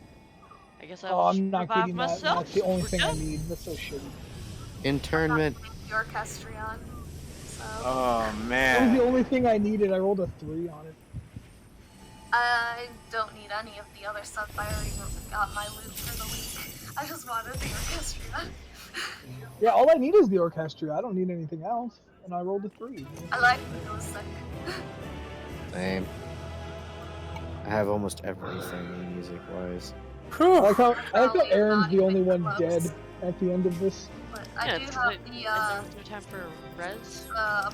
I guess I'll Oh, just I'm not revive getting that. myself. That's the only We're thing I done. need. That's so shitty. Internment. The Orchestrion. So Oh That was the man. only thing I needed. I rolled a 3 on it. I don't need any of the other stuff. I already got my loot for the week. I just wanted the Orchestrion. Yeah, all I need is the Orchestra. I don't need anything else. And I rolled a 3. I like it was sick. Same. I have almost everything music-wise. I like how Oh, Aaron's not the only even one close. dead at the end of this. But I Yeah, do it's have good. the And there's no time for res.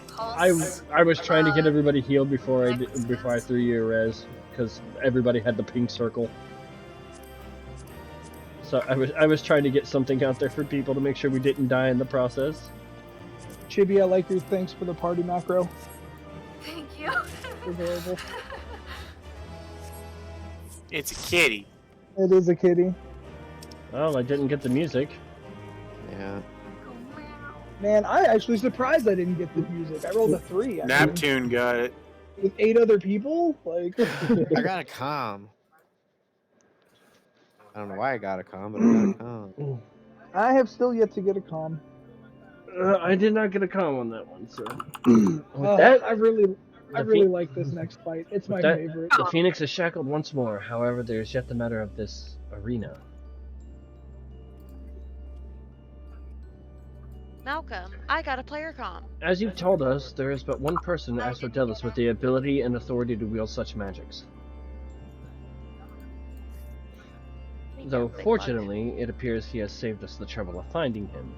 pulse. I was trying to get everybody healed before I threw you a res, because everybody had the pink circle. So I was trying to get something out there for people to make sure we didn't die in the process. Chibi, I like your thanks for the party macro. Thank you. Adorable. It's a kitty. It is a kitty. Well, I didn't get the music. Yeah. Man, I actually surprised I didn't get the music. I rolled a 3. I mean, Neptune got it. with 8 other people? Like, I got a comm. I don't know why I got a comm, but I got a comm. I have still yet to get a comm. I did not get a comm on that one, so. With Oh, that, I really the like this next fight. It's my that- favorite. the Phoenix is shackled once more. However, there's yet the matter of this arena. Malcolm, I got a player comm. As you've told us, there is but one person, Astrodelis, with the ability and authority to wield such magics. Though, Big fortunately, it appears he has saved us the trouble of finding him.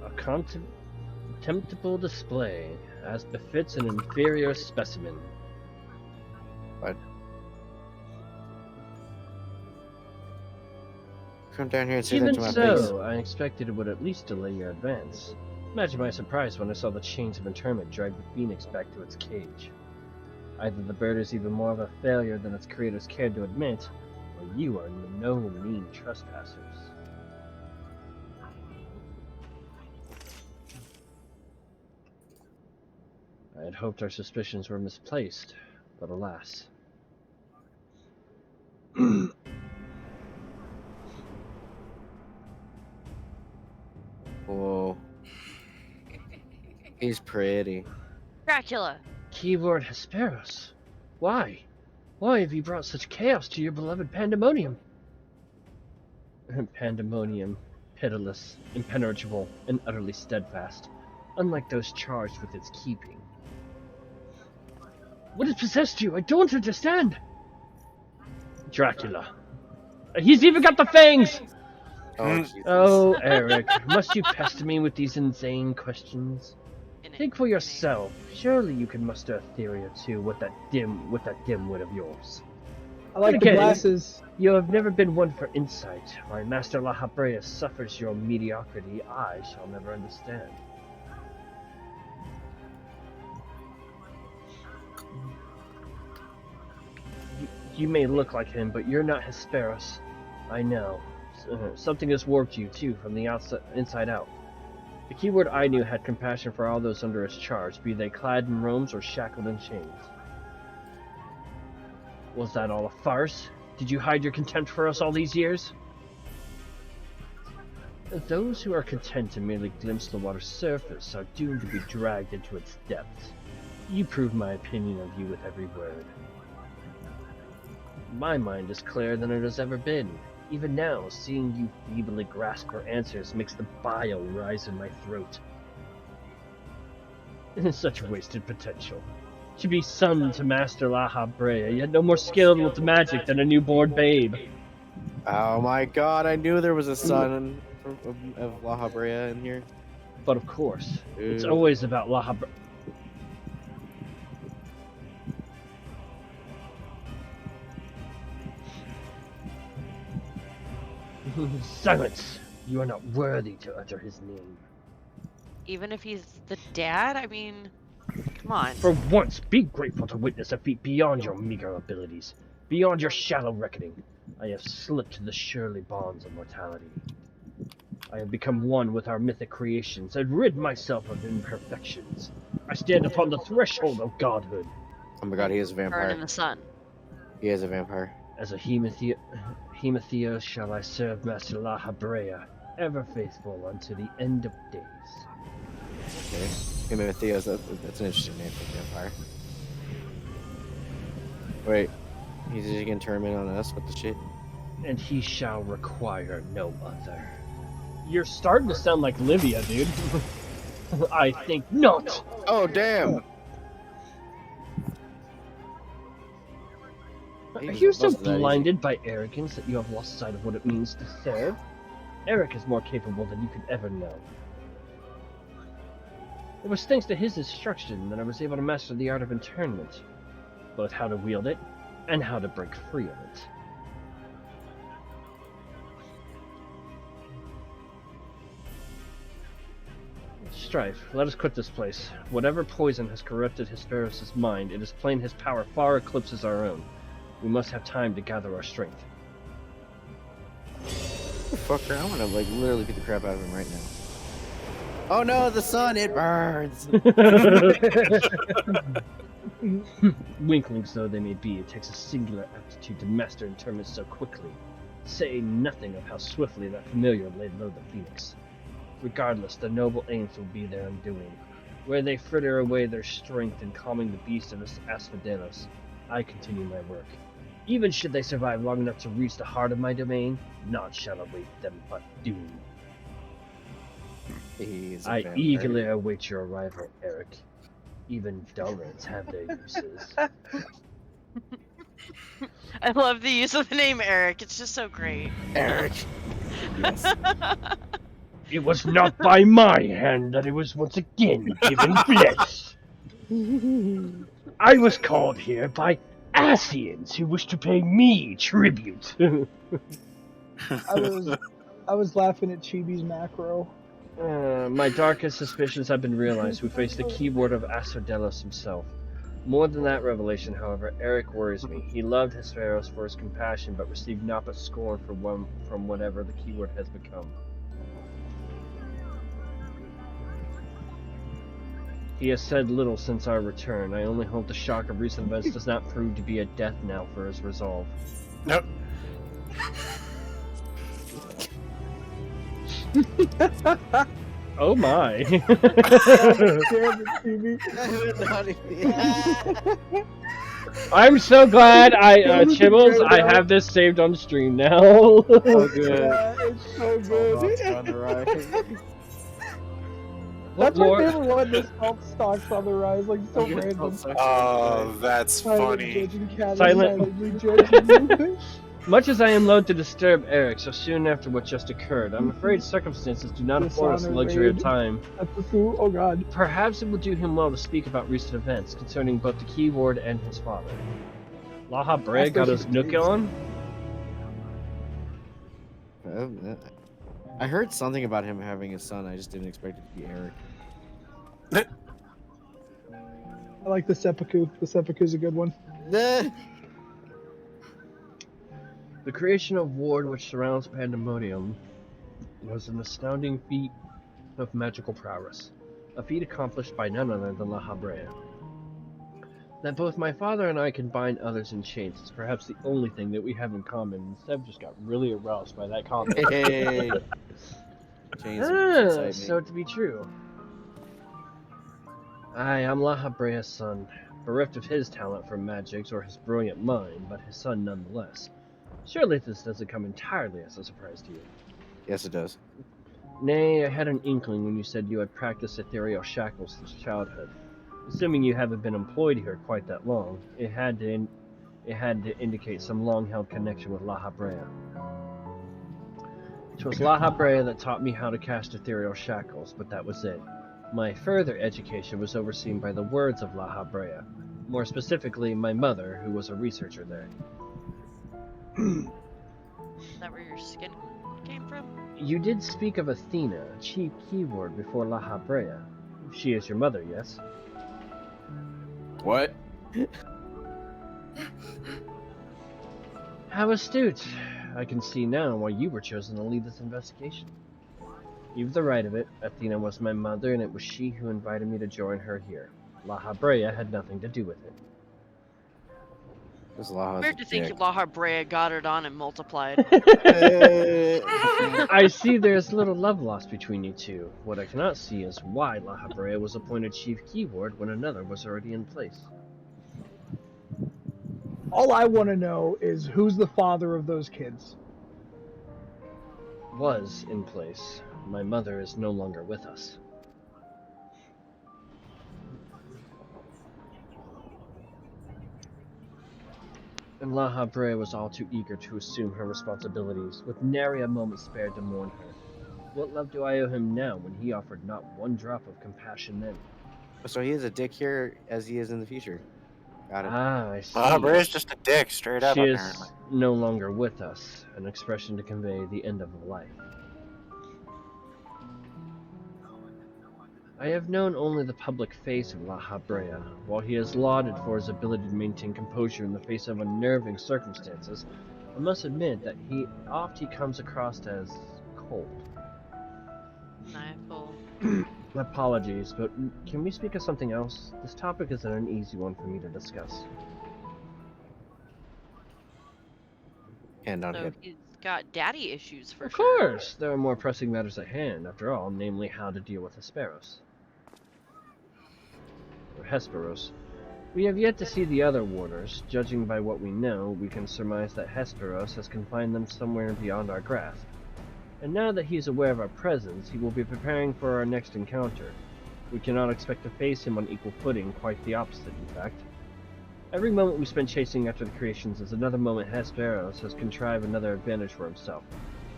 A contemptible display, as befits an inferior specimen. But come down here and say that Even to my so, face. I expected it would at least delay your advance. Imagine my surprise when I saw the chains of internment drag the Phoenix back to its cage. Either the bird is even more of a failure than its creators cared to admit, or you are no mean trespassers. I had hoped our suspicions were misplaced, but alas. Whoa. He's pretty. Dracula. Keyword Hesperos. Why? Why have you brought such chaos to your beloved Pandaemonium? Pandaemonium, pitiless, impenetrable, and utterly steadfast, unlike those charged with its keeping. What has possessed you? I don't understand! Dracula. He's even got the fangs! Oh, Jesus. Oh, Eric, must you pester me with these insane questions? Think for yourself. Surely you can muster a theory or two with that dim wit of yours. I like Again, the glasses. You have never been one for insight. Why Master La Habrea suffers your mediocrity, I shall never understand. You may look like him, but you're not Hesperos. I know. Something has warped you, too, from the inside out. The keyword I knew had compassion for all those under his charge, be they clad in robes or shackled in chains. Was that all a farce? Did you hide your contempt for us all these years? Those who are content to merely glimpse the water's surface are doomed to be dragged into its depths. You prove my opinion of you with every word. My mind is clearer than it has ever been. Even now, seeing you feebly grasp for answers makes the bile rise in my throat. Such wasted potential. To be son to Master La Habrea, yet no more skilled with magic than a newborn babe. Oh my god, I knew there was a son of La Habrea in here. But of course, it's Ooh. always about La Habrea. Silence! You are not worthy to utter his name. Even if he's the dad? I mean, come on. For once, be grateful to witness a feat beyond your meager abilities, beyond your shallow reckoning. I have slipped to the surely bonds of mortality. I have become one with our mythic creations and rid myself of imperfections. I stand upon the threshold of godhood. Oh my god, he is a Burn vampire. in the sun. He is a vampire. As a Hemathea shall I serve Master La Habrea, ever faithful unto the end of days. Okay. Him and Theo's, that's an interesting name for a vampire. Wait, he's just gonna turn in on us? What the shit? And he shall require no other. You're starting to sound like Livia, dude. I think not. Oh, damn! Are you so blinded by arrogance that you have lost sight of what it means to serve? Eric is more capable than you could ever know. It was thanks to his instruction that I was able to master the art of internment, both how to wield it and how to break free of it. Strife, let us quit this place. Whatever poison has corrupted Hesperos' mind, it is plain his power far eclipses our own. We must have time to gather our strength. Fucker, I wanna like literally beat the crap out of him right now. Oh no, the sun, it burns! Winklings though they may be, it takes a singular aptitude to master internment so quickly. Say nothing of how swiftly that familiar laid low the Phoenix. Regardless, the noble aims will be their undoing. Where they fritter away their strength in calming the beast of Asphodelos, I continue my work. Even should they survive long enough to reach the heart of my domain, naught shall await them but doom. I eagerly await your arrival, Eric. Even dullards have their uses. I love the use of the name Eric. It's just so great. Eric! Yes. It was not by my hand that it was once again given flesh. I was called here by Asians who wish to pay me tribute. I was laughing at Chibi's macro. My darkest suspicions have been realized. We face the keyboard of Asphodelos himself. More than that revelation, however, Eric worries me. He loved Hesperos for his compassion, but received naught but scorn from whatever the keyword has become. He has said little since our return. I only hope the shock of recent events does not prove to be a death knell for his resolve. Nope. Oh my. Damn it, Chibi. I'm so glad Chibbles, I have this saved on stream now. Oh, good. Yeah, it's so good. What That's my more? favorite one. This called stocks on the rise, like so random. Oh, that's funny. Silently. Much as I am loath to disturb Eric so soon after what just occurred, I'm afraid circumstances do not afford us the luxury of time. That's the cool. Oh god. Perhaps it would do him well to speak about recent events concerning both the keyword and his father. La Habrea got his nook on? I heard something about him having a son. I just didn't expect it to be Eric. I like the seppuku. The seppuku's a good one. The creation of ward which surrounds Pandaemonium was an astounding feat of magical prowess, a feat accomplished by none other than La Habrea. That both my father and I can bind others in chains is perhaps the only thing that we have in common, and Seb just got really aroused by that comment. Hey. Chains So to be true. I am La Habrea's son, bereft of his talent for magics or his brilliant mind, but his son nonetheless. Surely this doesn't come entirely as a surprise to you. Yes, it does. Nay, I had an inkling when you said you had practiced ethereal shackles since childhood. Assuming you haven't been employed here quite that long, it had to indicate some long-held connection with La Habrea. It was La Habrea that taught me how to cast ethereal shackles, but that was it. My further education was overseen by the words of La Habrea, more specifically my mother, who was a researcher there. Is that where your skin? came from? You did speak of Athena, chief keyword before La Habrea. She is your mother, yes? What? How astute. I can see now why you were chosen to lead this investigation. You've the right of it. Athena was my mother, and it was she who invited me to join her here. La Habrea had nothing to do with it. This Laha's Weird a to think dick. La Brea got it on and multiplied. I see there's little love lost between you two. What I cannot see is why La Habrea was appointed chief keyword when another was already in place. All I want to know is who's the father of those kids. Was in place. My mother is no longer with us. And La Habrea was all too eager to assume her responsibilities, with nary a moment spared to mourn her. What love do I owe him now when he offered not one drop of compassion then? So he is a dick here as he is in the future. Got it. Ah, I see. Brea's just a dick, straight up, She is apparently. no longer with us, an expression to convey the end of a life. I have known only the public face of La Habrea. While he is lauded for his ability to maintain composure in the face of unnerving circumstances, I must admit that he comes across as cold. Knifeful. Apologies, but can we speak of something else? This topic is an easy one for me to discuss. Hand on So hip. he's got daddy issues for Of sure. course, there are more pressing matters at hand, after all, namely how to deal with Hesperos. Or Hesperos. We have yet to see the other warders. Judging by what we know, we can surmise that Hesperos has confined them somewhere beyond our grasp. And now that he is aware of our presence, he will be preparing for our next encounter. We cannot expect to face him on equal footing, quite the opposite, in fact. Every moment we spend chasing after the creations is another moment Hesperos has contrived another advantage for himself.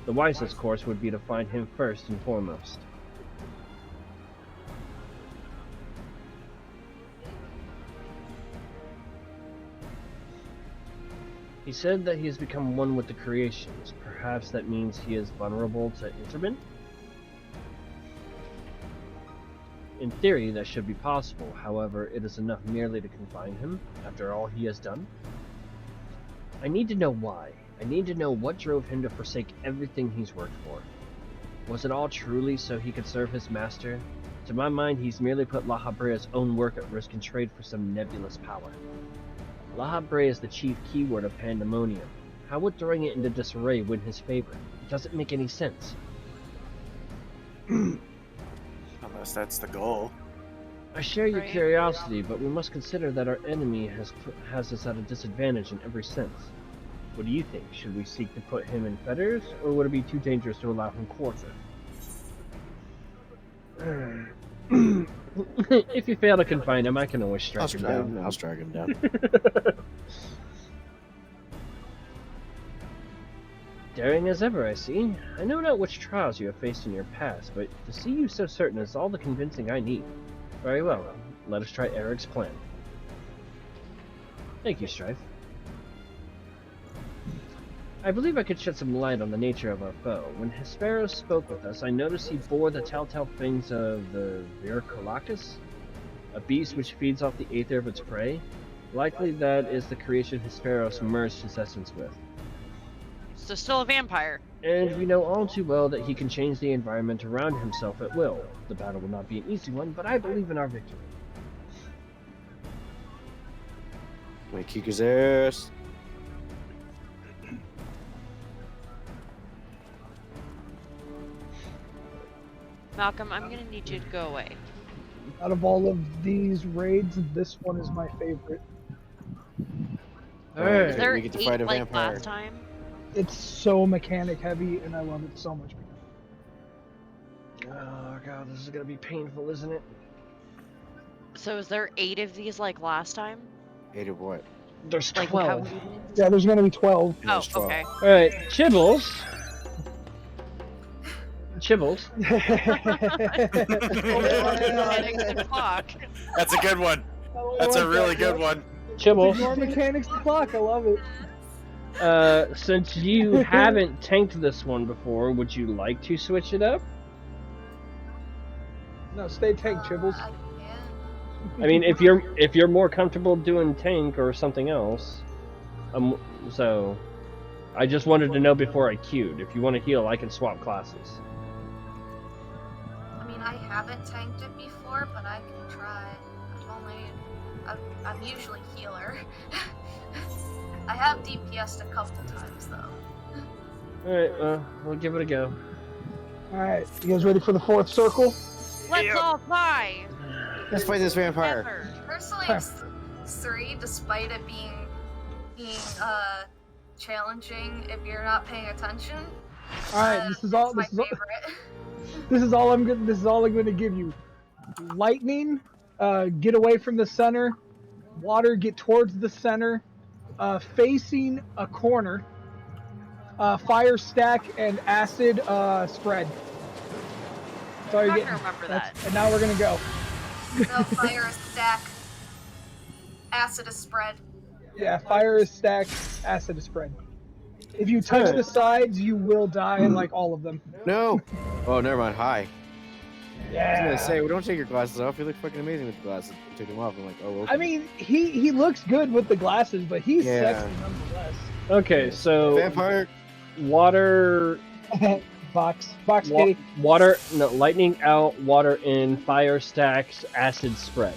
The wisest course would be to find him first and foremost. He said that he has become one with the creations. Perhaps that means he is vulnerable to Intermin? In theory, that should be possible. However, it is enough merely to confine him, after all he has done. I need to know why. I need to know what drove him to forsake everything he's worked for. Was it all truly so he could serve his master? To my mind, he's merely put La Habrea's own work at risk in trade for some nebulous power. La Habrea is the chief keyword of Pandaemonium. How would throwing it into disarray win his favor? It doesn't make any sense. Unless that's the goal. I share your Right. curiosity, but we must consider that our enemy has us at a disadvantage in every sense. What do you think? Should we seek to put him in fetters, or would it be too dangerous to allow him quarter? If you fail to confine him, I can always strike him down. I'll strike him down. Daring as ever, I see. I know not which trials you have faced in your past, but to see you so certain is all the convincing I need. Very well, let us try Eric's plan. Thank you, Strife. I believe I could shed some light on the nature of our foe. When Hesperos spoke with us, I noticed he bore the telltale fangs of the Vircolacus, a beast which feeds off the aether of its prey. Likely that is the creation Hesperos merged his essence with. So still a vampire. And we know all too well that he can change the environment around himself at will. The battle will not be an easy one, but I believe in our victory. Wait, kick his ass. Malcolm, I'm gonna need you to go away. Out of all of these raids, this one is my favorite. Alright. Was there we get to 8 fight a like vampire. last time? It's so mechanic heavy, and I love it so much. Oh god, this is gonna be painful, isn't it? So is there 8 of these like last time? 8 of what? There's Like 12. how many? Yeah, there's gonna be 12. Oh, There's 12. okay. Alright, Chibbles. Chibbles. Mechanics and clock. That's a good one. That's a really good one. Ignore Chibbles. mechanics the clock. I love it. Since you haven't tanked this one before, would you like to switch it up? No, stay tank, Chibbles. I can. I mean, if you're more comfortable doing tank or something else, so I just wanted to know before I queued. If you want to heal, I can swap classes. I mean, I haven't tanked it before, but I can try. I'm usually healer. I have DPS'd a couple times though. All right, we'll give it a go. All right, you guys ready for the fourth circle? Let's all fly. Let's fight this vampire. Ever. Personally, 3, despite it being challenging if you're not paying attention. All right, this is all. It's my This is all, favorite. this is all I'm good. This is all I'm going to give you. Lightning, get away from the center. Water, get towards the center. Facing a corner. Fire stack and acid spread. That's all I'm you're not getting. gonna remember that. And now we're gonna go. No, fire is stack. Acid is spread. Yeah, fire is stack, acid is spread. If you touch the sides, you will die, like all of them. No. Oh, never mind. Hi. I was Yeah. gonna say, well, don't take your glasses off. You look fucking amazing with the glasses. Take them off. I'm like, oh. Okay. I mean, he looks good with the glasses, but he's Yeah. sexy nonetheless. Okay, so vampire. water, Box kitty. water, no, lightning out, water in, fire stacks, acid spread.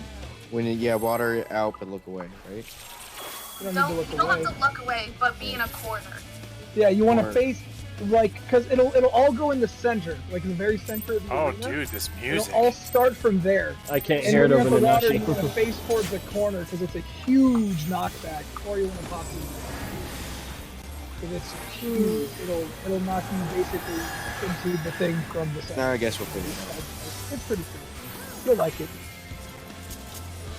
When water out, but look away, right? You don't Don't, need to you look don't away. have to look away, but be in a corner. Yeah, you want to Or- face, like, because it'll all go in the center, like in the very center of the Oh, arena. dude, this It'll music. all start from there. I can't And hear it when over you're the at the water, you Nashi. want to face towards the corner because it's a huge knockback. Or you want to pop through. Because it's huge, it'll knock you basically into the thing from the center. Now I guess we'll finish. It's pretty cool. You'll like it.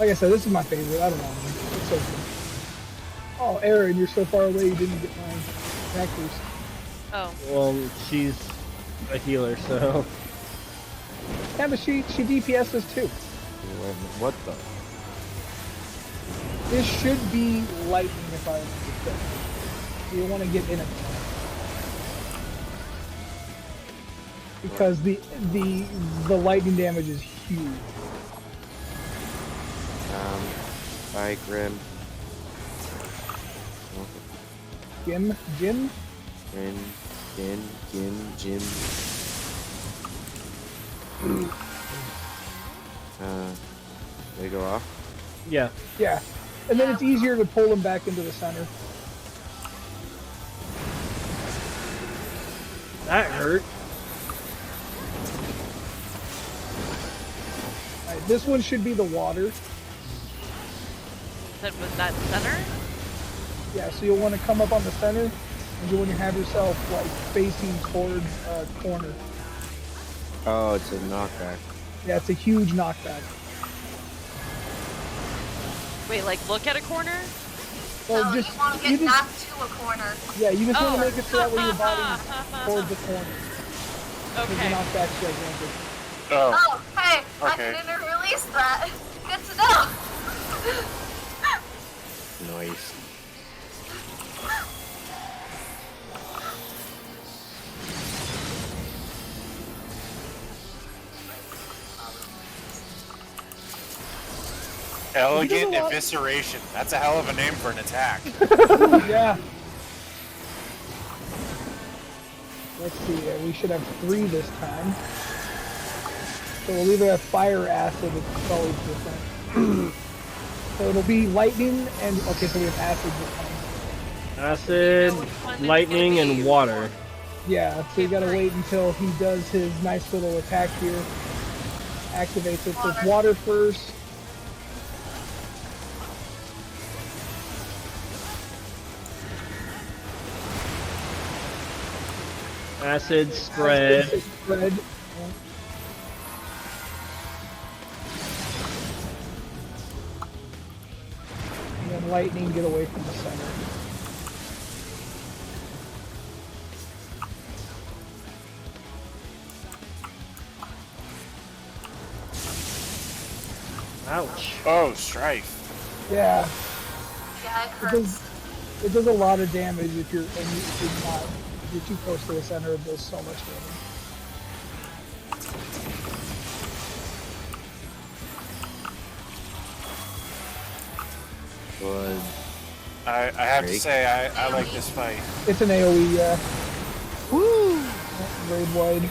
Like I said, this is my favorite. I don't know. Man. It's so good. Oh, Aaron, you're so far away you didn't get my attack boost. Oh. Well, she's a healer, so Yeah, but she DPSs too. What the? This should be lightning if I remember correctly. You want to get in it. Because the lightning damage is huge. Bye, Grim. Jim? Gin. They go off. yeah. Yeah. And then it's easier to pull them back into the center. That hurt. Alright, this one should be the water. That was that center? Yeah, so you'll want to come up on the center, and you'll want to have yourself like facing towards a corner. Oh, it's a knockback. Yeah, it's a huge knockback. Wait, like look at a corner? Well, No, just you want to get knocked to a corner. yeah, you just want Oh. to make it so that way your body's towards the corner. Because the Okay. knockback's gigantic. Oh, Oh, hey, I Okay. didn't release that. Good to know. Nice. elegant lot- evisceration. That's a hell of a name for an attack. Yeah. Let's see, we should have 3 this time. So we'll either have fire or acid, it's always different. So it'll be lightning and, okay, so we have acid this time. Acid, Which one is lightning, gonna be and water. Yeah, so you gotta wait until he does his nice little attack here. Activates it, so it's water first. Acid spread. Acid spread. And then lightning, get away from the center. Ouch. Oh, Strife. Yeah, Yeah, it because hurts. It does a lot of damage if you're too close to the center. It does so much damage. But I have to Drake? say, I like this fight. It's an AOE, yeah. Woo! Raid wide.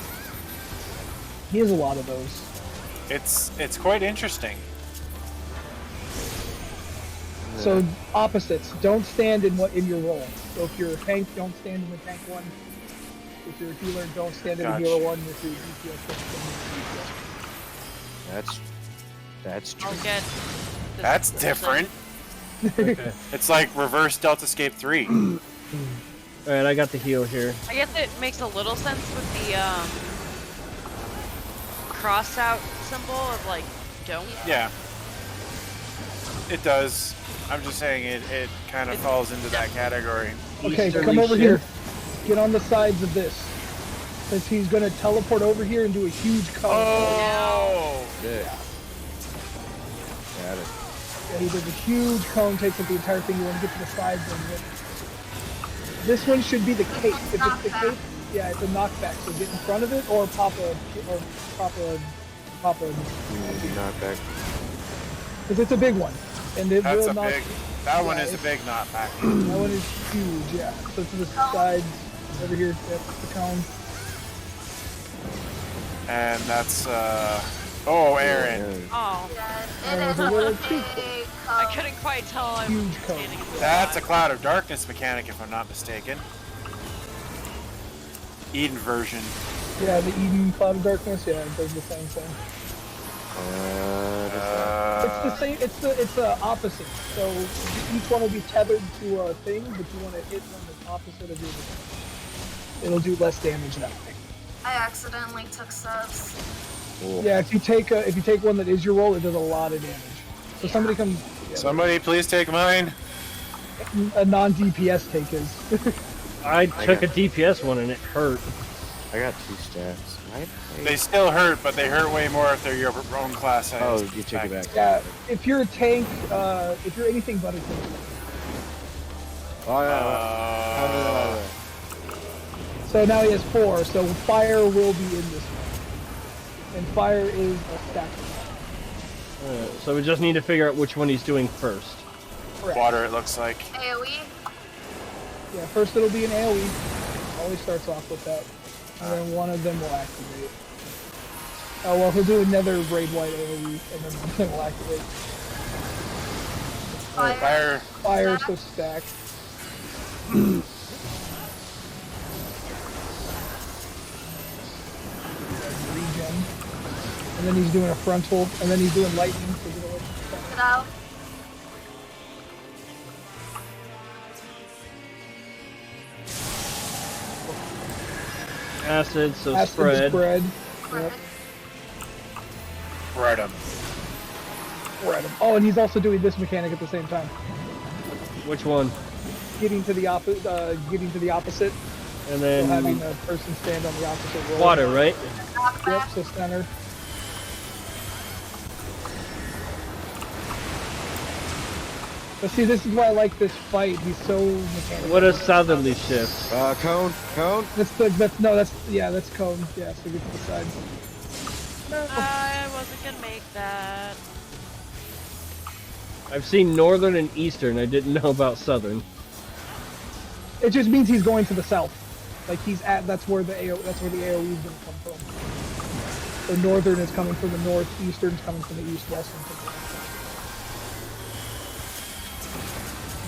He has a lot of those. It's quite interesting. So opposites, don't stand in your role. So if you're a tank, don't stand in the tank one. If you're a healer, don't stand in the Gotcha. healer one. If you're a DPS, don't stand in the DPS. that's I'll true. get. this That's person. different. Okay. It's like reverse Delta Scape 3. Alright, I got the heal here. I guess it makes a little sense with the cross out symbol of like don't. Yeah. It does. I'm just saying it kind of falls into that category. Okay, Easterly come over shift. here. Get on the sides of this. Since he's gonna teleport over here and do a huge cone. Oh! Yeah. Got it. Yeah, he does a huge cone, takes up the entire thing. You want to get to the sides and hit. This one should be the cape. If it's the cape, yeah, it's a knockback. So get in front of it or pop a Knockback. because it's a big one. And it That's will a knock. big. That one yeah, is a it's- big knockback. That one is huge, yeah. So to the sides over here, that's the cone. And that's oh, Aaron. Oh, Yeah, it is a a little big too I cone. couldn't quite tell. I was Huge cone. standing in the That's a spot. Cloud of Darkness mechanic, if I'm not mistaken. Eden version. Yeah, the Eden Cloud of Darkness, yeah, it does the same thing. It's the same. It's the opposite. So each one will be tethered to a thing, but you want to hit one that's opposite of your other. It'll do less damage that way. I accidentally took subs. Cool. Yeah, if you take one that is your roll, it does a lot of damage. So somebody come. Yeah, Somebody please take mine. a non-DPS take is. I took got- a DPS one and it hurt. I got 2 stats. They still hurt, but they hurt way more if they're your own class. Oh, you take it back. Yeah, if you're a tank, if you're anything but a tank. Oh yeah. Uh, So now he has 4. So fire will be in this one, and fire is a stack. So we just need to figure out which one he's doing first. Correct. water, it looks like. AoE? Yeah, first it'll be an AoE. Always starts off with that. And then one of them will activate. Oh, well, he'll do another raid white AoE, and then one of them will activate. Fire. Fire. Fire, so stack. Regen. And then he's doing a frontal, and then he's doing lightning, so get away from the Get out. Acid, so Acid spread. spread. Yep. Right him. Spread him. Oh, and he's also doing this mechanic at the same time. Which one? Getting to the opposite, And so then having a person stand on the opposite roll. water, right? Yep, so center. But see, this is why I like this fight. He's so mechanical. What a southerly shift. Cone. That's cone. Yeah, so get to the side. No. I wasn't gonna make that. I've seen northern and eastern. I didn't know about southern. It just means he's going to the south. Like that's where the AoE is gonna come from. So northern is coming from the north, eastern's coming from the east, western from the west.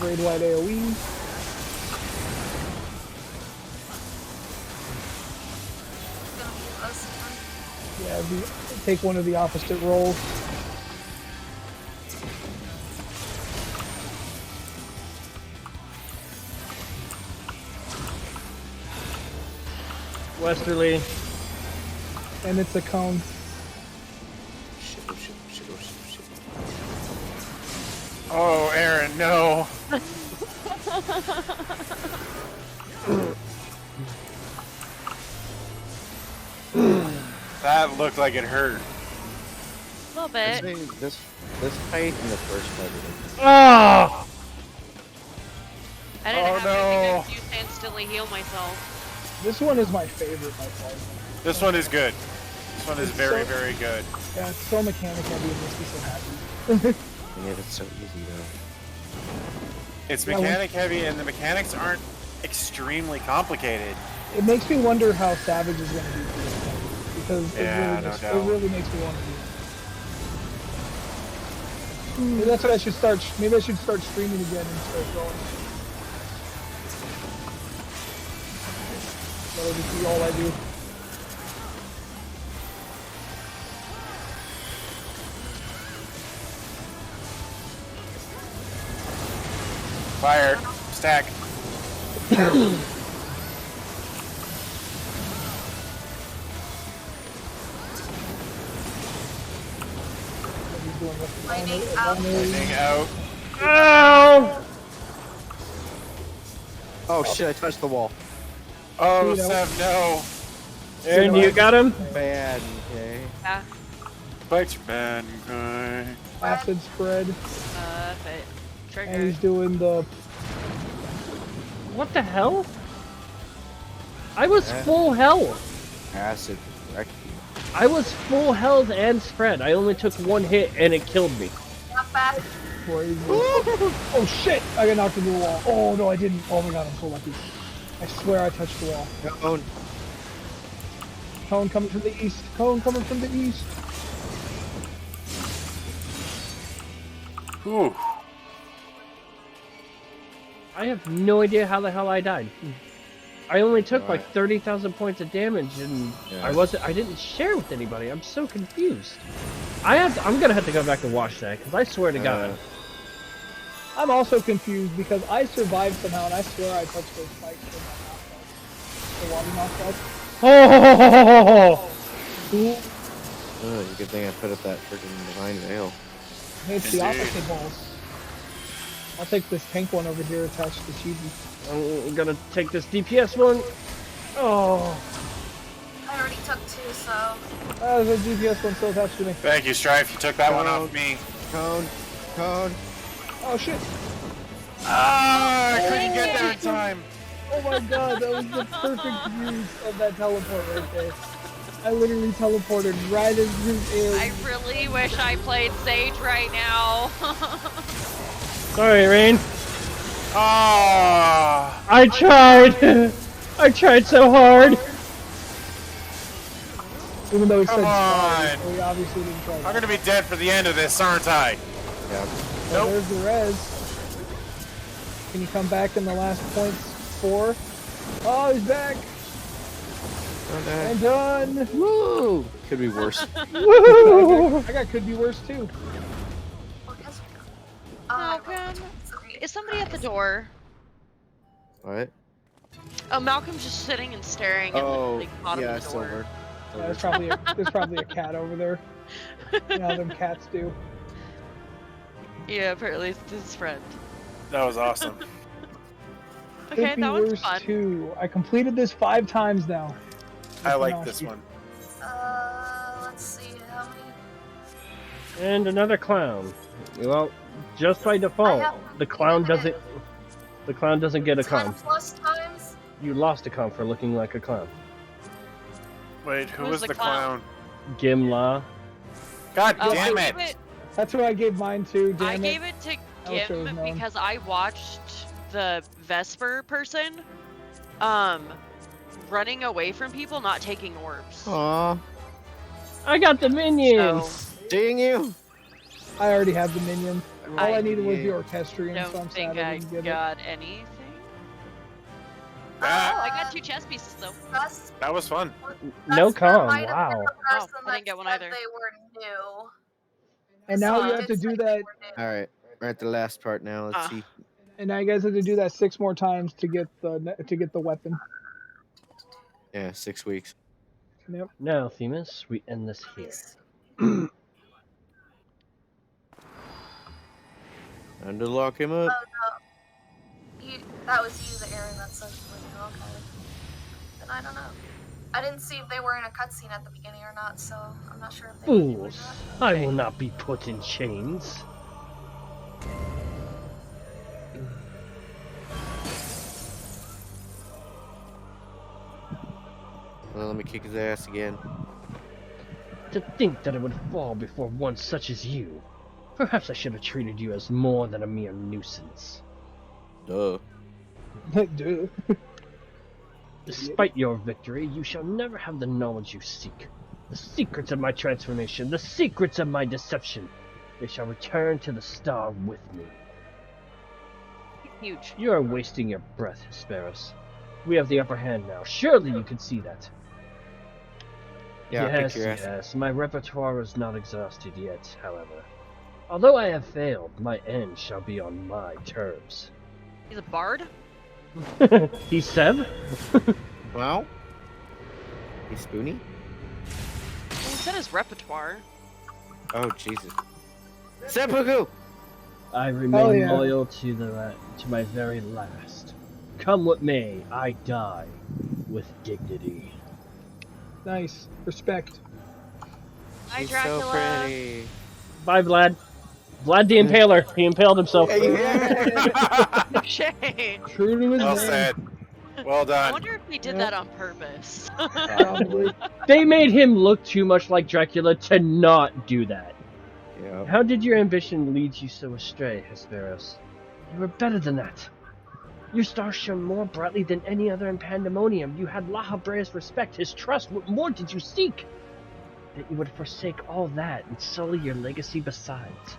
Raid wide AoE. Gonna be a close one. Yeah, take one of the opposite rolls. Westerly. And it's a cone. Shit. Oh, Aaron, no. That looked like it hurt. A little bit. This fight in the first fight. Ah! I didn't Oh, have no. anything to use to instantly heal myself. This one is my favorite by far. This one is good. This one is It's very, so- very good. Yeah, it's so mechanic heavy and makes me so happy. And yet it's so easy though. It's Yeah, when- mechanic heavy, and the mechanics aren't extremely complicated. It makes me wonder how Savage is going to do for this game, because Yeah, no it doubt. really makes me want to do it. Maybe that's what I should start. Maybe I should start streaming again and start going. That'll just be all I do. Fire. Stack. What he's doing with the Lightning lightning- out. Lightning out. Ow! Oh shit! I touched the wall. Oh, You know. Sev, no. And you got him? Bad. Okay. Yeah. Fight your bad guy. acid spread, Fit. and Trigger. he's doing the. What the hell? I was Yeah. full health. Acid wrecked you. I was full health and spread. I only took one hit and it killed me. Not back. Crazy. Oh shit! I got knocked into the wall. Oh no, I didn't. Oh my god, I'm so lucky. I swear I touched the wall. Oh, Cone coming from the east. Cone coming from the east. Ooh. I have no idea how the hell I died. I only took like Right. 30,000 points of damage, and Yeah. I didn't share with anybody. I'm so confused. I'm gonna have to go back and watch that because I swear to God. I'm also confused because I survived somehow, and I swear I touched those spikes in my knockouts. The water knockouts. Oh! Oh, good thing I put up that freaking divine veil. Hey, it's the Indeed. opposite balls. I'll take this tank one over here attached to Chibi. I'm gonna take this DPS one. Oh! I already took two, so There's a DPS one still attached to me. Thank you, Strife. You took that one off me. Cone. Oh shit! Ah, I couldn't get there in time. Oh my god, that was the perfect use of that teleport right there. I literally teleported right as his air. I really wish I played Sage right now. Sorry, Rain. Ah. I tried. I tried so hard. Even though he Come said on. sorry, so he obviously didn't try. I'm gonna be dead for the end of this, aren't I? Yeah. Oh, Nope. there's the res. Can you come back in the last points 4? Oh, he's back! And done! Woo! Could be worse. Woo! I got could be worse too. well, guess Malcolm, is somebody at the door? What? Oh, Malcolm's just sitting and staring at Oh, the like, bottom yeah, of the door. silver. Yeah, there's probably a cat over there. You know how them cats do. Yeah, apparently it's his friend. That was awesome. Okay, Could be that one's worse fun. too. I completed this 5 times now. I like this one. let's see how many. And another clown. Well, just by I default, have the clown completed doesn't get a 10 con. plus times. You lost a con for looking like a clown. Wait, who Who's was the the clown? clown? Gimla. God Oh, damn I it! gave it. That's who I gave mine to, damn I it. gave it to I wish it was Gim known. because I watched the Vesper person, running away from people, not taking orbs. Aw. I got the minions. So Dang you! I already have the minion. All I, I needed was the orchestrion, don't so I'm think sad I I didn't get got anything. Oh, Ah, I got 2 chess pieces though. That's, that was fun. No that's con, might have been wow. the person I didn't that get one said either. They were new. it. And now So you I have did to do say that. they were new. Alright, we're at the last part now. Let's Ah. see. And now you guys have to do that 6 more times to get the weapon. Yeah, 6 weeks. Yep. Now, Themis, we end this here. Please. Time to lock him up. That was you, the Aaron that said like, okay. Then I don't know. I didn't see if they were in a cutscene at the beginning or not, so I'm not sure if they were new or Fools! not. I will not be put in chains. Well, let me kick his ass again. To think that I would fall before one such as you. Perhaps I should have treated you as more than a mere nuisance. Duh. Dude. Despite your victory, you shall never have the knowledge you seek. The secrets of my transformation, the secrets of my deception. They shall return to the star with me. Huge. You are wasting your breath, Hesperos. We have the upper hand now. Surely you can see that. Yeah, I'll Yes, kick your ass. yes. My repertoire is not exhausted yet, however. Although I have failed, my end shall be on my terms. He's a bard? He's Seb? Well, he's Spoony. Well, he said his repertoire. Oh Jesus. Seppuku! I remain Oh, yeah. loyal to my very last. Come what may, I die with dignity. Nice. Respect. Hi, She's Dracula. so pretty. Bye, Vlad. Vlad the Impaler. He impaled himself. Shame. True to his Well name. said. Well I done. wonder if he did that on purpose. Probably. They made him look too much like Dracula to not do that. Yeah. How did your ambition lead you so astray, Hesperos? You were better than that. Your star shone more brightly than any other in Pandaemonium. You had Lahabrea's respect, his trust. What more did you seek? That you would forsake all that and sully your legacy besides.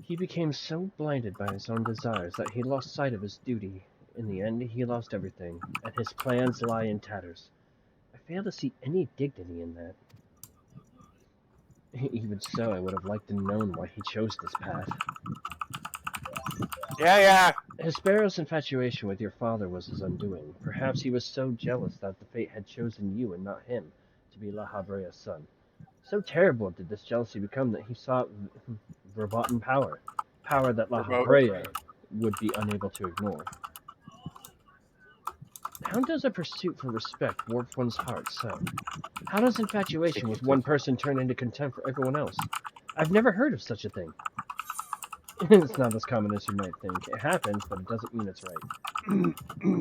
He became so blinded by his own desires that he lost sight of his duty. In the end, he lost everything, and his plans lie in tatters. I fail to see any dignity in that. Even so, I would have liked to known why he chose this path. Yeah. Hesperos' infatuation with your father was his undoing. Perhaps he was so jealous that the fate had chosen you and not him to be Lahabrea's son. So terrible did this jealousy become that he sought verboten power. Power that Lahabrea would be unable to ignore. How does a pursuit for respect warp one's heart so? How does infatuation with one person turn into contempt for everyone else? I've never heard of such a thing. It's not as common as you might think. It happens, but it doesn't mean it's right.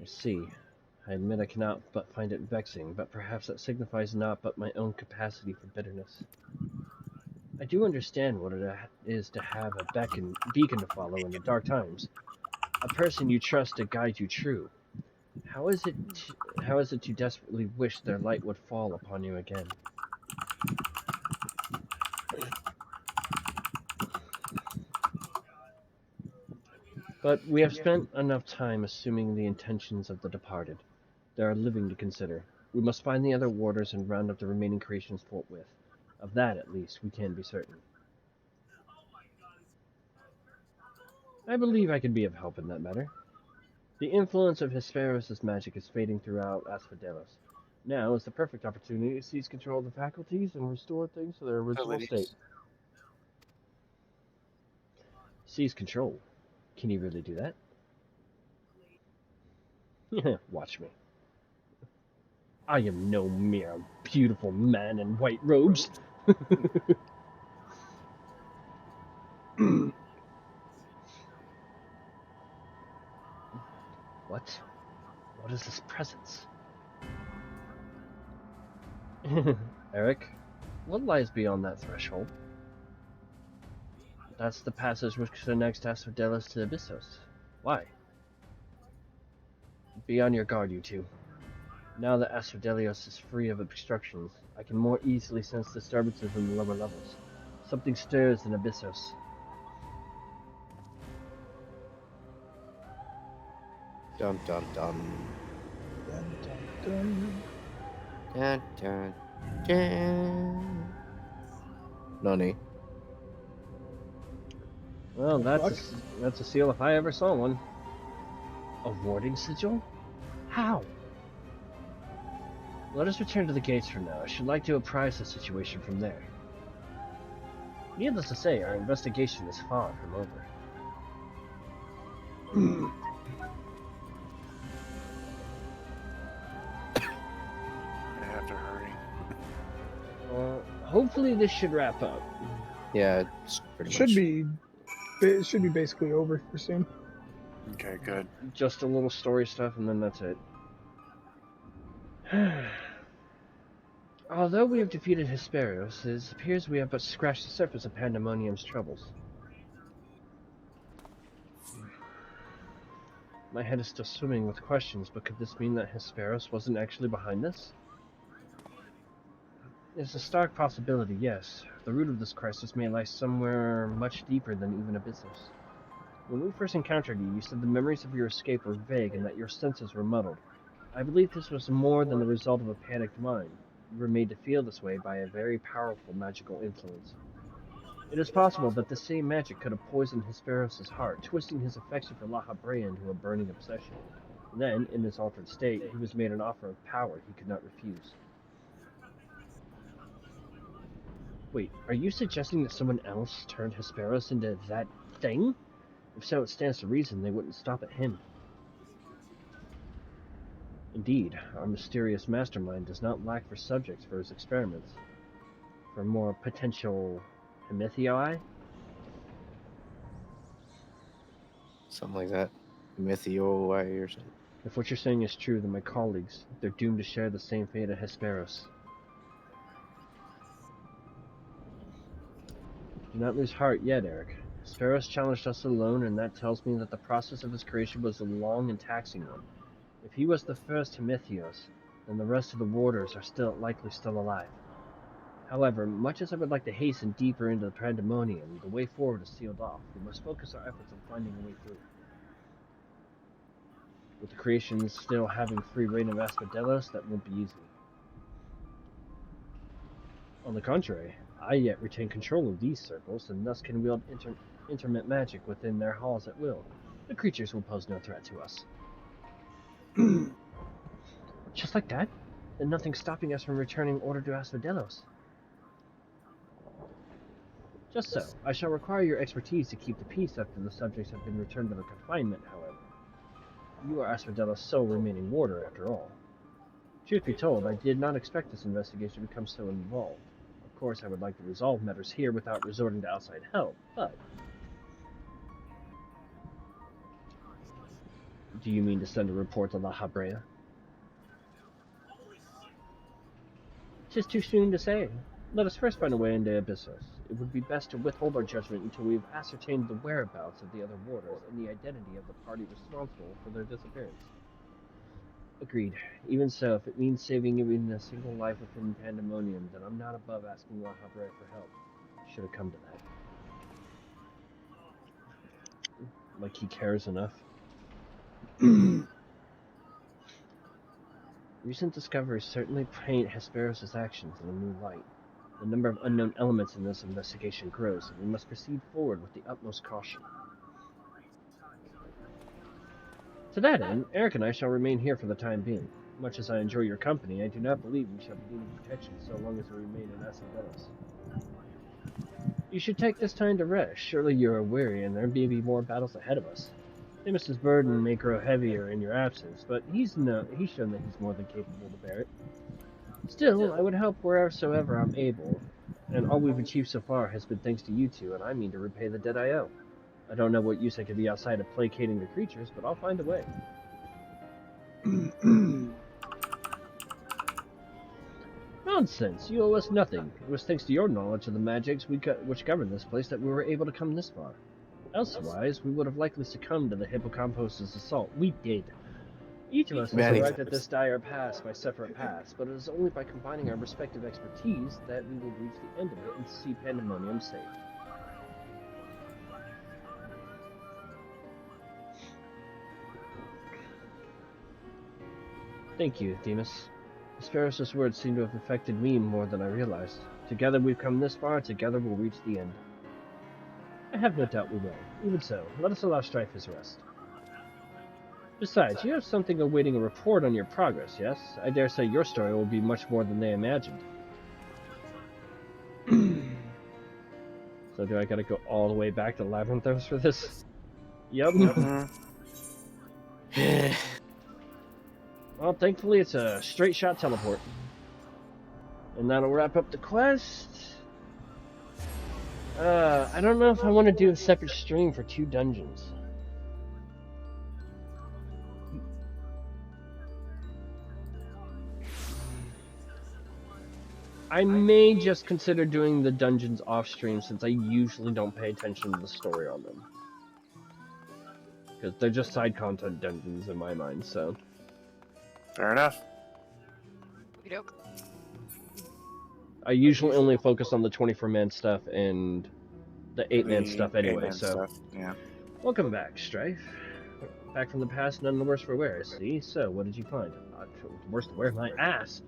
I see. I admit I cannot but find it vexing, but perhaps that signifies not but my own capacity for bitterness. I do understand what it is to have a beacon to follow in the dark times. A person you trust to guide you true. How is it to desperately wish their light would fall upon you again? But we have spent enough time assuming the intentions of the departed. There are living to consider. We must find the other warders and round up the remaining creations forthwith. Of that, at least, we can be certain. I believe I can be of help in that matter. The influence of Hesperos' magic is fading throughout Asphodelos. Now is the perfect opportunity to seize control of the faculties and restore things to their original state. Seize control? Can you really do that? Watch me. I am no mere beautiful man in white robes. What? What is this presence? Eric, what lies beyond that threshold? That's the passage which connects Asphodelos to Abyssos. Why? Be on your guard, you two. Now that Asphodelos is free of obstructions, I can more easily sense disturbances in the lower levels. Something stirs in Abyssos. Dun dun dun. Dun, dun, Dun dun dun. Nani. Well, that's a seal if I ever saw one. A warding sigil? How? Let us return to the gates for now. I should like to apprise the situation from there. Needless to say, our investigation is far from over. hopefully this should wrap up. Yeah, it's pretty Should much. be. It should be basically over for soon. Okay, good. Just a little story stuff, and then that's it. Although we have defeated Hesperos, it appears we have but scratched the surface of Pandaemonium's troubles. My head is still swimming with questions, but could this mean that Hesperos wasn't actually behind this? It's a stark possibility, yes. The root of this crisis may lie somewhere much deeper than even Abyssos. When we first encountered you, you said the memories of your escape were vague and that your senses were muddled. I believe this was more than the result of a panicked mind. You were made to feel this way by a very powerful magical influence. It is possible that the same magic could have poisoned Hesperos' heart, twisting his affection for La Habrea into a burning obsession. Then, in his altered state, he was made an offer of power he could not refuse. Wait, are you suggesting that someone else turned Hesperos into that thing? If so, it stands to reason they wouldn't stop at him. Indeed, our mysterious mastermind does not lack for subjects for his experiments. For more potential Hemithii? Something like that. Mythioi or something. If what you're saying is true, then my colleagues, they're doomed to share the same fate as Hesperos. Do not lose heart yet, Eric. Hesperos challenged us alone, and that tells me that the process of his creation was a long and taxing one. If he was the first Hemithios, then the rest of the warders are likely still alive. However, much as I would like to hasten deeper into the Pandaemonium, the way forward is sealed off. We must focus our efforts on finding a way through. With the creations still having free reign of Asmodeus, that won't be easy. On the contrary, I yet retain control of these circles, and thus can wield intermittent magic within their halls at will. The creatures will pose no threat to us. Just like that? And nothing stopping us from returning order to Asmodeus. Just so. I shall require your expertise to keep the peace after the subjects have been returned to their confinement, however. You are Asmodeus' sole remaining warder, after all. Truth be told, I did not expect this investigation to become so involved. Of course, I would like to resolve matters here without resorting to outside help, but... Do you mean to send a report to La Habrea? 'Tis too soon to say. Let us first find a way into Abyssos. It would be best to withhold our judgment until we have ascertained the whereabouts of the other warders and the identity of the party responsible for their disappearance. Agreed. Even so, if it means saving even a single life within Pandaemonium, then I'm not above asking La Habrea for help. Should have come to that. Like he cares enough. Recent discoveries certainly paint Hesperos' actions in a new light. The number of unknown elements in this investigation grows, and we must proceed forward with the utmost caution. To that end, Eric and I shall remain here for the time being. Much as I enjoy your company, I do not believe we shall be needing protection so long as we remain in Asmodeus. You should take this time to rest. Surely you are weary, and there may be more battles ahead of us. Deimos' burden may grow heavier in your absence, but he's shown that he's more than capable to bear it. Still, I would help wheresoever I'm able, and all we've achieved so far has been thanks to you two, and I mean to repay the debt I owe. I don't know what use I could be outside of placating the creatures, but I'll find a way. Nonsense! You owe us nothing. It was thanks to your knowledge of the magics which govern this place that we were able to come this far. Elsewise, we would have likely succumbed to the Hippocampus' assault. We did. Each of us has arrived at this dire pass by separate paths, but it is only by combining our respective expertise that we will reach the end of it and see Pandaemonium safe. Thank you, Deimos. Hesperos' words seem to have affected me more than I realized. Together we've come this far, together we'll reach the end. I have no doubt we will. Even so, let us allow Strife his rest. Besides, you have something awaiting a report on your progress, yes? I dare say your story will be much more than they imagined. So do I gotta go all the way back to Labyrinthos for this? Yep. Well, thankfully it's a straight shot teleport. And that'll wrap up the quest. I don't know if I want to do a separate stream for 2 dungeons. I may just consider doing the dungeons off stream since I usually don't pay attention to the story on them. Because they're just side content dungeons in my mind, so. Fair enough. Okey-doke. I usually only focus on the 24-man stuff and the 8-man The stuff anyway, 8-man so. stuff, yeah. Welcome back, Strife. Back from the past, none the worse for wear, I see. So, what did you find? Worse to wear my ass.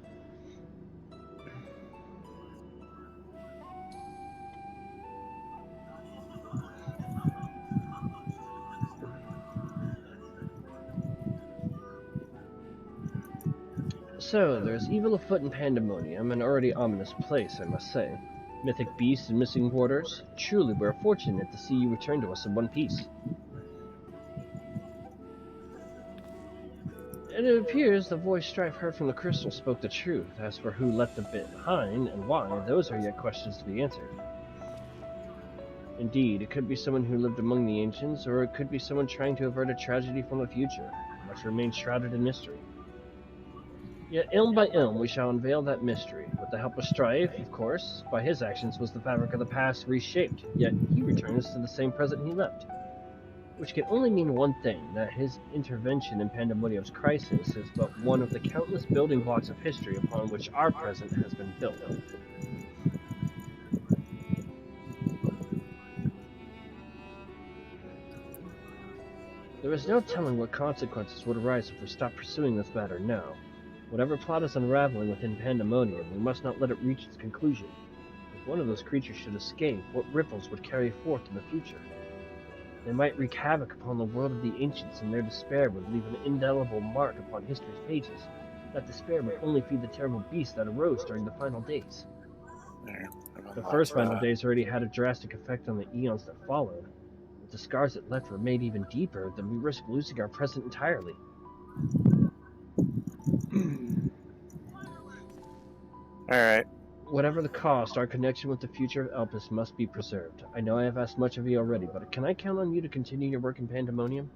So, there's evil afoot in Pandaemonium, an already ominous place, I must say. Mythic beasts and missing quarters. Truly, we're fortunate to see you return to us in one piece. And it appears the voice Strife heard from the crystal spoke the truth. As for who left the bit behind, and why, those are yet questions to be answered. Indeed, it could be someone who lived among the ancients, or it could be someone trying to avert a tragedy from the future. Much remains shrouded in mystery. Yet, ilm by ilm, we shall unveil that mystery. With the help of Strife, of course. By his actions was the fabric of the past reshaped, yet he returns to the same present he left. Which can only mean one thing, that his intervention in Pandaemonium's crisis is but one of the countless building blocks of history upon which our present has been built. There is no telling what consequences would arise if we stopped pursuing this matter now. Whatever plot is unraveling within Pandaemonium, we must not let it reach its conclusion. If one of those creatures should escape, what ripples would carry forth in the future? They might wreak havoc upon the world of the ancients, and their despair would leave an indelible mark upon history's pages. That despair would only feed the terrible beast that arose during the final days. There. The first final days already had a drastic effect on the eons that followed. If the scars it left were made even deeper, then we risk losing our present entirely. Alright. Whatever the cost, our connection with the future of Elpis must be preserved. I know I have asked much of you already, but can I count on you to continue your work in Pandaemonium?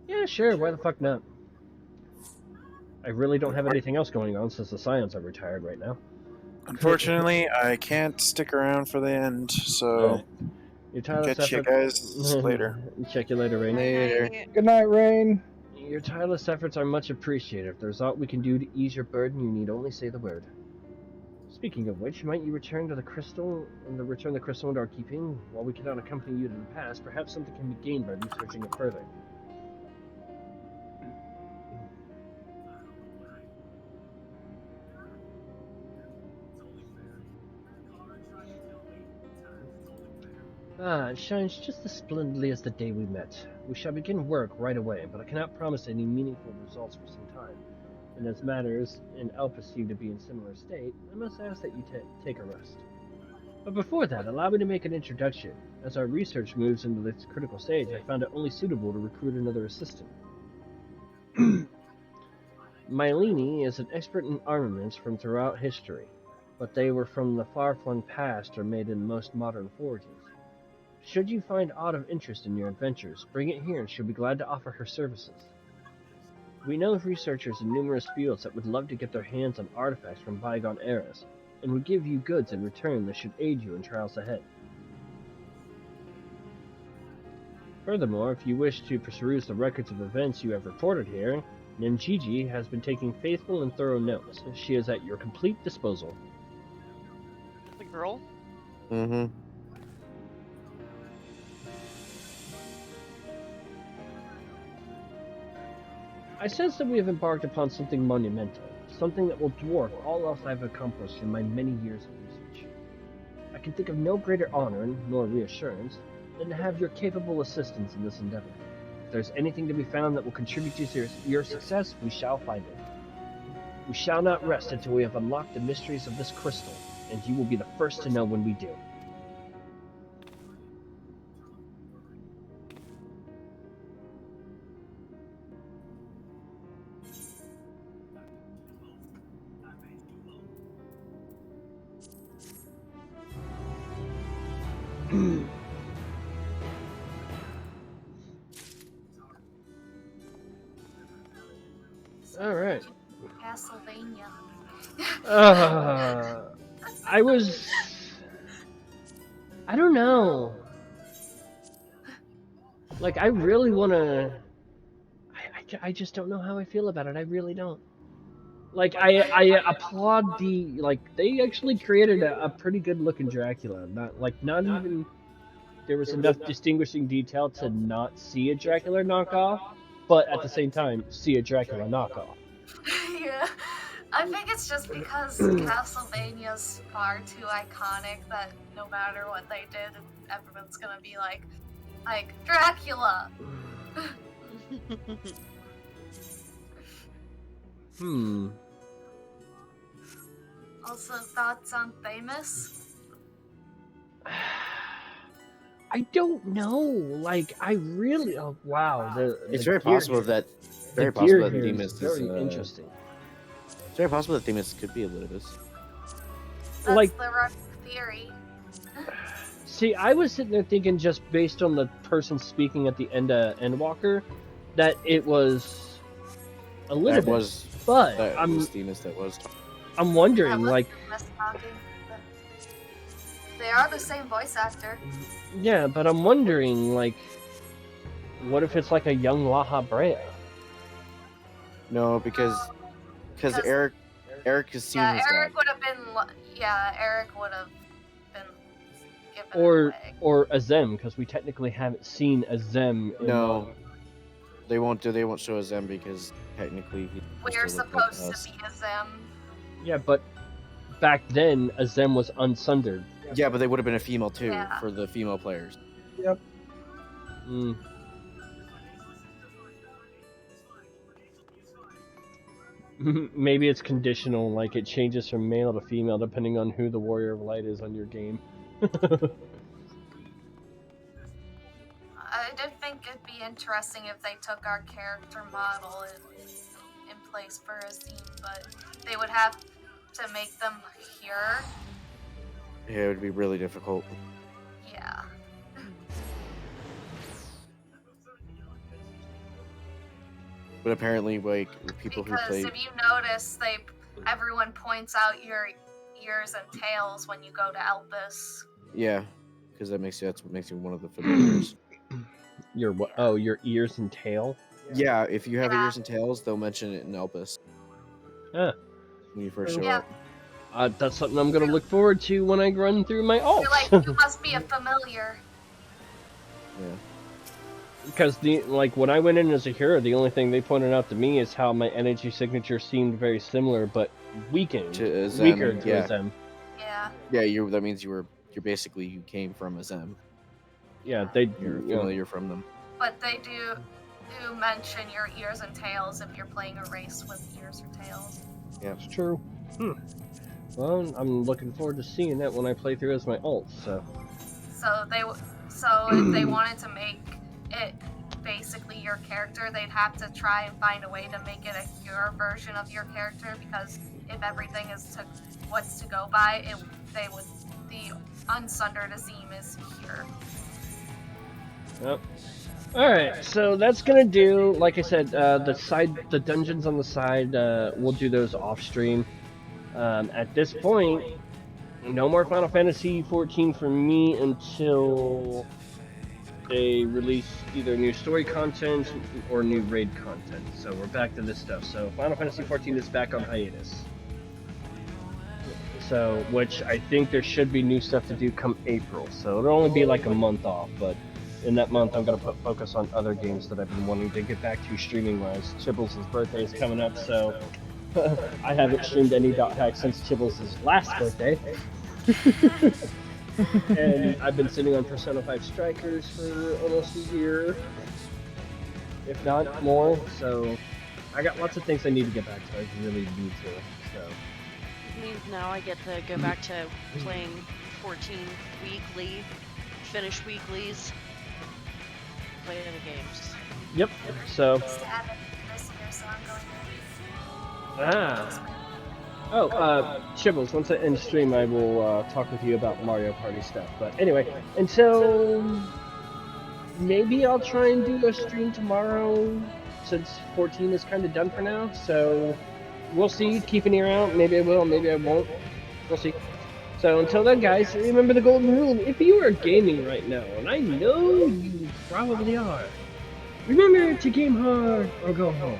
Yeah, sure, why the fuck not? I really don't have anything else going on since the Scions are retired right now. Unfortunately, I can't stick around for the end, so Your tireless catch you effort... guys later. Check you later, Rain. Later. Good night, Rain. Your tireless efforts are much appreciated. If there's aught we can do to ease your burden, you need only say the word. Speaking of which, might you return the crystal into our keeping? While we cannot accompany you to the past, perhaps something can be gained by researching it further. Ah, it shines just as splendidly as the day we met. We shall begin work right away, but I cannot promise any meaningful results for some time. And as matters in Elpis seem to be in similar state, I must ask that you take a rest. But before that, allow me to make an introduction. As our research moves into this critical stage, I found it only suitable to recruit another assistant. Mylene is an expert in armaments from throughout history, but they were from the far-flung past or made in most modern forges. Should you find aught of interest in your adventures, bring it here and she'll be glad to offer her services. We know of researchers in numerous fields that would love to get their hands on artifacts from bygone eras, and would give you goods in return that should aid you in trials ahead. Furthermore, if you wish to peruse the records of events you have reported here, Ninjiji has been taking faithful and thorough notes. She is at your complete disposal. The girl? Mm-hmm. I sense that we have embarked upon something monumental, something that will dwarf all else I have accomplished in my many years of research. I can think of no greater honor, nor reassurance, than to have your capable assistance in this endeavor. If there's anything to be found that will contribute to your success, we shall find it. We shall not rest until we have unlocked the mysteries of this crystal, and you will be the first to know when we do. All right. Castlevania. I don't know. Like, I really want to. I just don't know how I feel about it. I really don't. Like, I applaud the. Like, they actually created a pretty good looking Dracula. Not even. There was enough distinguishing detail to not see a Dracula knockoff, but at the same time, see a Dracula knockoff. Yeah. I think it's just because Castlevania's far too iconic that no matter what they did, everyone's gonna be like Dracula. Also, thoughts on Famous? I don't know. Like, I really. Oh, wow. It's very possible that the gear here Themis is very is interesting. It's very possible that Themis could be a Elidibus. That's Like- the rough theory. See, I was sitting there thinking, just based on the person speaking at the end of Endwalker, that it was a little That bit. was But that I'm was Themis that was. I'm wondering, was like, Famous talking, but they are the same voice actor. yeah, but I'm wondering, like, what if it's like a young Laha Brea? No, because Because- Eric has seen Yeah, his Eric dad. would have been. Eric would have been given Or away. or Azem, because we technically haven't seen Azem. In No, they won't show a Zem because technically he We're still look like supposed us. to be a Zem. Yeah, but back then Azem was unsundered. Yeah, but they would have been a female too Yeah. for the female players. Mm. Maybe it's conditional, like it changes from male to female depending on who the Warrior of Light is on your game. I did think it'd be interesting if they took our character model in place for Azim, but they would have to make them pure. Yeah, it would be really difficult. Yeah. But apparently, like people who Because play, if you notice, everyone points out your ears and tails when you go to Elpis. yeah, because that's what makes you one of the familiars. Your what? Oh, your ears and tail. Yeah, if you have Yeah. ears and tails, they'll mention it in Elpis Huh. when you first show Yeah. up. That's something I'm gonna look forward to when I run through my You're like, alts. you must be a familiar. Yeah. Because when I went in as a hero, the only thing they pointed out to me is how my energy signature seemed very similar, but weakened, To Azem, weaker to yeah. Azem. Yeah. Yeah, that means you came from a Zem. Yeah, they. You're you know, familiar from them. But they do mention your ears and tails if you're playing a race with ears or tails. It's true. Well, I'm looking forward to seeing that when I play through as my alt. So. So if they wanted to make it basically your character, they'd have to try and find a way to make it a pure version of your character, because if everything is what's to go by, the unsundered Azim is pure. Yep. All right, so that's gonna do. Like I said, the dungeons on the side, we'll do those off stream. At this point, no more Final Fantasy 14 for me until they release either new story content or new raid content. So we're back to this stuff. So Final Fantasy 14 is back on hiatus. So, which I think there should be new stuff to do come April. So it'll only be like a month off, but in that month I'm gonna focus on other games that I've been wanting to get back to streaming wise. Chibbles' birthday is coming up, so I haven't streamed any dot hack since Chibbles' last birthday. And I've been sitting on Persona 5 Strikers for almost a year, if not more, so I got lots of things I need to get back to. I really need to, so. It means now I get to go back to playing 14 weekly, finish weeklies, play other games. Yep, so. Just to add it this year, so I'm going Chibbles, once I end stream, I will talk with you about Mario Party stuff. But anyway, until maybe I'll try and do a stream tomorrow since 14 is kind of done for now. So we'll see. Keep an ear out. Maybe I will. Maybe I won't. We'll see. So until then, guys, remember the golden rule. If you are gaming right now, and I know you probably are, remember to game hard or go home.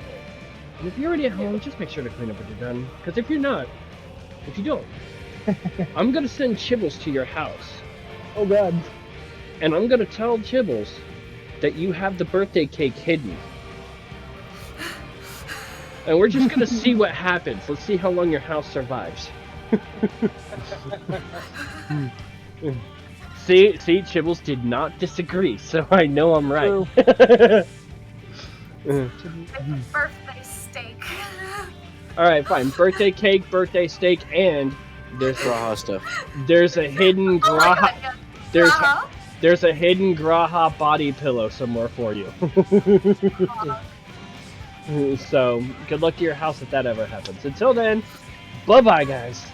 And if you're already at home, just make sure to clean up when you're done. Because if you don't, I'm going to send Chibbles to your house. Oh god. And I'm going to tell Chibbles that you have the birthday cake hidden. And we're just going to see what happens. Let's see how long your house survives. See, Chibbles did not disagree, so I know I'm right. Birthday steak. Alright, fine. Birthday cake, birthday steak, and there's Graha stuff. there's a hidden Oh my Graha god, yeah. there's there's a hidden Graha body pillow somewhere for you. So good luck to your house if that ever happens. Until then, bye bye guys.